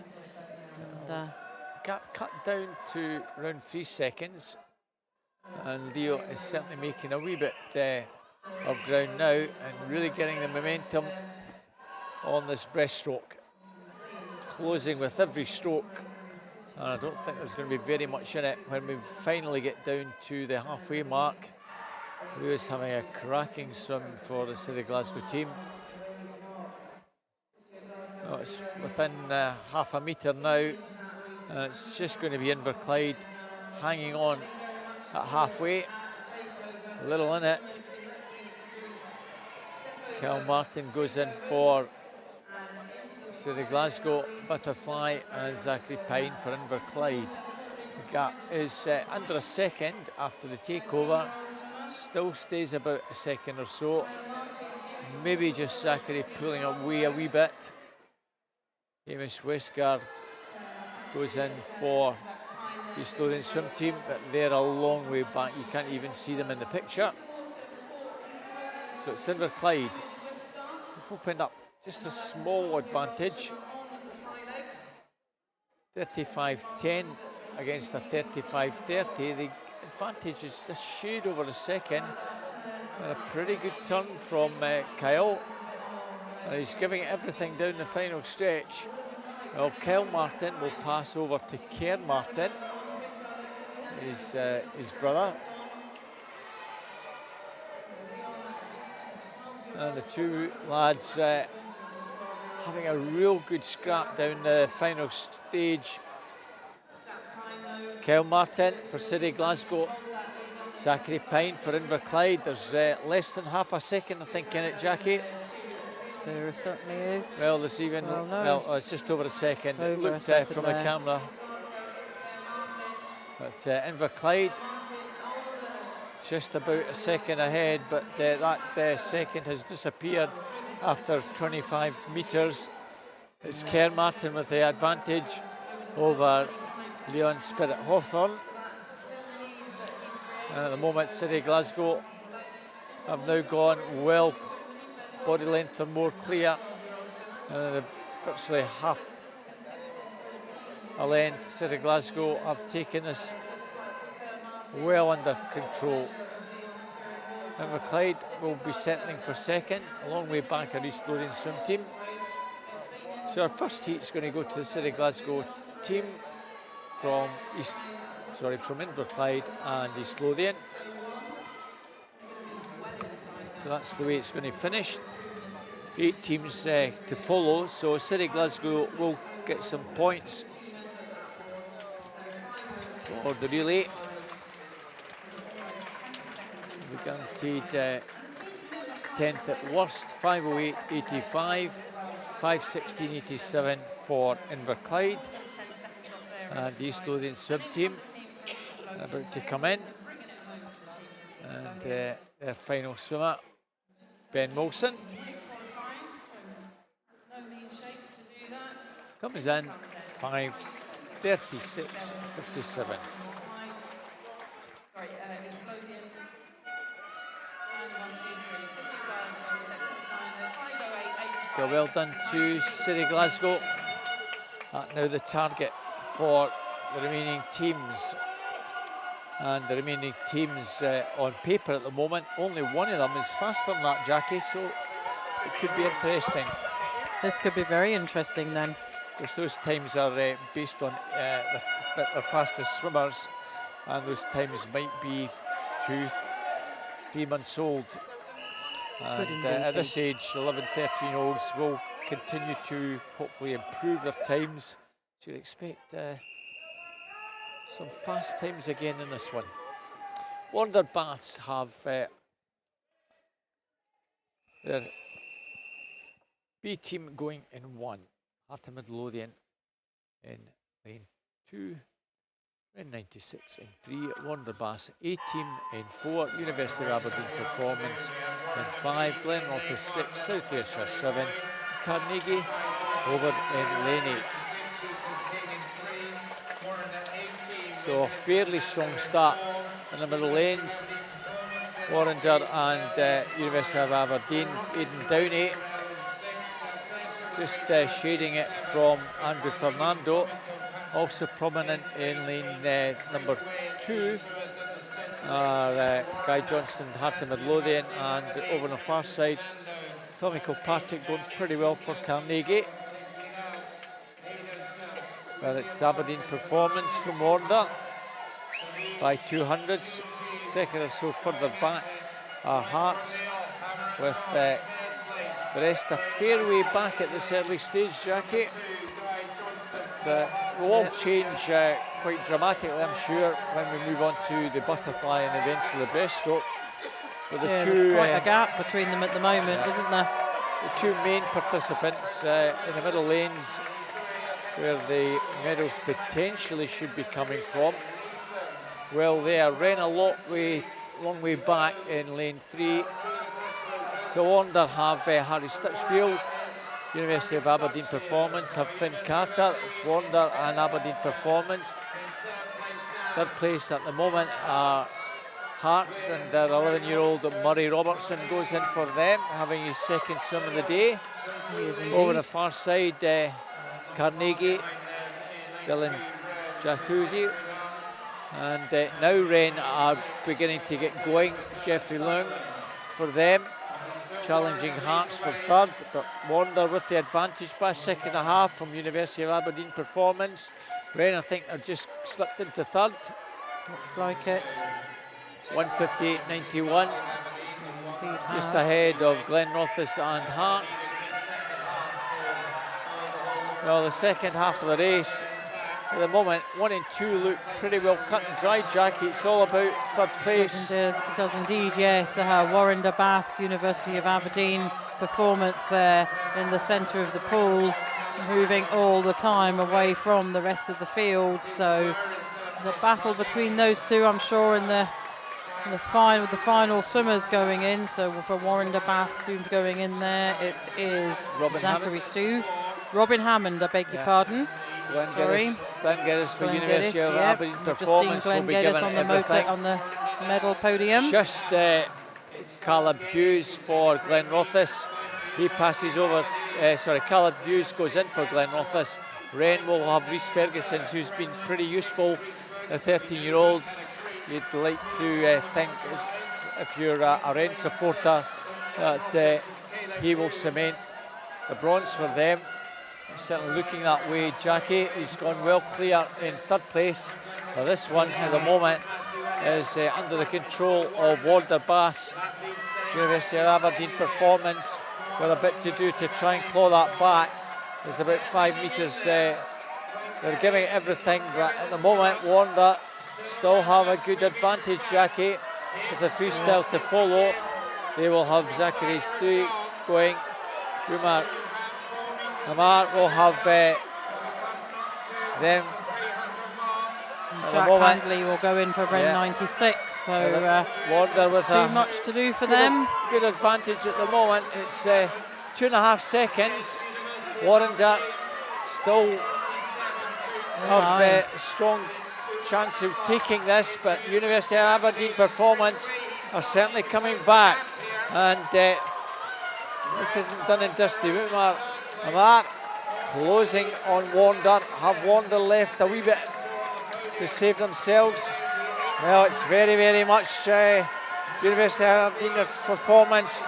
And, gap cut down to around 3 seconds. And Leo is certainly making a wee bit of ground now and really getting the momentum on this breaststroke. Closing with every stroke. And I don't think there's going to be very much in it when we finally get down to the halfway mark. Leo's having a cracking swim for the City Glasgow team. Oh, it's within half a metre now. It's just going to be Inverclyde hanging on at halfway, a little in it. Kel Martin goes in for City Glasgow, Butterfly, and Zachary Pine for Inverclyde. The gap is under a second after the takeover, still stays about a second or so. Maybe just Zachary pulling away a wee bit. Hamish Westgarth goes in for East Lothian swim team, but they're a long way back. You can't even see them in the picture. So it's Inverclyde. We've opened up just a small advantage. 35-10 against a 35-30. The advantage is just shade over a second. And a pretty good turn from Kyle. And he's giving it everything down the final stretch. Well, Kyle Martin will pass over to Cairn Martin, his brother. And the two lads having a real good scrap down the final stage. Kyle Martin for City Glasgow, Zachary Pine for Inverclyde. There's less than half a second, I think, in it, Jackie. There certainly is. Well, there's even, well, it's just over a second. It looked from the camera. But Inverclyde just about a second ahead, but that second has disappeared after 25 metres. It's Cairn Martin with the advantage over Leon Spirit Hawthorne. And at the moment, City Glasgow have now gone well, body length and more clear. And virtually half a length. City Glasgow have taken this well under control. Inverclyde will be settling for second. A long way back, our East Lothian swim team. So our first heat is going to go to the City Glasgow team from Inverclyde and East Lothian. So that's the way it's going to finish. 8 teams to follow, so City Glasgow will get some points for the relay. We're guaranteed 10th at worst, 5:08.85, 5:16.87 for Inverclyde. And the East Lothian swim team about to come in. And their final swimmer, Ben Wilson, comes in 5:36.57. So well done to City Glasgow. Now the target for the remaining teams. And the remaining teams on paper at the moment, only one of them is faster than that, Jackie, so it could be interesting. This could be very interesting then. Because those times are based on the fastest swimmers, and those times might be 2-3 months old. And at this age, 11, 13-year-olds will continue to hopefully improve their times. So you'd expect some fast times again in this one. Warner Baths have their B team going in 1. Heart of Midlothian in lane 2. In 96 in 3, Warner Baths A team in 4, University of Aberdeen Performance in 5, Glenrothes 6, South Ayrshire 7, Carnegie over in lane 8. So a fairly strong start in the middle lanes. Warrender and University of Aberdeen, Aidan Downey, just shading it from Andrew Fernando. Also prominent in lane number 2 are Guy Johnston, Heart of Midlothian, and over on the far side, Tommy Kilpatrick going pretty well for Carnegie. But it's Aberdeen Performance from Warner by 200s. Second or so further back are Hearts, with the rest a fair way back at this early stage, Jackie. It will all change quite dramatically, I'm sure, when we move on to the butterfly and eventually the breaststroke. But the there's quite a gap between them at the moment, isn't there? The two main participants in the middle lanes, where the medals potentially should be coming from. Well, they are ran a long way back in lane 3. So Warner have Harry Stitchfield. University of Aberdeen Performance have Finn Carter. It's Warner and Aberdeen Performance. Third place at the moment are Hearts, and their 11-year-old Murray Robertson goes in for them, having his second swim of the day. Over the far side, Carnegie, Dylan Jacuzzi. And now Wren are beginning to get going. Jeffrey Leung for them, challenging Hearts for third, but Warner with the advantage by a second and a half from University of Aberdeen Performance. Wren, I think, have just slipped into third. Looks like it. 1:58.91, just ahead of Glenrothes and Hearts. Well, the second half of the race, at the moment, 1 and 2 look pretty well cut and dry, Jackie. It's all about third place. It does indeed, yes. Warrender Baths, University of Aberdeen Performance there in the centre of the pool, moving all the time away from the rest of the field. So the battle between those two, I'm sure, in the final swimmers going in. So for Warrender Baths, who's going in there, it is Zachary Sue. Robin Hammond, I beg your pardon. Glenn Geddes for University of Aberdeen Performance will be given everything. On the medal podium. Just Caleb Hughes for Glenrothes. He passes over, Caleb Hughes goes in for Glenrothes. Wren will have Rhys Ferguson, who's been pretty useful, a 13-year-old. You'd like to think if you're a Wren supporter, that he will cement the bronze for them. Certainly looking that way. Jackie, he's gone well clear in third place. Now this one at the moment is under the control of Warder Bass. University of Aberdeen Performance with a bit to do to try and claw that back. There's about 5 metres. They're giving it everything, but at the moment Warder still have a good advantage, Jackie, with the freestyle to follow. They will have Zachary Stewie going. Amar will have them. Jack Handley will go in for Wren 96, so Warder with too much to do for them. Good advantage at the moment. It's 2.5 seconds. Warder still have a strong chance of taking this, but University of Aberdeen Performance are certainly coming back, and this isn't done and dusty. Amar closing on Warder. Have Warder left a wee bit to save themselves? Well, it's very, very much University of Aberdeen Performance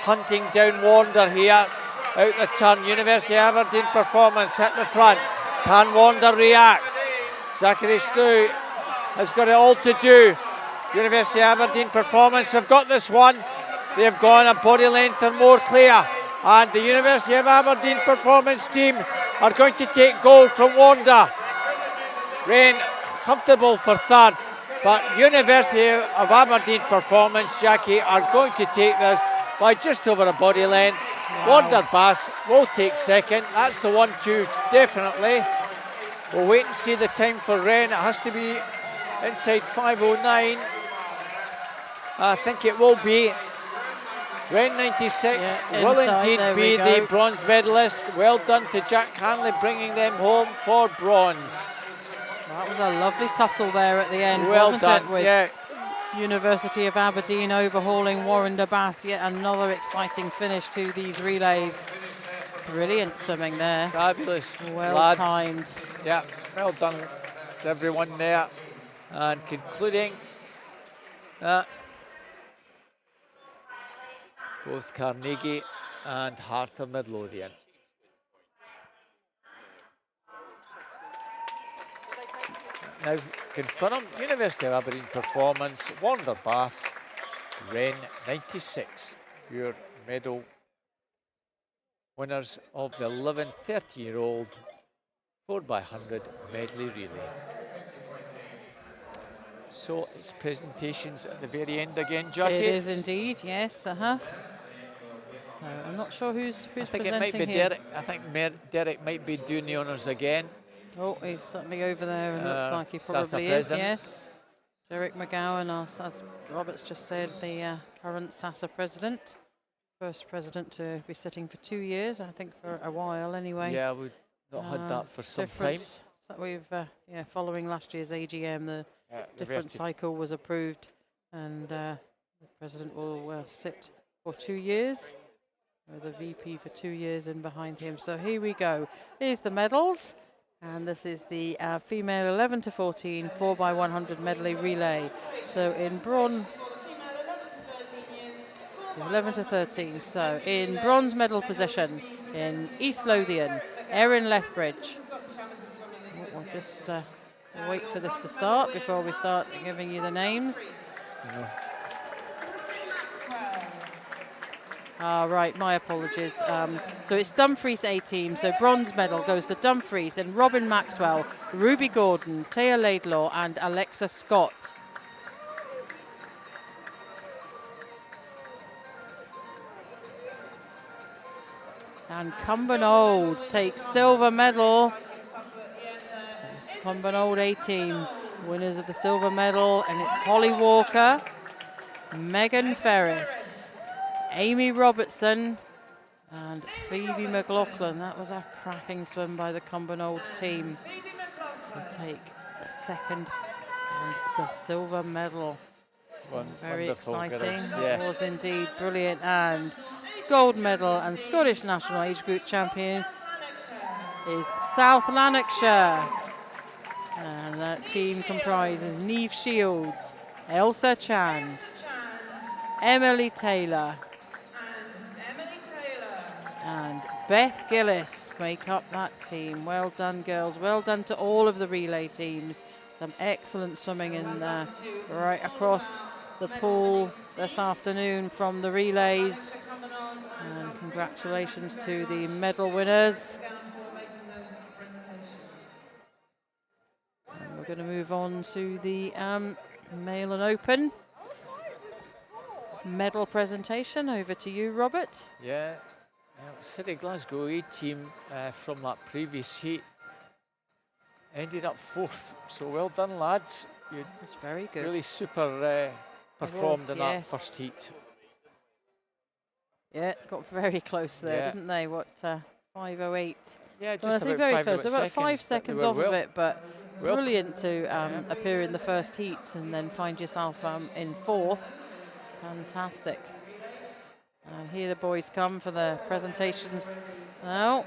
hunting down Warder here. Out the turn, University of Aberdeen Performance at the front. Can Warder react? Zachary Stew has got it all to do. University of Aberdeen Performance have got this one. They've gone a body length or more clear. And the University of Aberdeen Performance team are going to take gold from Warder. Wren comfortable for third, but University of Aberdeen Performance, Jackie, are going to take this by just over a body length. Wow. Warder Bass will take second. That's the 1-2, definitely. We'll wait and see the time for Wren. It has to be inside 5:09. I think it will be. Wren 96 will indeed be the bronze medalist. Well done to Jack Hanley, bringing them home for bronze. That was a lovely tussle there at the end, well wasn't done. it? With University of Aberdeen overhauling Warder Bath. Yet another exciting finish to these relays. Brilliant swimming there. Fabulous, well lads. Timed. Yeah, well done to everyone there. And concluding that both Carnegie and Heart of Midlothian. Now confirmed, University of Aberdeen Performance, Warder Bass, Wren 96, your medal winners of the 11-30-year-old 4x100 medley relay. So it's presentations at the very end again, Jackie. It is indeed, yes. So I'm not sure who's presenting it might be here. Derek. I think Derek might be doing the honours again. Oh, he's certainly over there, and looks like he probably is. President. Yes, Derek McGowan, as Robert's just said, the current SASA president, first president to be sitting for 2 years, I think for a while anyway. Yeah, we've not had that for some time. So we've following last year's AGM, the different cycle was approved, and the president will sit for 2 years, with a VP for 2 years in behind him. So here we go. Here's the medals, and this is the female 11 to 14 4x100 medley relay. So in bronze, so 11 to 13. So in bronze medal position in East Lothian, Erin Lethbridge. We'll just wait for this to start before we start giving you the names. Right, my apologies. So it's Dumfries A team. So bronze medal goes to Dumfries and Robin Maxwell, Ruby Gordon, Taya Laidlaw and Alexa Scott. And Cumbernauld takes silver medal. So Cumbernauld A team, winners of the silver medal, and it's Holly Walker, Megan Ferris, Amy Robertson and Phoebe McLaughlin. That was a cracking swim by the Cumbernauld team to take second and the silver medal. Very exciting. It was indeed brilliant. And gold medal and Scottish national age group champion is South Lanarkshire. And that team comprises Niamh Shields, Elsa Chand, Emily Taylor and Beth Gillis make up that team. Well done, girls. Well done to all of the relay teams. Some excellent swimming in right across the pool this afternoon from the relays. And congratulations to the medal winners. And we're going to move on to the male and open medal presentation. Over to you, Robert. Yeah, City Glasgow A team from that previous heat ended up 4th. So well done, lads. You That's very good. really super performed in that first heat. Yeah, got very close there, didn't they? What, 5:08? Yeah, just well, I say about very 5 close. About 5 seconds off of it, but well, brilliant to appear in the first heat and then find yourself in 4th. Fantastic. And here the boys come for the presentations now.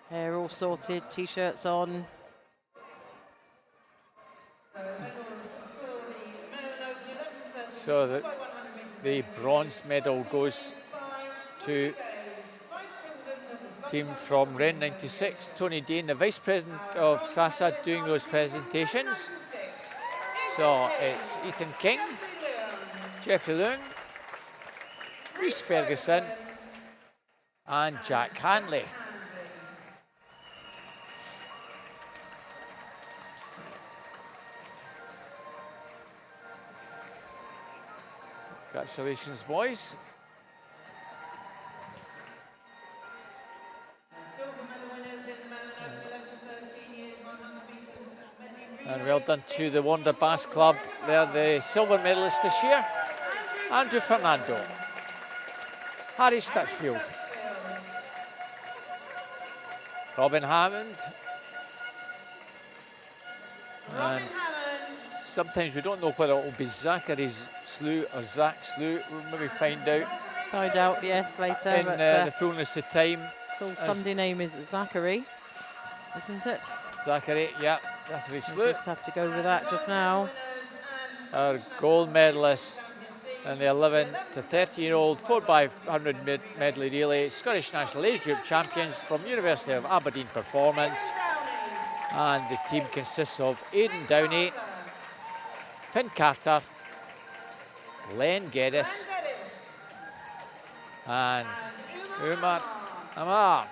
Hair all sorted, t-shirts on. So the bronze medal goes to team from Ren 96, Tony Dane, the Vice President of SASA, doing those presentations. So it's Ethan King, Jeffrey Leung, Reese Ferguson and Jack Hanley. Congratulations, boys. And well done to the Wonder Bass Club. They're the silver medalists this year. Andrew Fernando, Harry Stitchfield, Robin Hammond, and sometimes we don't know whether it will be Zachary Slew or Zach Slew. We'll maybe find out. Find out, yes, later. In the fullness of time. Full Sunday name is Zachary, isn't it? Zachary, yeah, Zachary Slew. Just have to go with that just now. Our gold medalist in the 11 to 13-year-old 4x100 medley relay, Scottish National Age Group champions from University of Aberdeen Performance. And the team consists of Aidan Downey, Finn Carter, Glenn Geddes, and Umar Amar.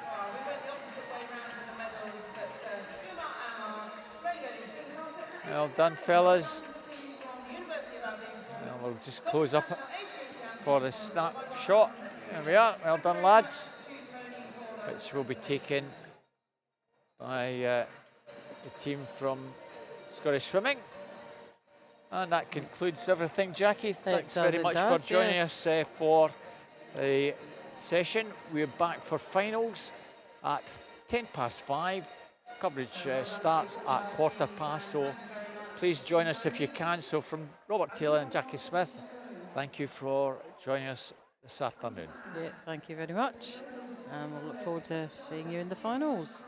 Well done, fellas. And we'll just close up for the snapshot. There we are. Well done, lads. Which will be taken by the team from Scottish Swimming. And that concludes everything, Jackie. Thanks very much for joining us for the session. We're back for finals at 5:10. Coverage starts at 5:15, so please join us if you can. So from Robert Taylor and Jackie Smith, thank you for joining us this afternoon. Yeah, thank you very much. And we'll look forward to seeing you in the finals.